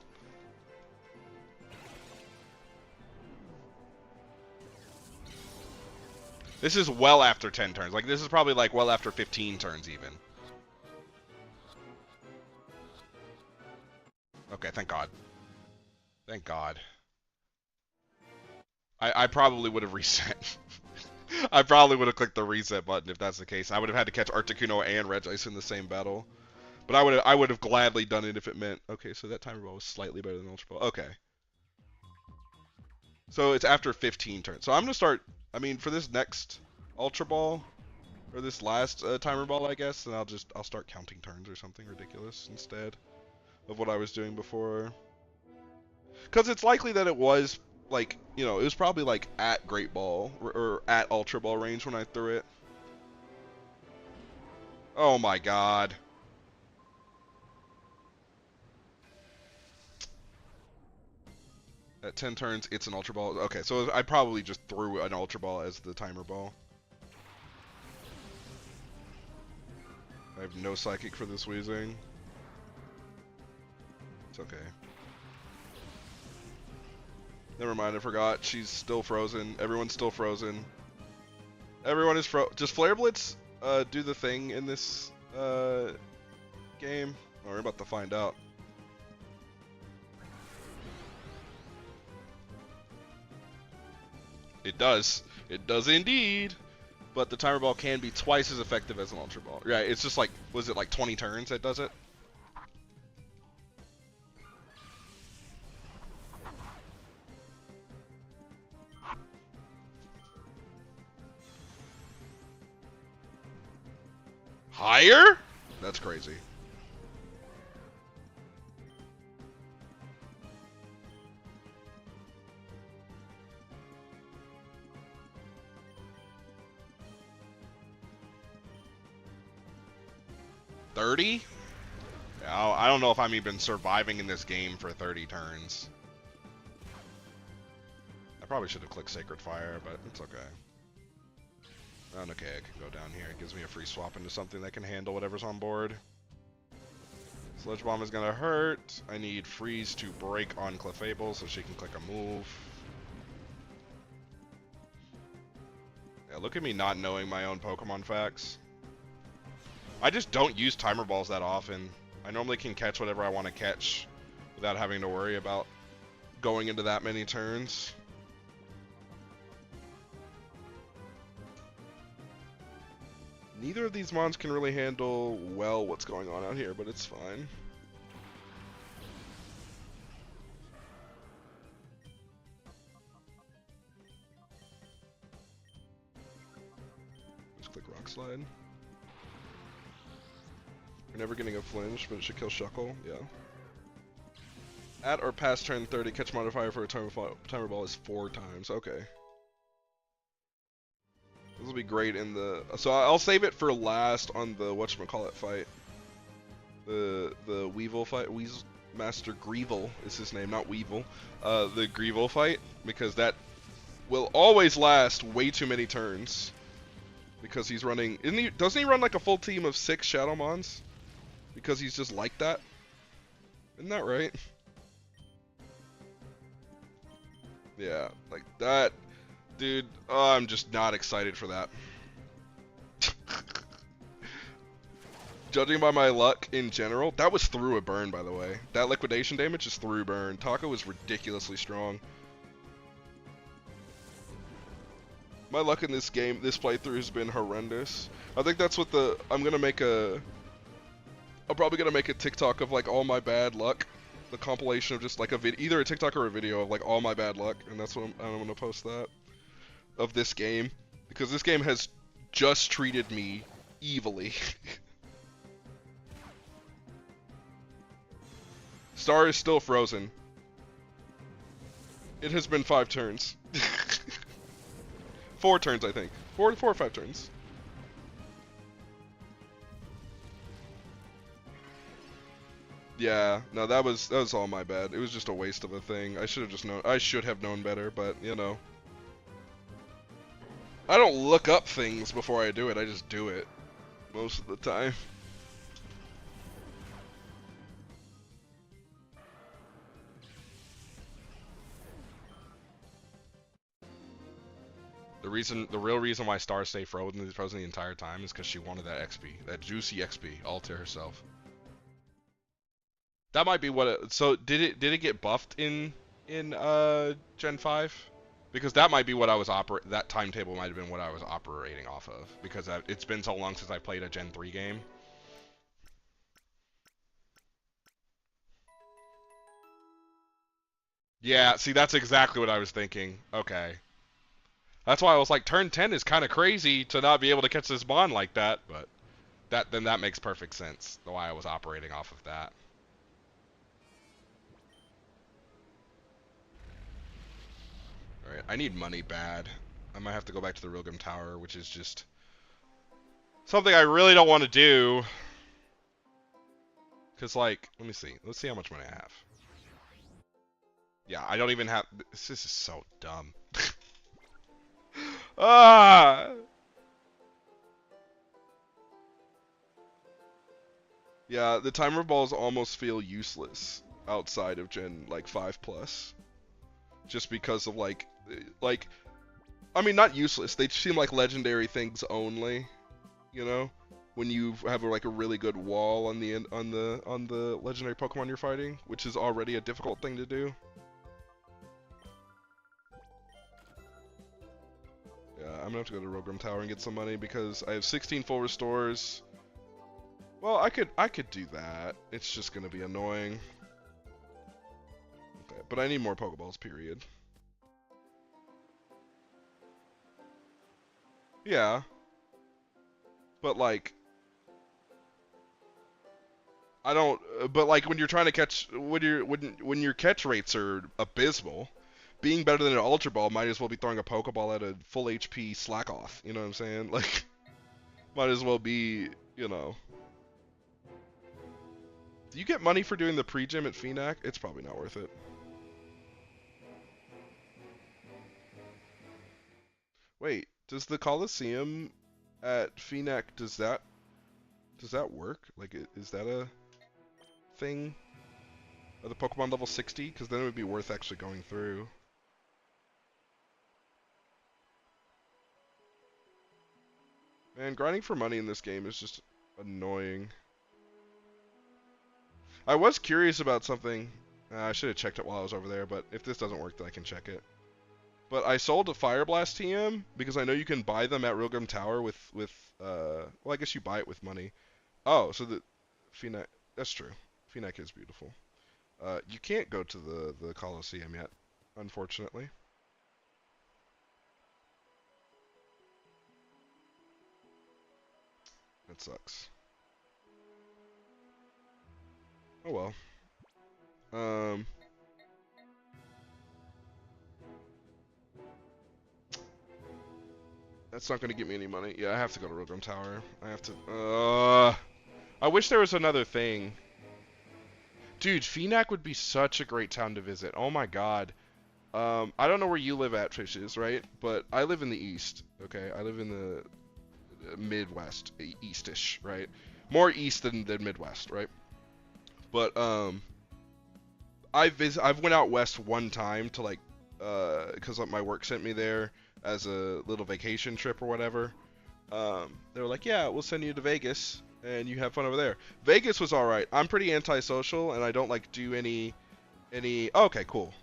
This is well after 10 turns. Like, this is probably like well after 15 turns even. Okay, thank God. Thank God. I probably would have reset. I probably would have clicked the reset button if that's the case. I would have had to catch Articuno and Regice in the same battle. But I would have gladly done it if it meant... Okay, so that timer ball was slightly better than Ultra Ball. Okay. So it's after 15 turns. So I'm going to start... I mean, for this next Ultra Ball, or this last timer ball, I guess, then I'll start counting turns or something ridiculous instead of what I was doing before. Because it's likely that it was... like, it was probably like at Great Ball or at Ultra Ball range when I threw it. Oh my god. At 10 turns, it's an Ultra Ball. Okay, so I probably just threw an Ultra Ball as the timer ball. I have no Psychic for this Weezing. It's okay. Never mind, I forgot. She's still frozen. Everyone's still frozen. Everyone is just Flare Blitz do the thing in this game? Oh, we're about to find out. It does. It does indeed. But the timer ball can be twice as effective as an Ultra Ball. Yeah, it's just like, was it like 20 turns that does it? Higher? That's crazy. $30? Yeah, I don't know if I'm even surviving in this game for 30 turns. I probably should have clicked Sacred Fire, but it's okay. Oh, okay, I can go down here. It gives me a free swap into something that can handle whatever's on board. Sludge Bomb is gonna hurt. I need Freeze to break on Clefable so she can click a move. Yeah, look at me not knowing my own Pokemon facts. I just don't use timer balls that often. I normally can catch whatever I want to catch without having to worry about going into that many turns. Neither of these mons can really handle well what's going on out here, but it's fine. Let's click Rock Slide. We're never getting a flinch, but it should kill Shuckle, yeah. At or past turn 30, catch modifier for a timer ball is 4 times, okay. This will be great in the... So I'll save it for last on the whatchamacallit fight. The Weevil fight. Master Greevil is his name, not Weevil. The Greevil fight, because that will always last way too many turns. Because he's running... Doesn't he run like a full team of 6 Shadowmons? Because he's just like that? Isn't that right? Yeah, like that... Dude, I'm just not excited for that. Judging by my luck in general, that was through a burn, by the way. That liquidation damage is through burn. Taco is ridiculously strong. My luck in this game, this playthrough has been horrendous. I think that's what I'm probably gonna make a TikTok of like all my bad luck. The compilation of just like either a TikTok or a video of like all my bad luck, and that's what I'm gonna post that. Of this game, because this game has just treated me evilly. Star is still frozen. It has been 5 turns. 4 turns, I think. 4 or 5 turns. Yeah, no, that was all my bad. It was just a waste of a thing. I should have just known. I should have known better, but you know, I don't look up things before I do it. I just do it most of the time. The real reason why Star stayed frozen the entire time is because she wanted that XP, that juicy XP, all to herself. That might be what it, so did it get buffed in Gen 5? Because that might be what I was that timetable might have been what I was operating off of, because it's been so long since I played a Gen 3 game. Yeah, see, that's exactly what I was thinking. Okay. That's why I was like, turn 10 is kind of crazy to not be able to catch this bond like that, but then that makes perfect sense, why I was operating off of that. Alright, I need money bad. I might have to go back to the Rilgrim Tower, which is just something I really don't want to do. Because, like, let me see. Let's see how much money I have. Yeah, I don't even have... This is so dumb. Ah! Yeah, the timer balls almost feel useless outside of Gen, like, 5+. Just because of, like, I mean, not useless. They seem like legendary things only, you know? When you have like a really good wall on the legendary Pokemon you're fighting, which is already a difficult thing to do. Yeah, I'm gonna have to go to Rilgrim Tower and get some money because I have 16 full restores. Well, I could do that. It's just gonna be annoying. Okay, but I need more Pokeballs, period. Yeah. But like I don't but like when you're trying to catch when your catch rates are abysmal, being better than an Ultra Ball might as well be throwing a Pokeball at a full HP slack off, you know what I'm saying? Like might as well be, you know. Do you get money for doing the pre-gym at Phenac? It's probably not worth it. Wait, does the Coliseum at Phenac, does that work? Like, is that a thing? Are the Pokemon level 60? Because then it would be worth actually going through. Man, grinding for money in this game is just annoying. I was curious about something. I should have checked it while I was over there, but if this doesn't work, then I can check it. But I sold a Fire Blast TM because I know you can buy them at Rilgrim Tower with well, I guess you buy it with money. Oh, so the Phenac, that's true. Phenac is beautiful. You can't go to the Coliseum yet, unfortunately. That sucks. Oh well. That's not gonna get me any money. Yeah, I have to go to Rilgrim Tower. I have to. I wish there was another thing. Dude, Phenac would be such a great town to visit. Oh my god. I don't know where you live at, Fishes, right? But I live in the east. Okay, I live in the Midwest, eastish, right? More east than Midwest, right? But I've went out west one time to like because my work sent me there as a little vacation trip or whatever. They were like, yeah, we'll send you to Vegas and you have fun over there. Vegas was all right. I'm pretty antisocial and I don't like do any. Oh, okay, cool.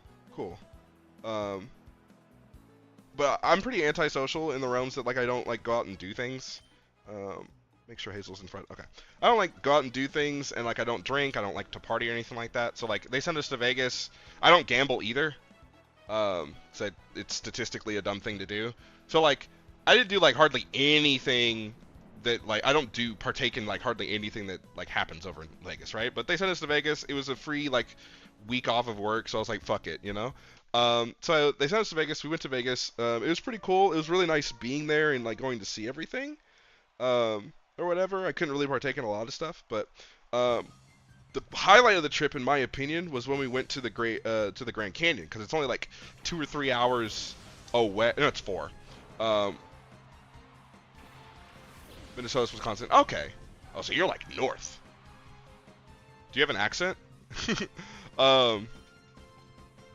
But I'm pretty antisocial in the realms that like I don't like go out and do things. Make sure Hazel's in front. Okay. I don't like go out and do things, and like I don't drink. I don't like to party or anything like that. So like they send us to Vegas. I don't gamble either. So it's statistically a dumb thing to do. So like I didn't do like hardly anything that like I don't partake in like hardly anything that like happens over in Vegas, right? But they sent us to Vegas. It was a free like week off of work, so I was like, fuck it, you know. So they sent us to Vegas. We went to Vegas. It was pretty cool. It was really nice being there and like going to see everything. Or whatever. I couldn't really partake in a lot of stuff, but um, the highlight of the trip, in my opinion, was when we went to the Grand Canyon because it's only like 2 or 3 hours away. No, it's 4. Um, Minnesota, Wisconsin. Okay. Oh, so you're like north. Do you have an accent? um,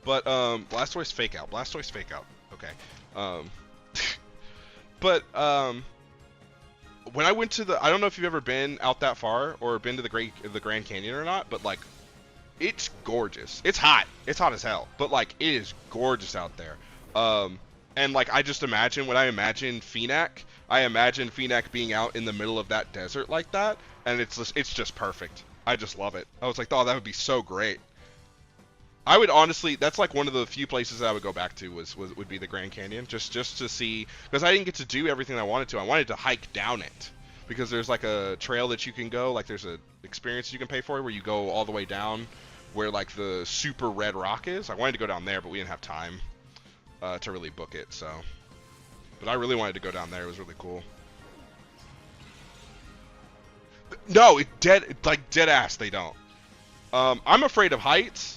Blastoise fake out. Blastoise fake out. Okay. Um, but when I went to I don't know if you've ever been out that far or been to the Grand Canyon or not, but like, it's gorgeous. It's hot. It's hot as hell, but like, it is gorgeous out there. And like, I just imagine when I imagine Phoenix, I imagine Phoenix being out in the middle of that desert like that, and it's just perfect. I just love it. I was like, oh, that would be so great. I would honestly, that's like one of the few places that I would go back to would be the Grand Canyon, just to see, because I didn't get to do everything I wanted to. I wanted to hike down it because there's like a trail that you can go, like there's a experience you can pay for where you go all the way down where like the super red rock is. I wanted to go down there, but we didn't have time to really book it. So, but I really wanted to go down there. It was really cool. No, dead ass. They don't. I'm afraid of heights,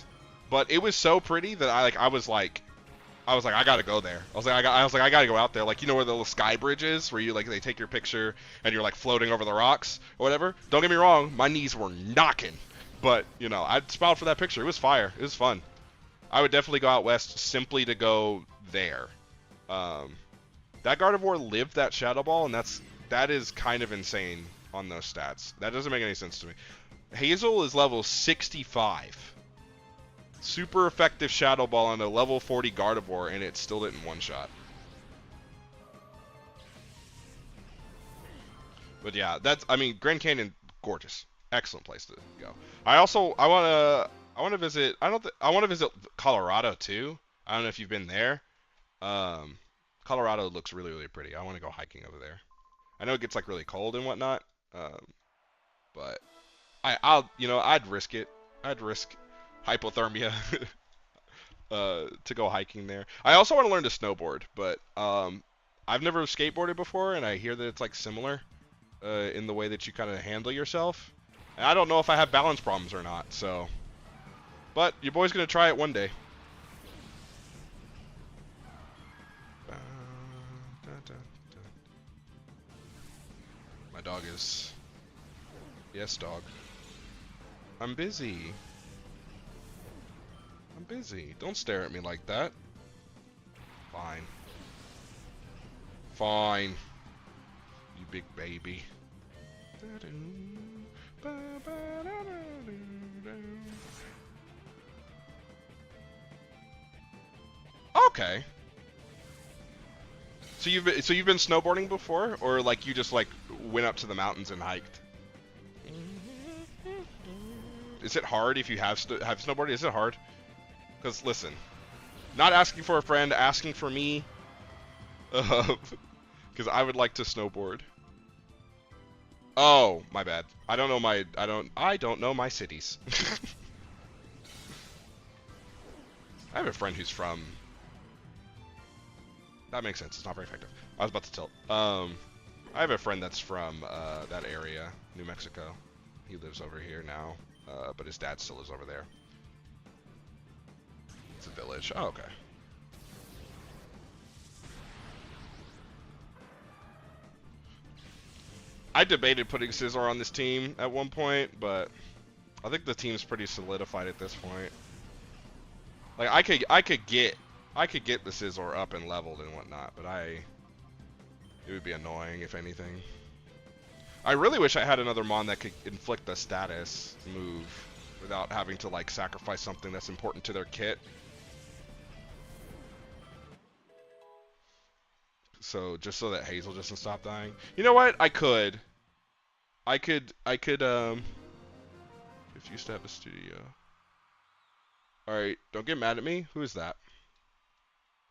but it was so pretty that I was like, I gotta go there. I gotta go out there. Like, you know where the little sky bridge is, where you like they take your picture and you're like floating over the rocks or whatever. Don't get me wrong, my knees were knocking, but you know I smiled for that picture. It was fire. It was fun. I would definitely go out west simply to go there. Um, that Gardevoir lived that Shadow Ball, and that is kind of insane on those stats. That doesn't make any sense to me. Hazel is level 65. Super effective Shadow Ball on a level 40 Gardevoir, and it still didn't one-shot. But yeah, I mean, Grand Canyon, gorgeous. Excellent place to go. I wanna visit, I wanna visit Colorado too. I don't know if you've been there. Um, Colorado looks really, really pretty. I wanna go hiking over there. I know it gets like really cold and whatnot, but I'd risk it. I'd risk hypothermia to go hiking there. I also want to learn to snowboard, but I've never skateboarded before, and I hear that it's like similar in the way that you kind of handle yourself. And I don't know if I have balance problems or not, so. But your boy's gonna try it one day. My dog is. Yes, dog. I'm busy. I'm busy. Don't stare at me like that. Fine. Fine. You big baby. Okay. So you've been snowboarding before, or like you just like went up to the mountains and hiked? Is it hard if you have snowboarding? Is it hard? Because listen, not asking for a friend, asking for me, because I would like to snowboard. Oh, my bad. I don't know my cities. I have a friend who's from. That makes sense. It's not very effective. I was about to tilt. I have a friend that's from that area, New Mexico. He lives over here now, but his dad still lives over there. It's a village. Oh, okay. I debated putting Scizor on this team at one point, but I think the team's pretty solidified at this point. Like I could get the Scizor up and leveled and whatnot, but it would be annoying if anything. I really wish I had another Mon that could inflict a status move without having to like sacrifice something that's important to their kit. So just so that Hazel doesn't stop dying. You know what? I could if you used to have a studio. Alright, don't get mad at me. Who is that?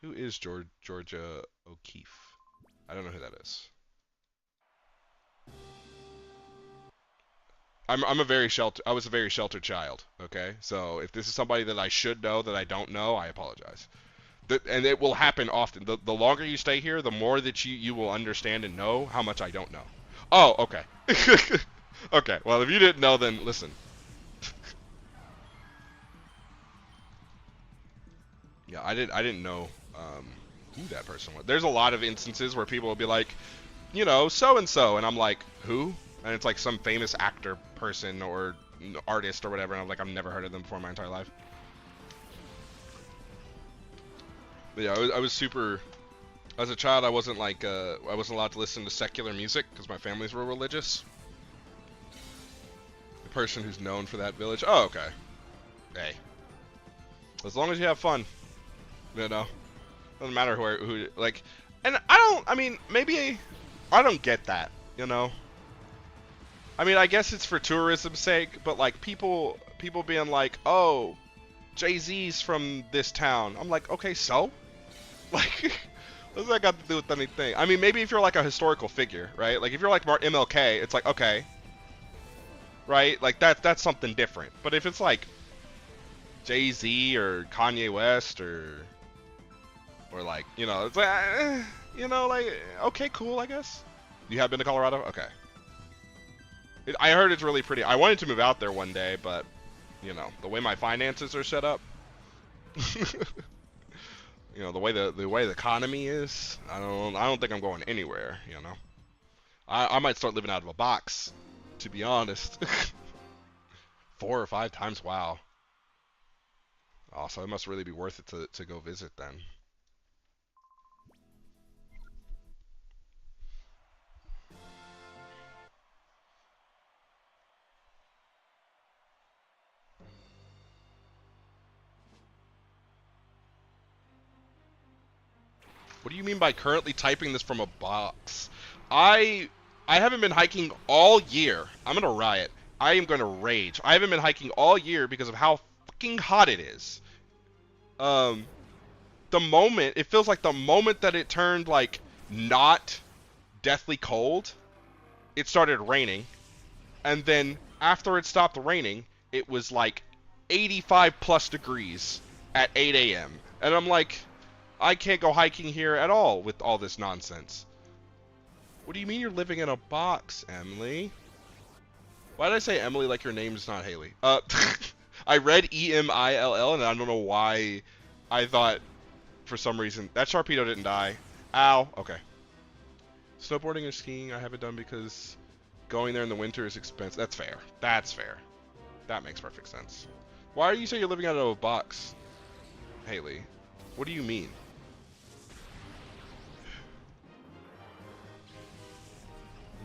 Who is Georgia O'Keefe? I don't know who that is. I'm a very shelter. I was a very sheltered child. Okay, so if this is somebody that I should know that I don't know, I apologize. And it will happen often. The longer you stay here, the more that you will understand and know how much I don't know. Oh, okay. Okay. Well, if you didn't know, then listen. Yeah, I didn't know who that person was. There's a lot of instances where people will be like, you know, so and so, and I'm like, who? And it's like some famous actor, person, or artist or whatever. And I'm like, I've never heard of them before in my entire life. But yeah, I was super. As a child, I wasn't like I wasn't allowed to listen to secular music because my families were religious. The person who's known for that village. Oh, okay. Hey, as long as you have fun, you know, doesn't matter who like. And I don't. I mean, maybe I don't get that. You know. I mean, I guess it's for tourism's sake, but like people being like, oh, Jay-Z's from this town. I'm like, okay, so, like. What's that got to do with anything? I mean, maybe if you're like a historical figure, right? Like if you're like MLK, it's like okay, right? Like that's something different. But if it's like Jay-Z or Kanye West or like it's like like okay, cool, I guess. You have been to Colorado? Okay. I heard it's really pretty. I wanted to move out there one day, but the way my finances are set up. The way the economy is, I don't think I'm going anywhere. I might start living out of a box, to be honest. 4 or 5 times, wow. Oh, so it must really be worth it to go visit then. What do you mean by currently typing this from a box? I haven't been hiking all year. I'm gonna riot. I am gonna rage. I haven't been hiking all year because of how fucking hot it is. The moment it feels like the moment that it turned like not deathly cold, it started raining, and then after it stopped raining, it was like 85 plus degrees at 8 a.m. And I'm like, I can't go hiking here at all with all this nonsense. What do you mean you're living in a box, Emily? Why did I say Emily like your name's not Haley? I read Emill and I don't know why I thought for some reason that Sharpedo didn't die. Ow. Okay. Snowboarding and skiing I haven't done because going there in the winter is expensive. That's fair. That's fair. That makes perfect sense. Why are you saying you're living out of a box, Haley? What do you mean?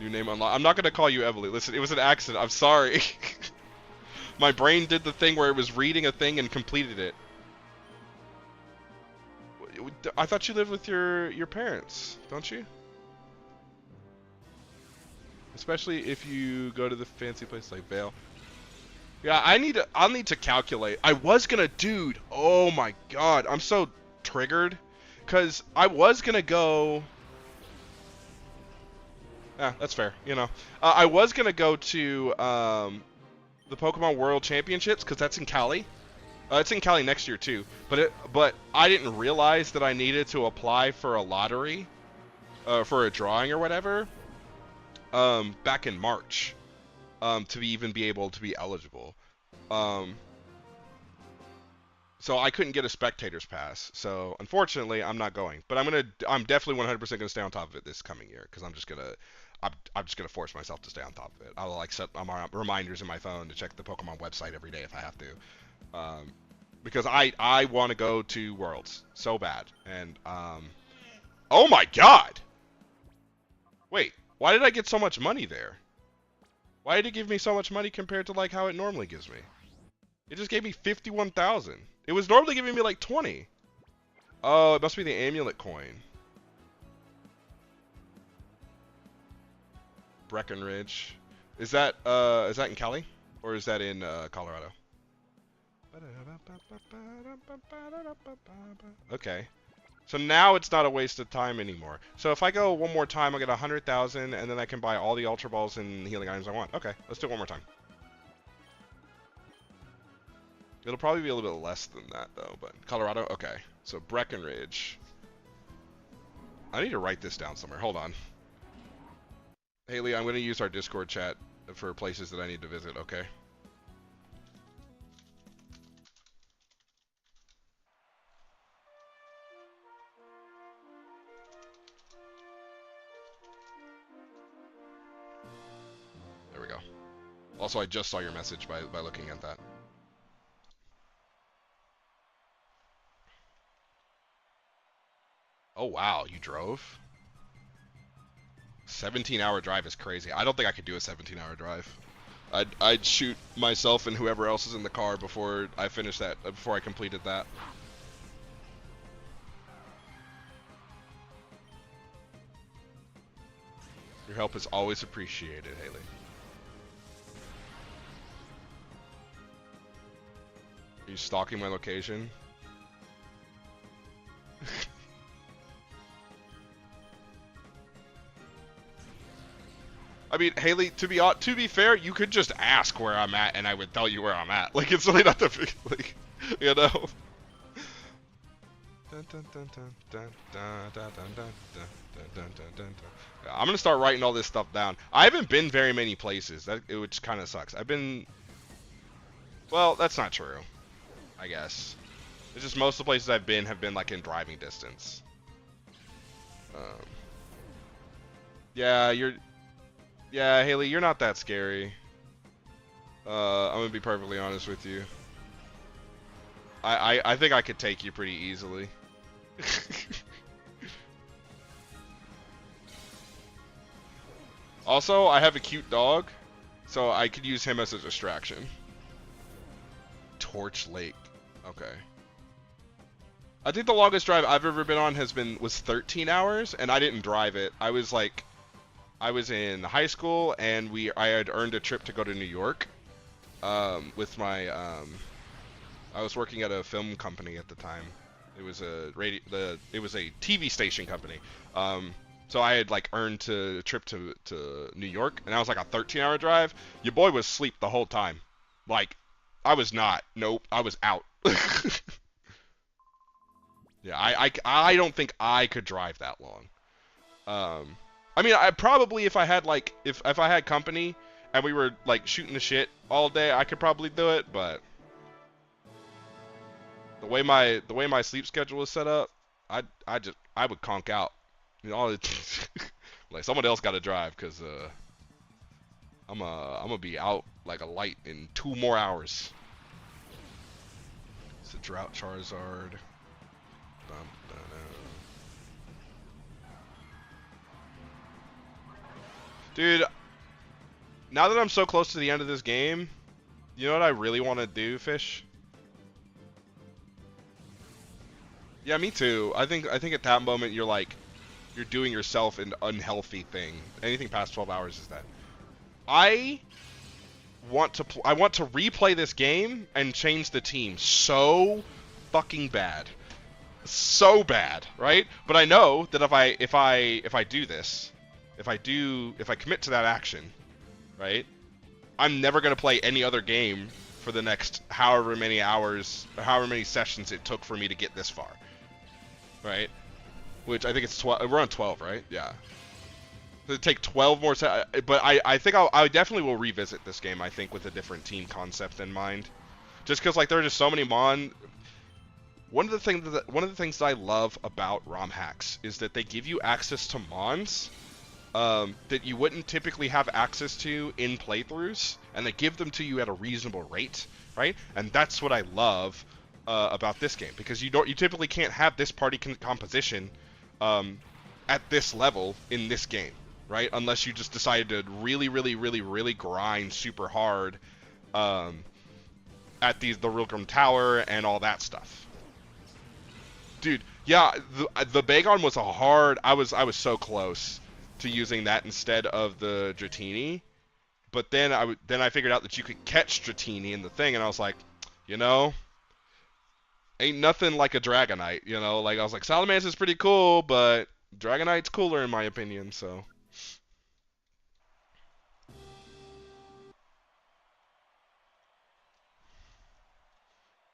New name unlocked. I'm not gonna call you Emily. Listen, it was an accident. I'm sorry. My brain did the thing where it was reading a thing and completed it. I thought you lived with your parents, don't you? Especially if you go to the fancy place like Vale. Yeah, I'll need to calculate. I was gonna, dude. Oh my god, I'm so triggered, cause I was gonna go. Yeah, that's fair. I was gonna go to the Pokemon World Championships because that's in Cali. It's in Cali next year too. But I didn't realize that I needed to apply for a lottery, for a drawing or whatever, back in March, to even be able to be eligible. So I couldn't get a spectator's pass. So unfortunately, I'm not going. But I'm definitely 100% gonna stay on top of it this coming year because I'm just gonna force myself to stay on top of it. I'll like set reminders in my phone to check the Pokemon website every day if I have to, because I want to go to Worlds so bad. And oh my god! Wait, why did I get so much money there? Why did it give me so much money compared to like how it normally gives me? It just gave me 51,000. It was normally giving me like 20. Oh, it must be the amulet coin. Breckenridge. Is that in Cali? Or is that in Colorado? Okay. So now it's not a waste of time anymore. So if I go one more time, I'll get 100,000, and then I can buy all the Ultra Balls and healing items I want. Okay, let's do it one more time. It'll probably be a little bit less than that though. But Colorado, okay. So Breckenridge. I need to write this down somewhere. Hold on. Haley, I'm going to use our Discord chat for places that I need to visit. Okay. There we go. Also, I just saw your message by looking at that. Oh, wow. You drove? 17-hour drive is crazy. I don't think I could do a 17-hour drive. I'd shoot myself and whoever else is in the car before I finish that, before I completed that. Your help is always appreciated, Haley. Are you stalking my location? I mean, Haley, to be fair, you could just ask where I'm at, and I would tell you where I'm at. Like, it's really not the big, like, you know. I'm gonna start writing all this stuff down. I haven't been very many places, which kind of sucks. I've been, well, that's not true. I guess it's just most of the places I've been have been like in driving distance. Yeah, yeah, Haley, you're not that scary. I'm gonna be perfectly honest with you. I think I could take you pretty easily. Also, I have a cute dog, so I could use him as a distraction. Torch Lake. Okay. I think the longest drive I've ever been on was 13 hours, and I didn't drive it. I was in high school, and I had earned a trip to go to New York, with my, I was working at a film company at the time. It was a TV station company. So I had like earned a trip to New York, and that was like a 13-hour drive. Your boy was asleep the whole time. Like, I was not. Nope, I was out. Yeah, I don't think I could drive that long. I mean, I probably if I had like if I had company and we were like shooting the shit all day, I could probably do it. But the way my sleep schedule is set up, I would conk out. You know, like someone else got to drive because I'm gonna be out like a light in 2 more hours. It's a drought Charizard. Dude, now that I'm so close to the end of this game, you know what I really want to do, Fish? Yeah, me too. I think at that moment you're doing yourself an unhealthy thing. Anything past 12 hours is that. I want to replay this game and change the team so fucking bad. So bad, right? But I know that if I do this, if I commit to that action, right? I'm never going to play any other game for the next however many hours, however many sessions it took for me to get this far. Right? Which I think it's 12. We're on 12, right? Yeah. It'll take 12 more but I think I definitely will revisit this game, I think, with a different team concept in mind. Just because like there are just so many one of the things that I love about ROM hacks is that they give you access to mons that you wouldn't typically have access to in playthroughs, and they give them to you at a reasonable rate, right? And that's what I love about this game, because you typically can't have this party composition at this level in this game, right? Unless you just decided to really grind super hard at the Rilgrim Tower and all that stuff. Dude, yeah, the Bagon was a hard. I was so close to using that instead of the Dratini, but then I figured out that you could catch Dratini in the thing, and I was like, you know, ain't nothing like a Dragonite, you know. Like I was like, Salamancer's pretty cool, but Dragonite's cooler in my opinion. So.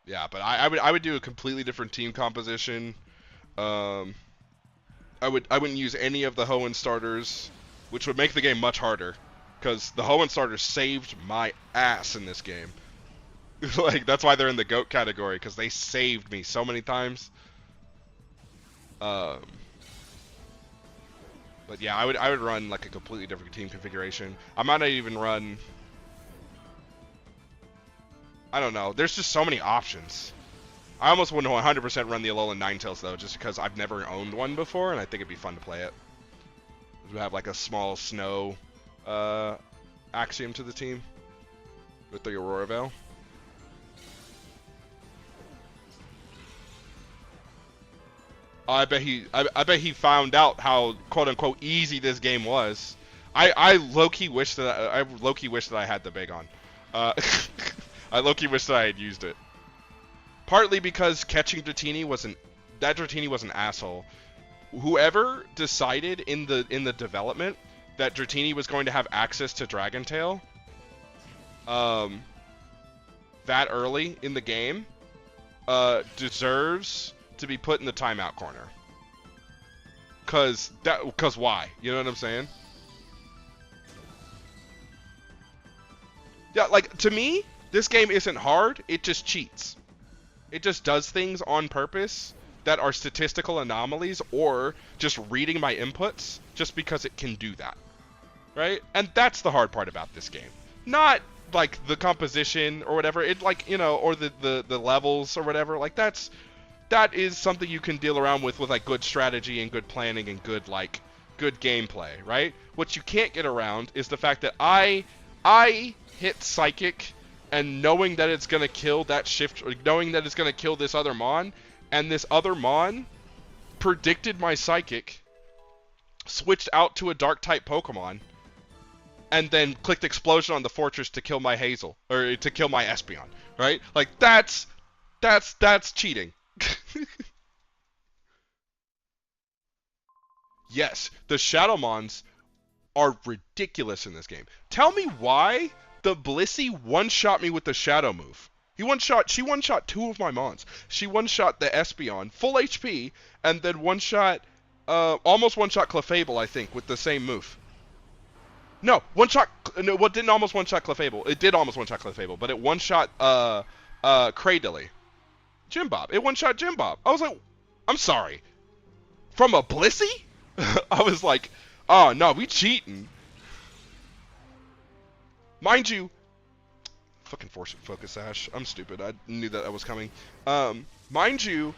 Yeah, but I would do a completely different team composition. Um, I wouldn't use any of the Hoenn starters, which would make the game much harder, because the Hoenn starters saved my ass in this game. Like that's why they're in the GOAT category, because they saved me so many times. Um, but yeah, I would run like a completely different team configuration. I might not even run. I don't know. There's just so many options. I almost wouldn't 100% run the Alolan Ninetales though, just because I've never owned one before, and I think it'd be fun to play it. We have like a small snow axiom to the team with the Aurora Veil. I bet he found out how quote unquote easy this game was. I low key wish that I had the Bagon. Uh, I low key wish that I had used it. Partly because catching Dratini wasn't that Dratini was an asshole. Whoever decided in the development that Dratini was going to have access to Dragon Tail, that early in the game, deserves to be put in the timeout corner. Cause why? You know what I'm saying? Yeah, like to me, this game isn't hard. It just cheats. It just does things on purpose that are statistical anomalies or just reading my inputs just because it can do that. Right? And that's the hard part about this game. Not like the composition or whatever. It like, you know, or the levels or whatever. Like that is something you can deal around with like good strategy and good planning and good gameplay, right? What you can't get around is the fact that I hit Psychic and knowing that it's gonna kill that shift, or knowing that it's gonna kill this other Mon, and this other Mon predicted my Psychic, switched out to a Dark type Pokemon, and then clicked Explosion on the Fortress to kill my Hazel, or to kill my Espeon, right? Like that's cheating. Yes, the Shadowmons are ridiculous in this game. Tell me why the Blissey one-shot me with the Shadow move. She one-shot two of my Mons. She one-shot the Espeon, full HP, and then almost one-shot Clefable, I think, with the same move. No, what didn't almost one-shot Clefable? It did almost one-shot Clefable, but it one-shot, Cradily. Jim Bob. It one-shot Jim Bob. I was like, I'm sorry. From a Blissey? I was like, oh no, we cheating. Mind you, fucking focus Sash. I'm stupid. I knew that was coming. Mind you,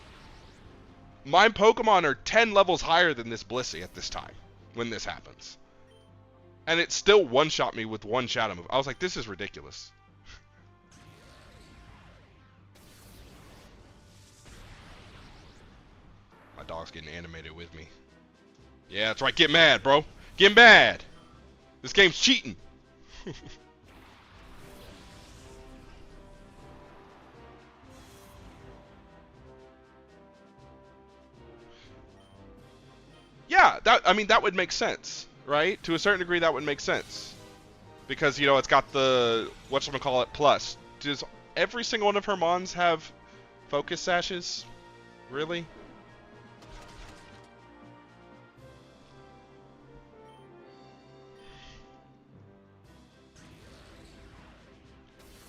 my Pokemon are 10 levels higher than this Blissey at this time when this happens. And it still one-shot me with one Shadow move. I was like, this is ridiculous. My dog's getting animated with me. Yeah, that's right. Get mad, bro. Get mad. This game's cheating. Yeah, that would make sense, right? To a certain degree, that would make sense. Because, you know, it's got the, whatchamacallit, plus. Does every single one of her Mons have focus sashes? Really?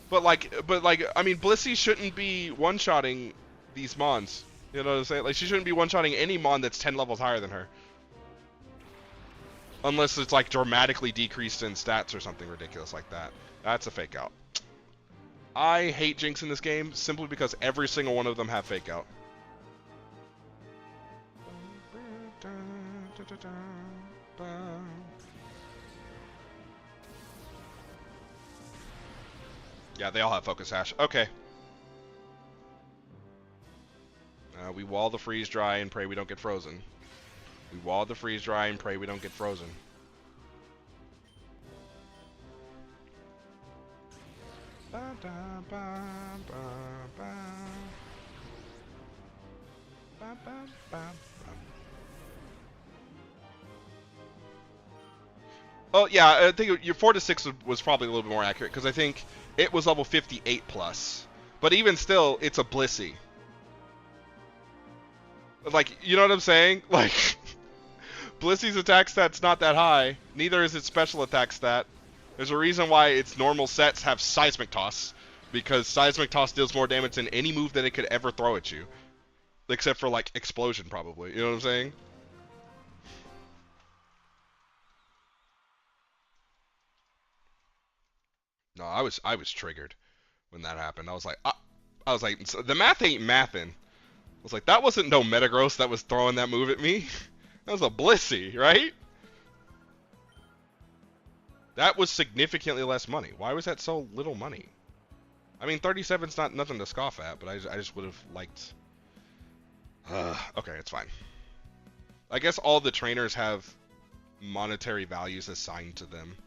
But like, I mean, Blissey shouldn't be one-shotting these Mons. You know what I'm saying? Like, she shouldn't be one-shotting any Mon that's 10 levels higher than her. Unless it's like dramatically decreased in stats or something ridiculous like that. That's a fake out. I hate Jinx in this game simply because every single one of them have fake out. Yeah, they all have focus hash. Okay. We wall the freeze dry and pray we don't get frozen. We wall the freeze dry and pray we don't get frozen. Oh yeah, I think your 4 to 6 was probably a little bit more accurate because I think it was level 58 plus. But even still, it's a Blissey. Like, you know what I'm saying? Like, Blissey's attack stat's not that high. Neither is its special attack stat. There's a reason why its normal sets have Seismic Toss. Because Seismic Toss deals more damage than any move that it could ever throw at you. Except for, like, Explosion, probably. You know what I'm saying? No, I was triggered when that happened. I was like, the math ain't mathin'. I was like, that wasn't no Metagross that was throwing that move at me. That was a Blissey, right? That was significantly less money. Why was that so little money? I mean, 37's not nothing to scoff at, but I just would have liked... okay, it's fine. I guess all the trainers have monetary values assigned to them.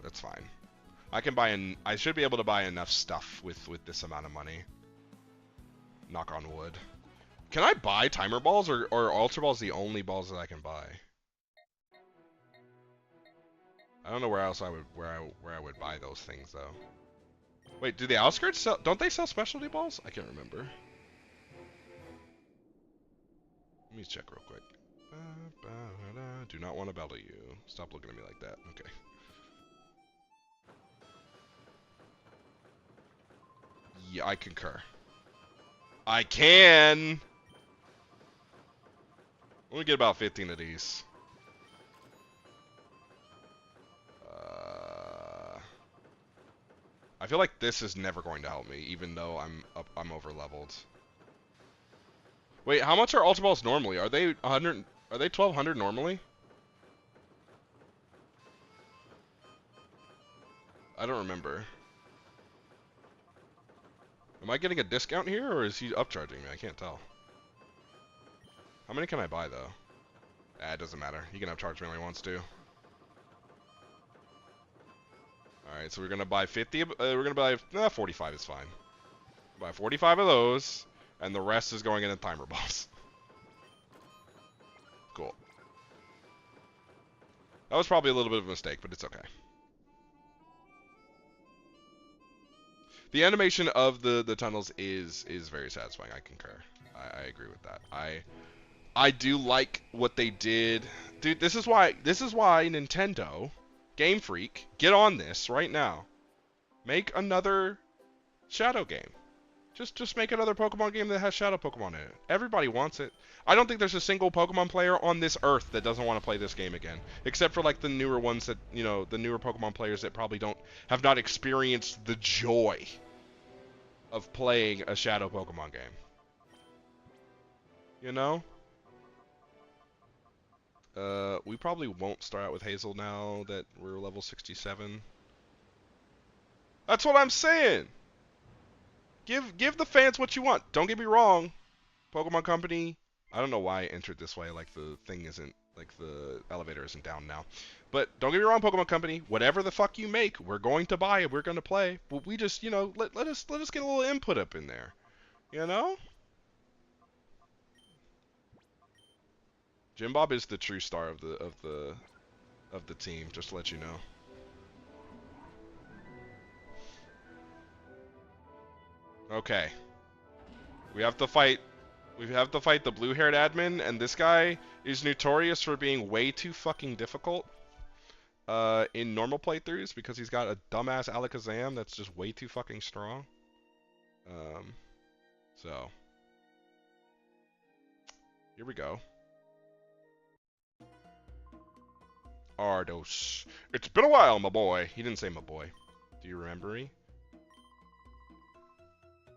That's fine. I can buy I should be able to buy enough stuff with this amount of money. Knock on wood. Can I buy timer balls, or ultra balls the only balls that I can buy? I don't know where else I would where I would buy those things though. Wait, do the outskirts sell? Don't they sell specialty balls? I can't remember. Let me check real quick. Do not want to belly you. Stop looking at me like that. Okay. Yeah, I concur. I can. Let me get about 15 of these. I feel like this is never going to help me, even though I'm over leveled. Wait, how much are Ultra Balls normally? Are they 100? Are they 1200 normally? I don't remember. Am I getting a discount here, or is he upcharging me? I can't tell. How many can I buy, though? It doesn't matter. He can upcharge me when he wants to. Alright, so we're gonna buy 50, we're gonna buy, 45 is fine. Buy 45 of those, and the rest is going into timer balls. Cool. That was probably a little bit of a mistake, but it's okay. The animation of the tunnels is very satisfying. I concur. I agree with that. I do like what they did. Dude, this is why Nintendo, Game Freak, get on this right now. Make another Shadow game. Just make another Pokemon game that has Shadow Pokemon in it. Everybody wants it. I don't think there's a single Pokemon player on this earth that doesn't want to play this game again. Except for like the newer ones that, you know, the newer Pokemon players that probably have not experienced the joy of playing a Shadow Pokemon game. You know? We probably won't start out with Hazel now that we're level 67. That's what I'm saying! Give the fans what you want. Don't get me wrong. Pokemon Company, I don't know why I entered this way, like the thing isn't, like the elevator isn't down now. But don't get me wrong, Pokemon Company, whatever the fuck you make, we're going to buy it, we're going to play. But we just, you know, let us get a little input up in there. You know? Jim Bob is the true star of the team, just to let you know. Okay. We have to fight the blue-haired admin, and this guy is notorious for being way too fucking difficult in normal playthroughs because he's got a dumbass Alakazam that's just way too fucking strong. So here we go. Ardos. It's been a while, my boy. He didn't say my boy. Do you remember me?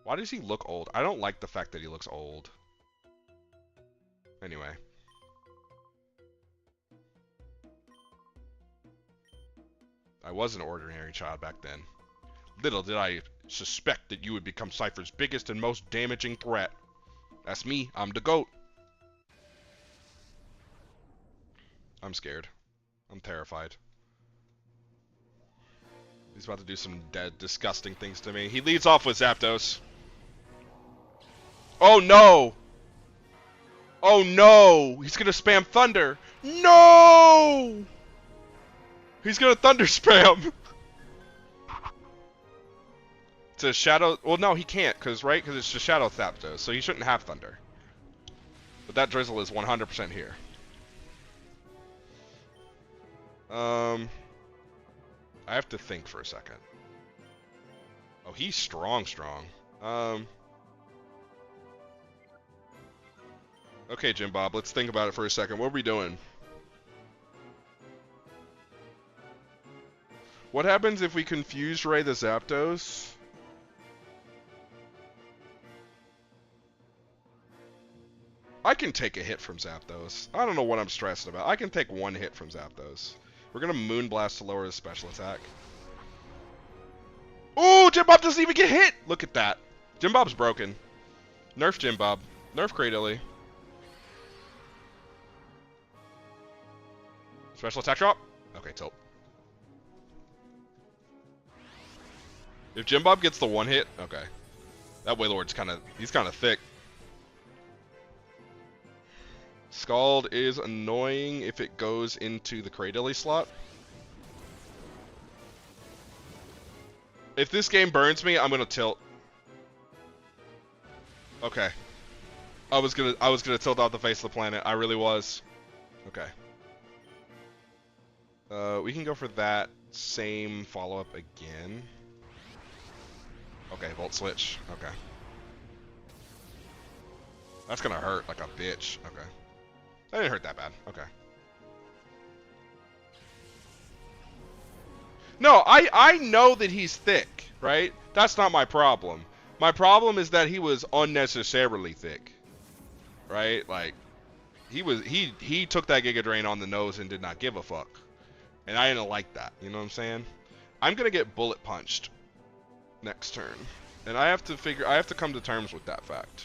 Why does he look old? I don't like the fact that he looks old. Anyway. I was an ordinary child back then. Little did I suspect that you would become Cypher's biggest and most damaging threat. That's me. I'm the GOAT. I'm scared. I'm terrified. He's about to do some dead, disgusting things to me. He leads off with Zapdos. Oh no! Oh no! He's gonna spam Thunder! No! He's gonna Thunder spam! to Shadow. Well, no, he can't, right? Because it's just Shadow Zapdos, so he shouldn't have Thunder. But that Drizzle is 100% here. I have to think for a second. Oh, he's strong. Okay, Jim Bob, let's think about it for a second. What are we doing? What happens if we confuse Ray the Zapdos? I can take a hit from Zapdos. I don't know what I'm stressed about. I can take one hit from Zapdos. We're gonna Moonblast to lower his special attack. Ooh, Jim Bob doesn't even get hit! Look at that. Jim Bob's broken. Nerf Jim Bob. Nerf Cradily. Special attack drop? Okay, tilt. If Jim Bob gets the one hit, okay. That Wailord's he's kind of thick. Scald is annoying if it goes into the Cradily slot. If this game burns me, I'm gonna tilt. Okay. I was gonna tilt off the face of the planet. I really was. Okay. We can go for that same follow-up again. Okay, Volt Switch. Okay. That's gonna hurt like a bitch. Okay. That didn't hurt that bad. Okay. No, I know that he's thick, right? That's not my problem. My problem is that he was unnecessarily thick. Right? Like, he took that Giga Drain on the nose and did not give a fuck. And I didn't like that. You know what I'm saying? I'm gonna get Bullet Punched next turn. And I have to come to terms with that fact.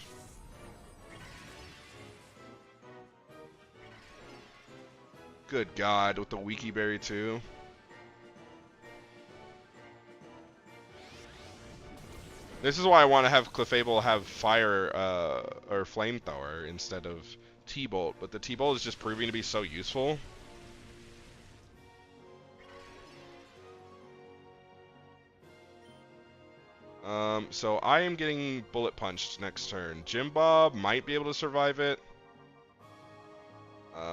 Good God, with the Wiki Berry too. This is why I want to have Clefable have Fire or Flamethrower instead of T-Bolt, but the T-Bolt is just proving to be so useful. So I am getting Bullet Punched next turn. Jim Bob might be able to survive it.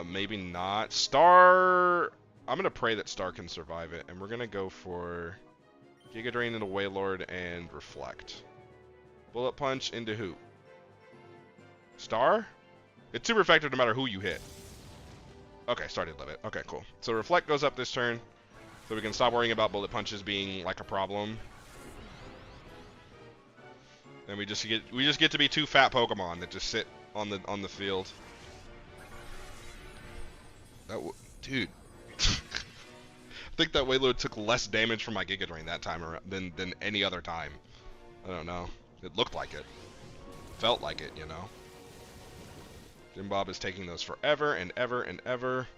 Maybe not. Star... I'm going to pray that Star can survive it, and we're going to go for Giga Drain into Wailord and Reflect. Bullet Punch into who? Star? It's super effective no matter who you hit. Okay, Star did live it. Okay, cool. So Reflect goes up this turn, so we can stop worrying about Bullet Punches being like a problem. And we just get to be two fat Pokemon that just sit on the field. Dude. I think that Wailord took less damage from my Giga Drain that time than any other time. I don't know. It looked like it. Felt like it, you know. Jim Bob is taking those forever and ever and ever.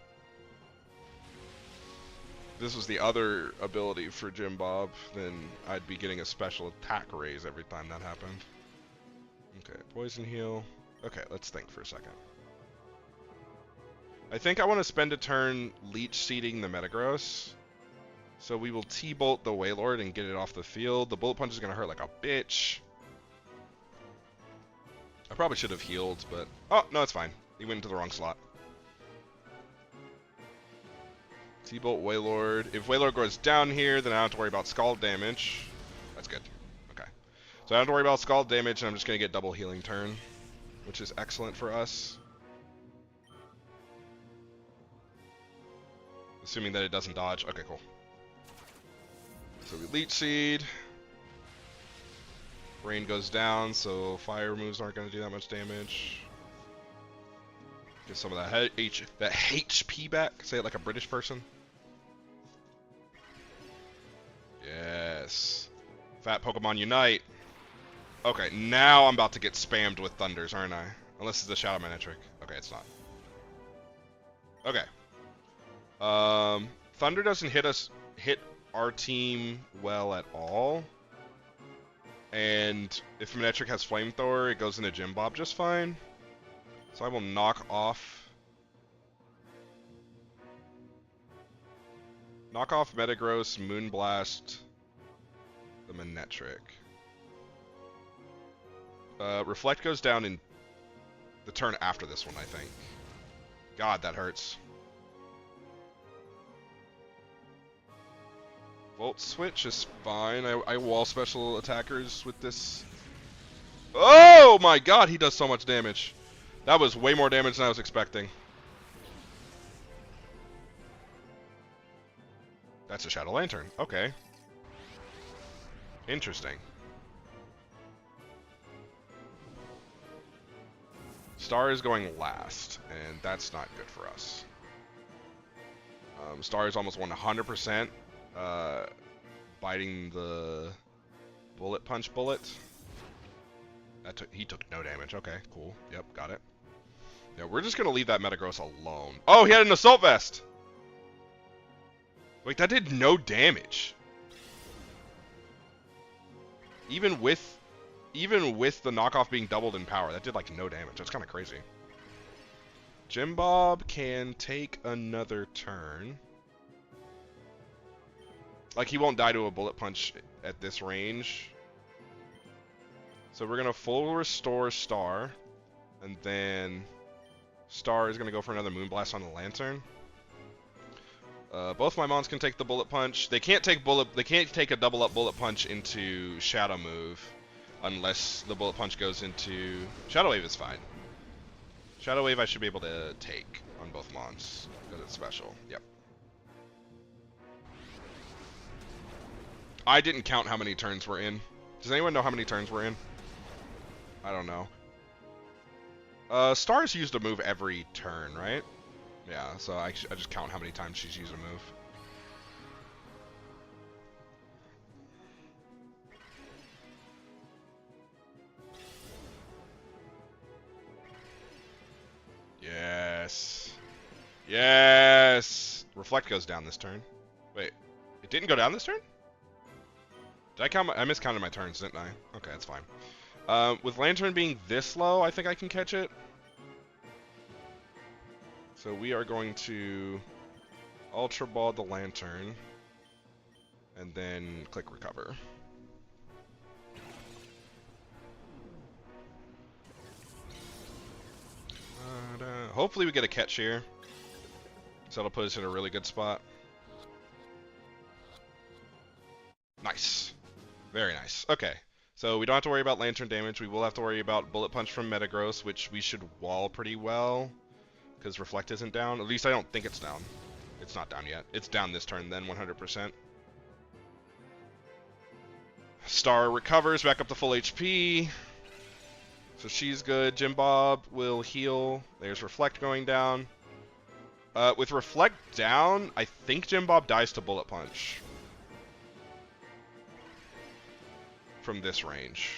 If this was the other ability for Jim Bob, then I'd be getting a special attack raise every time that happened. Okay, Poison Heal. Okay, let's think for a second. I think I want to spend a turn Leech Seeding the Metagross. So we will T-Bolt the Wailord and get it off the field. The Bullet Punch is going to hurt like a bitch. I probably should have healed, but... Oh, no, it's fine. He went into the wrong slot. T-Bolt Wailord. If Wailord goes down here, then I don't have to worry about Scald damage. That's good. Okay. So I don't have to worry about Scald damage, and I'm just going to get double healing turn, which is excellent for us. Assuming that it doesn't dodge. Okay, cool. So we Leech Seed. Rain goes down, so fire moves aren't going to do that much damage. Get some of that HP back. Say it like a British person. Yes. Fat Pokemon Unite. Okay, now I'm about to get spammed with Thunders, aren't I? Unless it's the Shadow Manectric. Okay, it's not. Okay. Thunder doesn't hit our team well at all. And if Manectric has Flamethrower, it goes into Jim Bob just fine. So I will knock off Metagross, Moonblast, the Manectric. Reflect goes down in the turn after this one, I think. God, that hurts. Volt switch is fine. I wall special attackers with this. Oh my god, he does so much damage. That was way more damage than I was expecting. That's a Shadow Lantern. Okay. Interesting. Star is going last, and that's not good for us. Star is almost 100% biting the bullet punch bullet. He took no damage. Okay, cool. Yep, got it. Yeah, we're just gonna leave that Metagross alone. Oh, he had an Assault Vest! Wait, that did no damage. Even with the knockoff being doubled in power, that did like no damage. That's kind of crazy. Jim Bob can take another turn. Like, he won't die to a bullet punch at this range. So we're gonna full restore Star, and then Star is gonna go for another Moonblast on the Lantern. Both my mons can take the bullet punch. They can't take a double up bullet punch into Shadow move, unless the bullet punch goes into Shadow Wave is fine. Shadow Wave I should be able to take on both mons because it's special. Yep. I didn't count how many turns we're in. Does anyone know how many turns we're in? I don't know. Star's used a move every turn, right? Yeah, so I just count how many times she's used a move. Yes. Yes! Reflect goes down this turn. Wait, it didn't go down this turn? Did I count I miscounted my turns, didn't I? Okay, that's fine. With Lantern being this low, I think I can catch it. So we are going to Ultra Ball the Lantern, and then click Recover. Hopefully we get a catch here. So it'll put us in a really good spot. Nice. Very nice. Okay. So we don't have to worry about Lantern damage. We will have to worry about Bullet Punch from Metagross, which we should wall pretty well. Because Reflect isn't down. At least I don't think it's down. It's not down yet. It's down this turn then, 100%. Star recovers back up to full HP. So she's good. Jim Bob will heal. There's Reflect going down. With Reflect down, I think Jim Bob dies to Bullet Punch. From this range.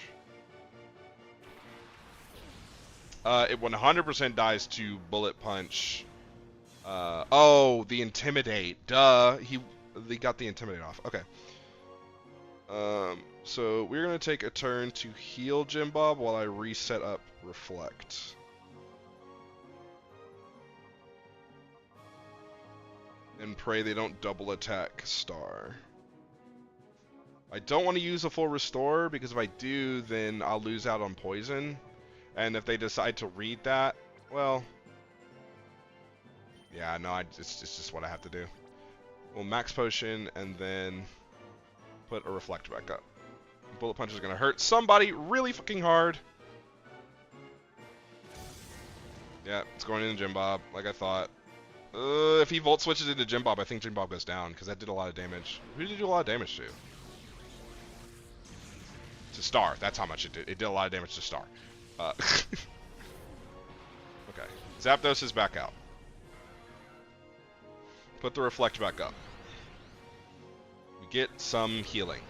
It 100% dies to Bullet Punch. Oh, the Intimidate. Duh. They got the Intimidate off. Okay. So we're going to take a turn to heal Jim Bob while I reset up Reflect. And pray they don't double attack Star. I don't want to use a full restore, because if I do, then I'll lose out on poison. And if they decide to read that, well... Yeah, no, it's just what I have to do. We'll max potion, and then put a Reflect back up. Bullet Punch is going to hurt somebody really fucking hard. Yeah, it's going into Jim Bob, like I thought. If he Volt switches into Jim Bob, I think Jim Bob goes down, because that did a lot of damage. Who did it do a lot of damage to? To Star. That's how much it did. It did a lot of damage to Star. Okay. Zapdos is back out. Put the Reflect back up. We get some healing.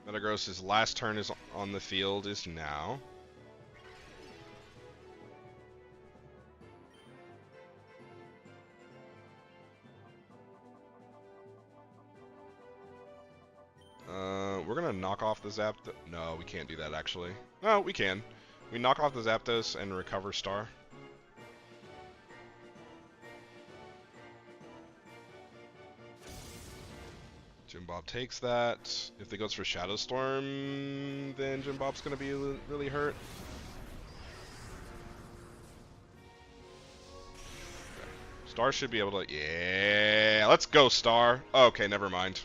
Metagross's last turn is on the field is now. We're gonna knock off the Zapdos. No, we can't do that actually. No, we can. We knock off the Zapdos and recover Star. Jim Bob takes that. If they goes for Shadow Storm, then Jim Bob's gonna be really hurt. Okay. Star should be able to. Yeah, let's go, Star. Okay, never mind.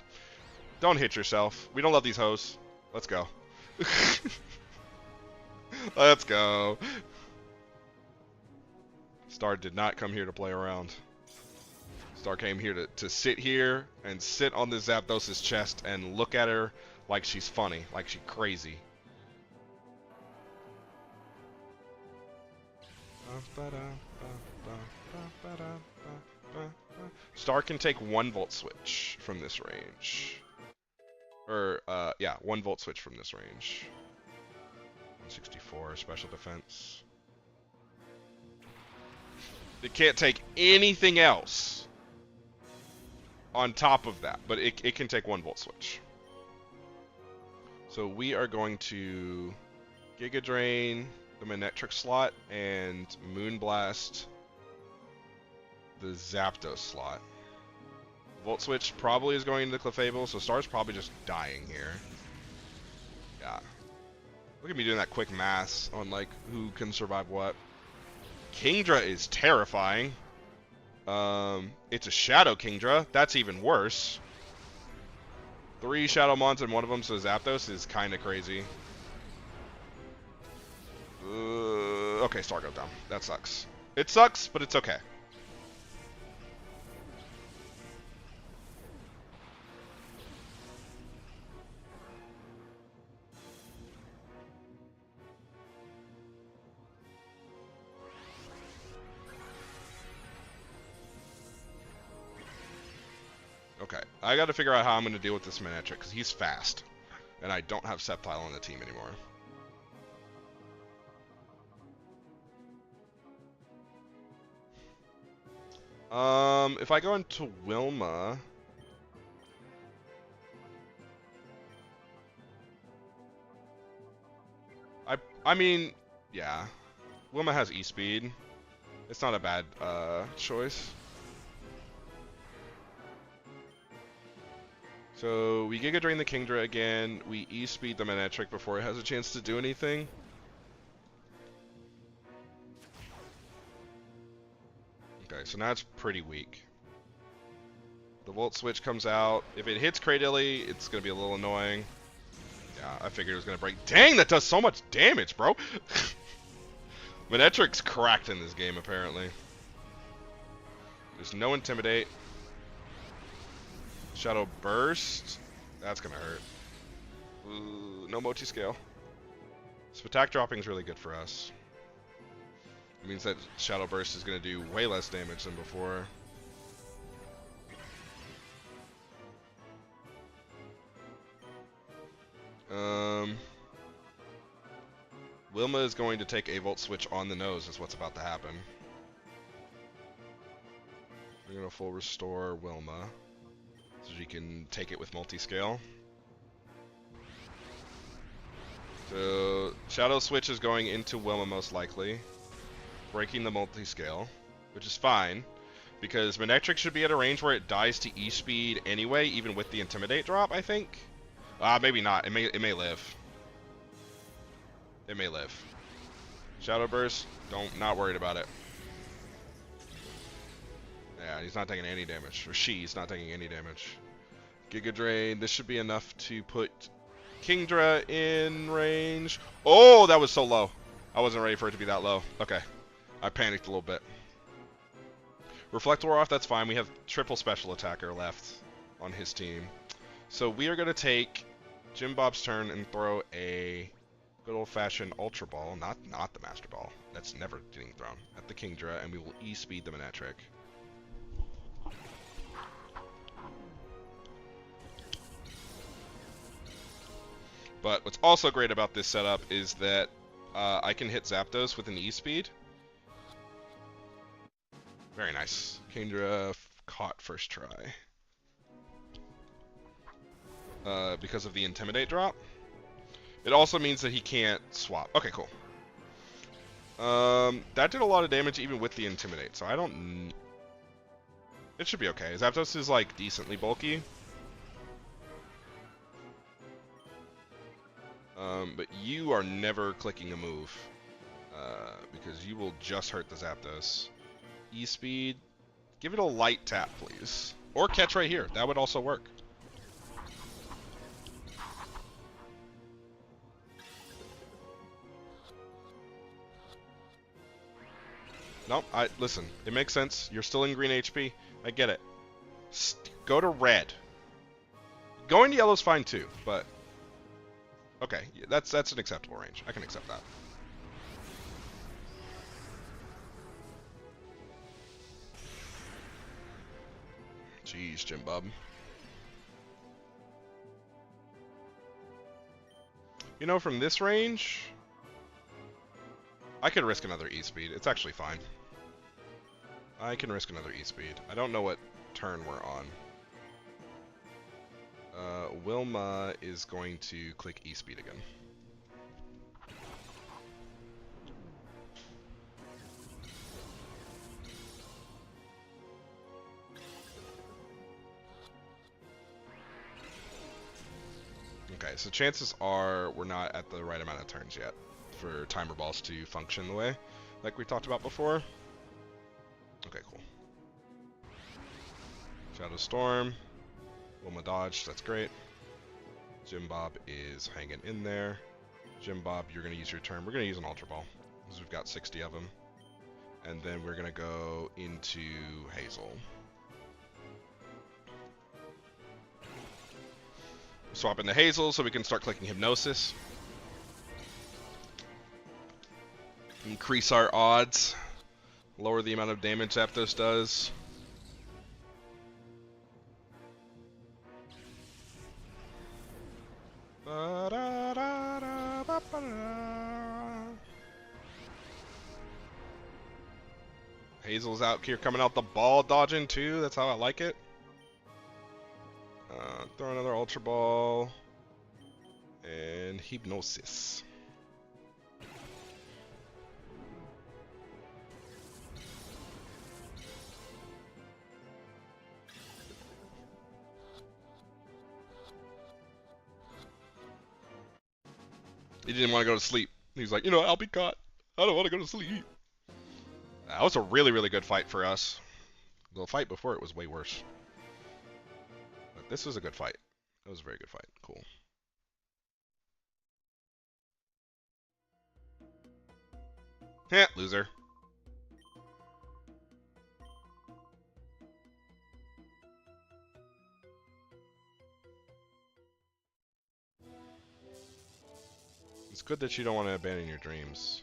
Don't hit yourself. We don't love these hoes. Let's go. Let's go. Star did not come here to play around. Star came here to sit here and sit on the Zapdos' chest and look at her like she's funny, like she's crazy. Star can take 1 volt switch from this range. Or, yeah, 1 volt switch from this range. 164, special defense. It can't take anything else on top of that, but it can take 1 volt switch. So we are going to Giga Drain the Manectric slot and Moonblast the Zapdos slot. Volt Switch probably is going into Clefable, so Star's probably just dying here. Yeah. Look at me doing that quick math on, like, who can survive what. Kingdra is terrifying. It's a Shadow Kingdra. That's even worse. 3 Shadow Mons and one of them, so Zapdos is kind of crazy. Okay, Star goes down. That sucks. It sucks, but it's okay. Okay, I gotta figure out how I'm gonna deal with this Manectric, because he's fast. And I don't have Sceptile on the team anymore. If I go into Wilma... I mean, yeah. Wilma has E-Speed. It's not a bad, choice. So, we Giga Drain the Kingdra again, we E-Speed the Manectric before it has a chance to do anything. Okay, so now it's pretty weak. The Volt Switch comes out. If it hits Cradily, it's going to be a little annoying. Yeah, I figured it was going to break. Dang, that does so much damage, bro! Manectric's cracked in this game, apparently. There's no Intimidate. Shadow Burst. That's gonna hurt. Ooh, no Multi-Scale. So attack dropping is really good for us. It means that Shadow Burst is gonna do way less damage than before. Wilma is going to take a Volt Switch on the nose is what's about to happen. We're gonna full restore Wilma. So she can take it with multi-scale. So Shadow Switch is going into Wilma most likely, breaking the multi-scale, which is fine, because Manectric should be at a range where it dies to E-Speed anyway, even with the Intimidate drop, I think. Maybe not. It may live. It may live. Shadow Burst, not worried about it. Yeah, he's not taking any damage. Or she's not taking any damage. Giga Drain. This should be enough to put Kingdra in range. Oh, that was so low. I wasn't ready for it to be that low. Okay. I panicked a little bit. Reflector off, that's fine. We have triple special attacker left on his team. So we are going to take Jim Bob's turn and throw a good old-fashioned Ultra Ball. Not the Master Ball. That's never getting thrown. At the Kingdra, and we will E-Speed the Manectric. But what's also great about this setup is that I can hit Zapdos with an E-Speed. Very nice. Kingdra caught first try. Because of the Intimidate drop. It also means that he can't swap. Okay, cool. That did a lot of damage even with the Intimidate, so I don't... It should be okay. Zapdos is, like, decently bulky. But you are never clicking a move. Because you will just hurt the Zapdos. E-Speed, give it a light tap, please. Or catch right here. That would also work. No, listen. It makes sense. You're still in green HP. I get it. Go to red. Going to yellow's fine too, but okay, that's an acceptable range. I can accept that. Jeez, Jim Bub. You know, from this range, I could risk another E-Speed. It's actually fine. I can risk another E-Speed. I don't know what turn we're on. Wilma is going to click E-Speed again. Okay, so chances are we're not at the right amount of turns yet for timer balls to function the way like we talked about before. Okay, cool. Shadow Storm. Wilma dodge, that's great. Jim Bob is hanging in there. Jim Bob, you're going to use your turn. We're going to use an Ultra Ball because we've got 60 of them. And then we're going to go into Hazel. Swap into Hazel so we can start clicking Hypnosis. Increase our odds. Lower the amount of damage Zapdos does. Hazel's out here coming out the ball dodging too. That's how I like it. Throw another Ultra Ball. And Hypnosis. He didn't want to go to sleep. He was like, you know, I'll be caught. I don't want to go to sleep. That was a really, really good fight for us. The fight before it was way worse. But this was a good fight. That was a very good fight. Cool. Heh, loser. It's good that you don't want to abandon your dreams.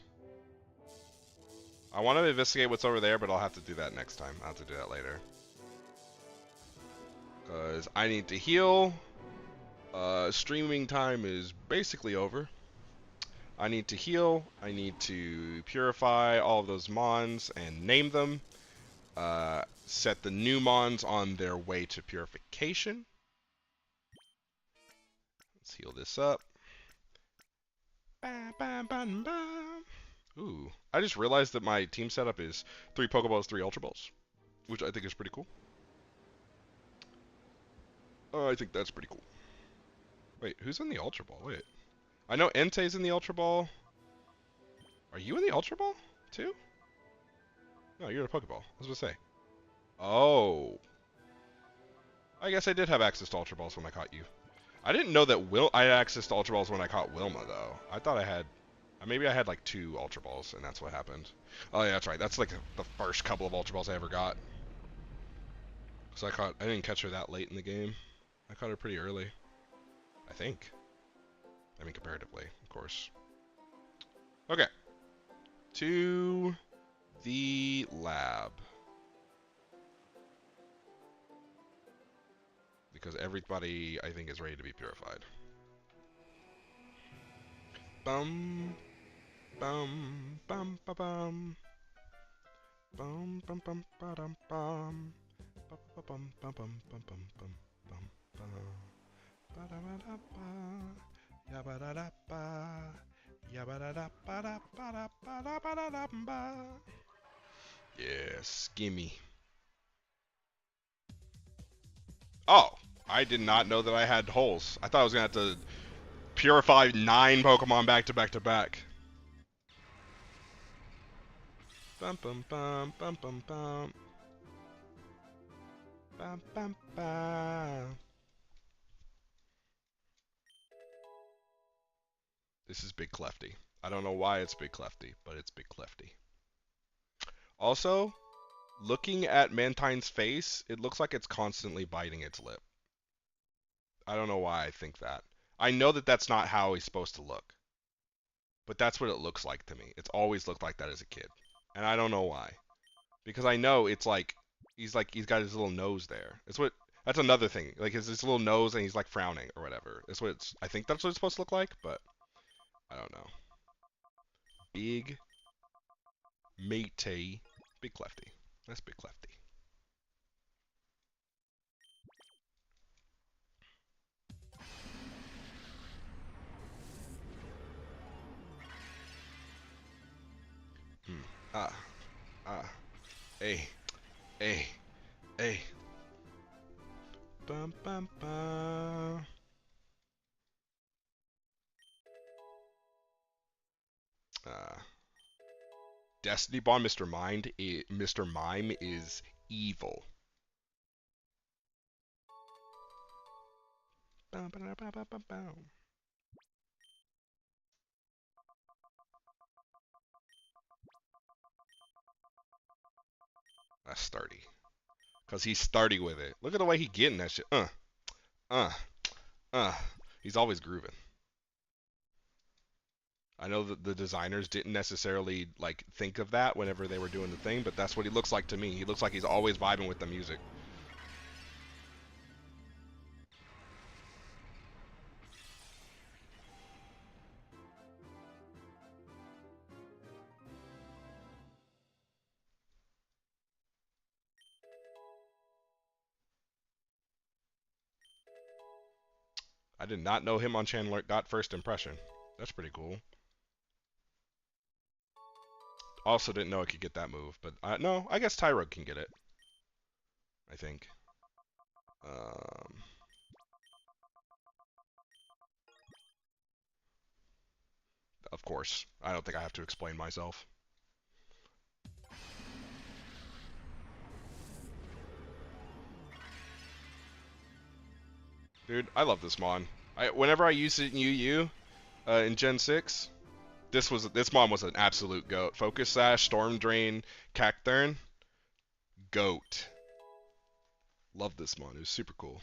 I want to investigate what's over there, but I'll have to do that next time. I'll have to do that later. Because I need to heal. Streaming time is basically over. I need to heal. I need to purify all of those mons and name them. Set the new mons on their way to purification. Let's heal this up. Ooh, I just realized that my team setup is 3 Pokeballs, 3 Ultra Balls, which I think is pretty cool. I think that's pretty cool. Wait, who's in the Ultra Ball? Wait. I know Entei's in the Ultra Ball. Are you in the Ultra Ball, too? No, you're in a Pokeball. I was going to say. Oh. I guess I did have access to Ultra Balls when I caught you. I didn't know that I had access to Ultra Balls when I caught Wilma, though. I thought I had... Maybe I had like 2 Ultra Balls, and that's what happened. Oh, yeah, that's right. That's like the first couple of Ultra Balls I ever got. So I didn't catch her that late in the game. I caught her pretty early. I think. I mean, comparatively, of course. Okay. To the lab. Because everybody, I think, is ready to be purified. Bum. Bum. Bum. Ba bum. Bum. Bum. Bum. Ba dum. Bum. Bum. Bum. Bum. Bum. Bum. Bum. Bum. Bum. Bum. Ba da ba da ba. Ya ba da da ba. Ya ba da da ba da ba da ba da ba da da ba. Yes, gimme. Oh, I did not know that I had holes. I thought I was gonna have to purify 9 Pokemon back to back to back. Bum bum bum bum bum bum. Bum bum bum. This is Big Clefty. I don't know why it's Big Clefty, but it's Big Clefty. Also, looking at Mantine's face, it looks like it's constantly biting its lip. I don't know why I think that. I know that that's not how he's supposed to look, but that's what it looks like to me. It's always looked like that as a kid, and I don't know why. Because I know it's like he's got his little nose there. That's another thing. Like his little nose and he's like frowning or whatever. I think that's what it's supposed to look like, but I don't know. Big matey, Big Clefty. That's Big Clefty. Ah, ah, hey, hey, hey. Bum bum bum. Uh, Destiny Bond, Mr. Mime is evil. Bum, ba, ba, ba, ba, ba. That's sturdy. Cause he's sturdy with it. Look at the way he getting that shit. Uh. He's always grooving. I know that the designers didn't necessarily like think of that whenever they were doing the thing, but that's what he looks like to me. He looks like he's always vibing with the music. I did not know him on Chandler got first impression. That's pretty cool. Also didn't know it could get that move, but no, I guess Tyrug can get it. I think. Um, of course. I don't think I have to explain myself. Dude, I love this mon. Whenever I use it in UU, in Gen 6, this mon was an absolute goat. Focus Sash, Storm Drain, Cacturn, goat. Love this mon. It was super cool.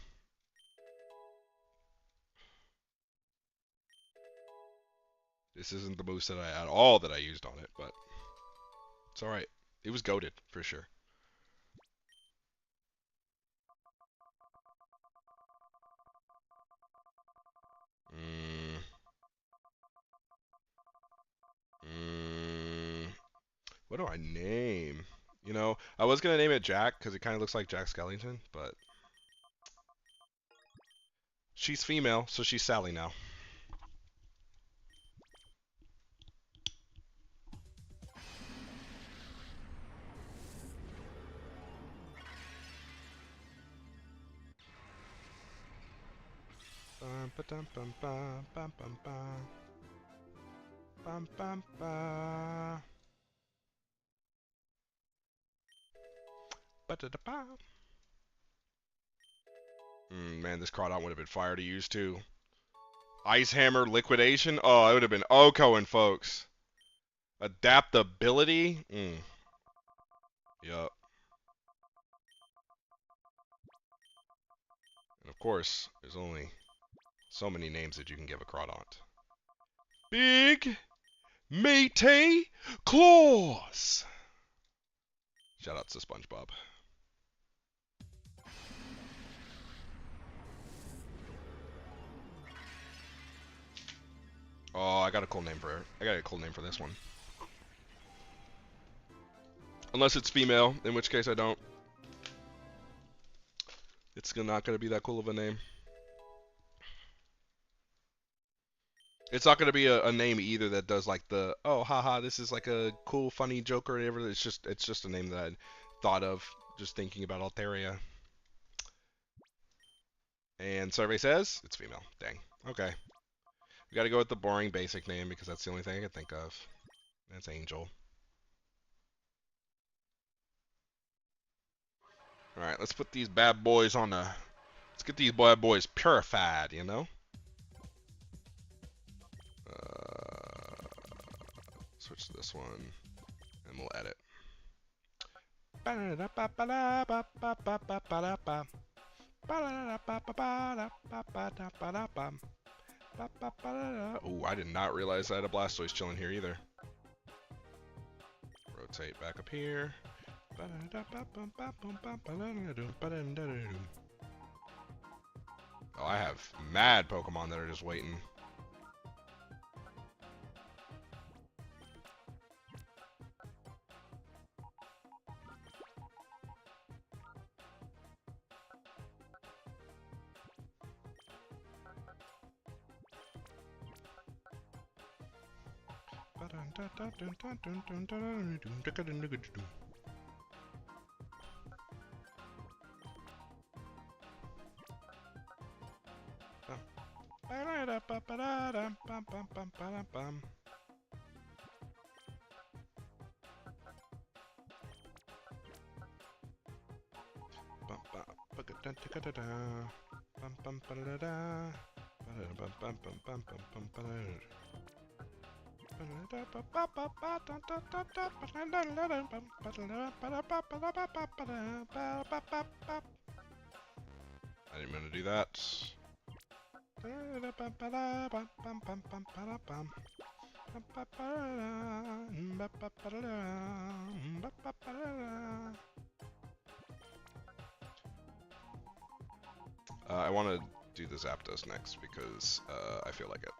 This isn't the moveset at all that I used on it, but it's alright. It was goated, for sure. Mm, what do I name? You know, I was gonna name it Jack because it kind of looks like Jack Skellington, but she's female, so she's Sally now. Bum ba dum bum bum bum bum bum bum bum bum. Ba da da bum. Man, this Crawdon would have been fire to use too. Ice Hammer Liquidation. Oh, it would have been Okoing, folks. Adaptability. Yup. And of course, there's only so many names that you can give a Crawdon. Big Matey Claws. Shout out to SpongeBob. Oh, I got a cool name for this one. Unless it's female, in which case I don't. It's not gonna be that cool of a name. It's not gonna be a name either that does like the haha, this is like a cool funny joke or whatever. It's just a name that I thought of just thinking about Altaria. And survey says it's female. Dang. Okay. We gotta go with the boring basic name because that's the only thing I can think of. That's Angel. Alright, let's put these bad boys on the... Let's get these bad boys purified, you know? Switch to this one, and we'll edit. Ooh, I did not realize I had a Blastoise chilling here either. Rotate back up here. Oh, I have mad Pokemon that are just waiting. I didn't mean to do that. I want to do the Zapdos next because I feel like it.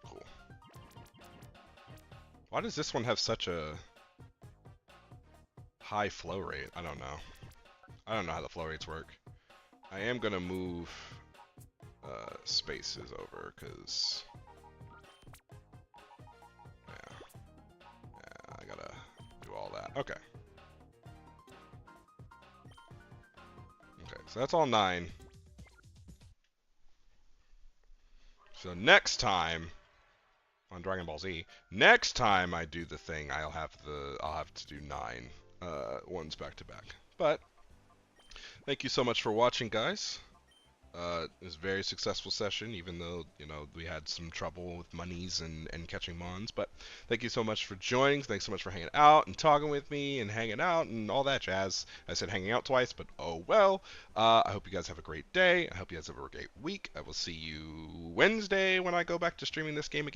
Cool. Why does this one have such a high flow rate? I don't know. I don't know how the flow rates work. I am gonna move spaces over because yeah, I gotta do all that. Okay. Okay, so that's all 9. So next time on Dragon Ball Z, next time I do the thing, I'll have to do 9 ones back to back. But thank you so much for watching, guys. It was a very successful session, even though, you know, we had some trouble with monies and catching mons. But thank you so much for joining. Thanks so much for hanging out and talking with me and hanging out and all that jazz. I said hanging out twice, but oh well. I hope you guys have a great day. I hope you guys have a great week. I will see you Wednesday when I go back to streaming this game again.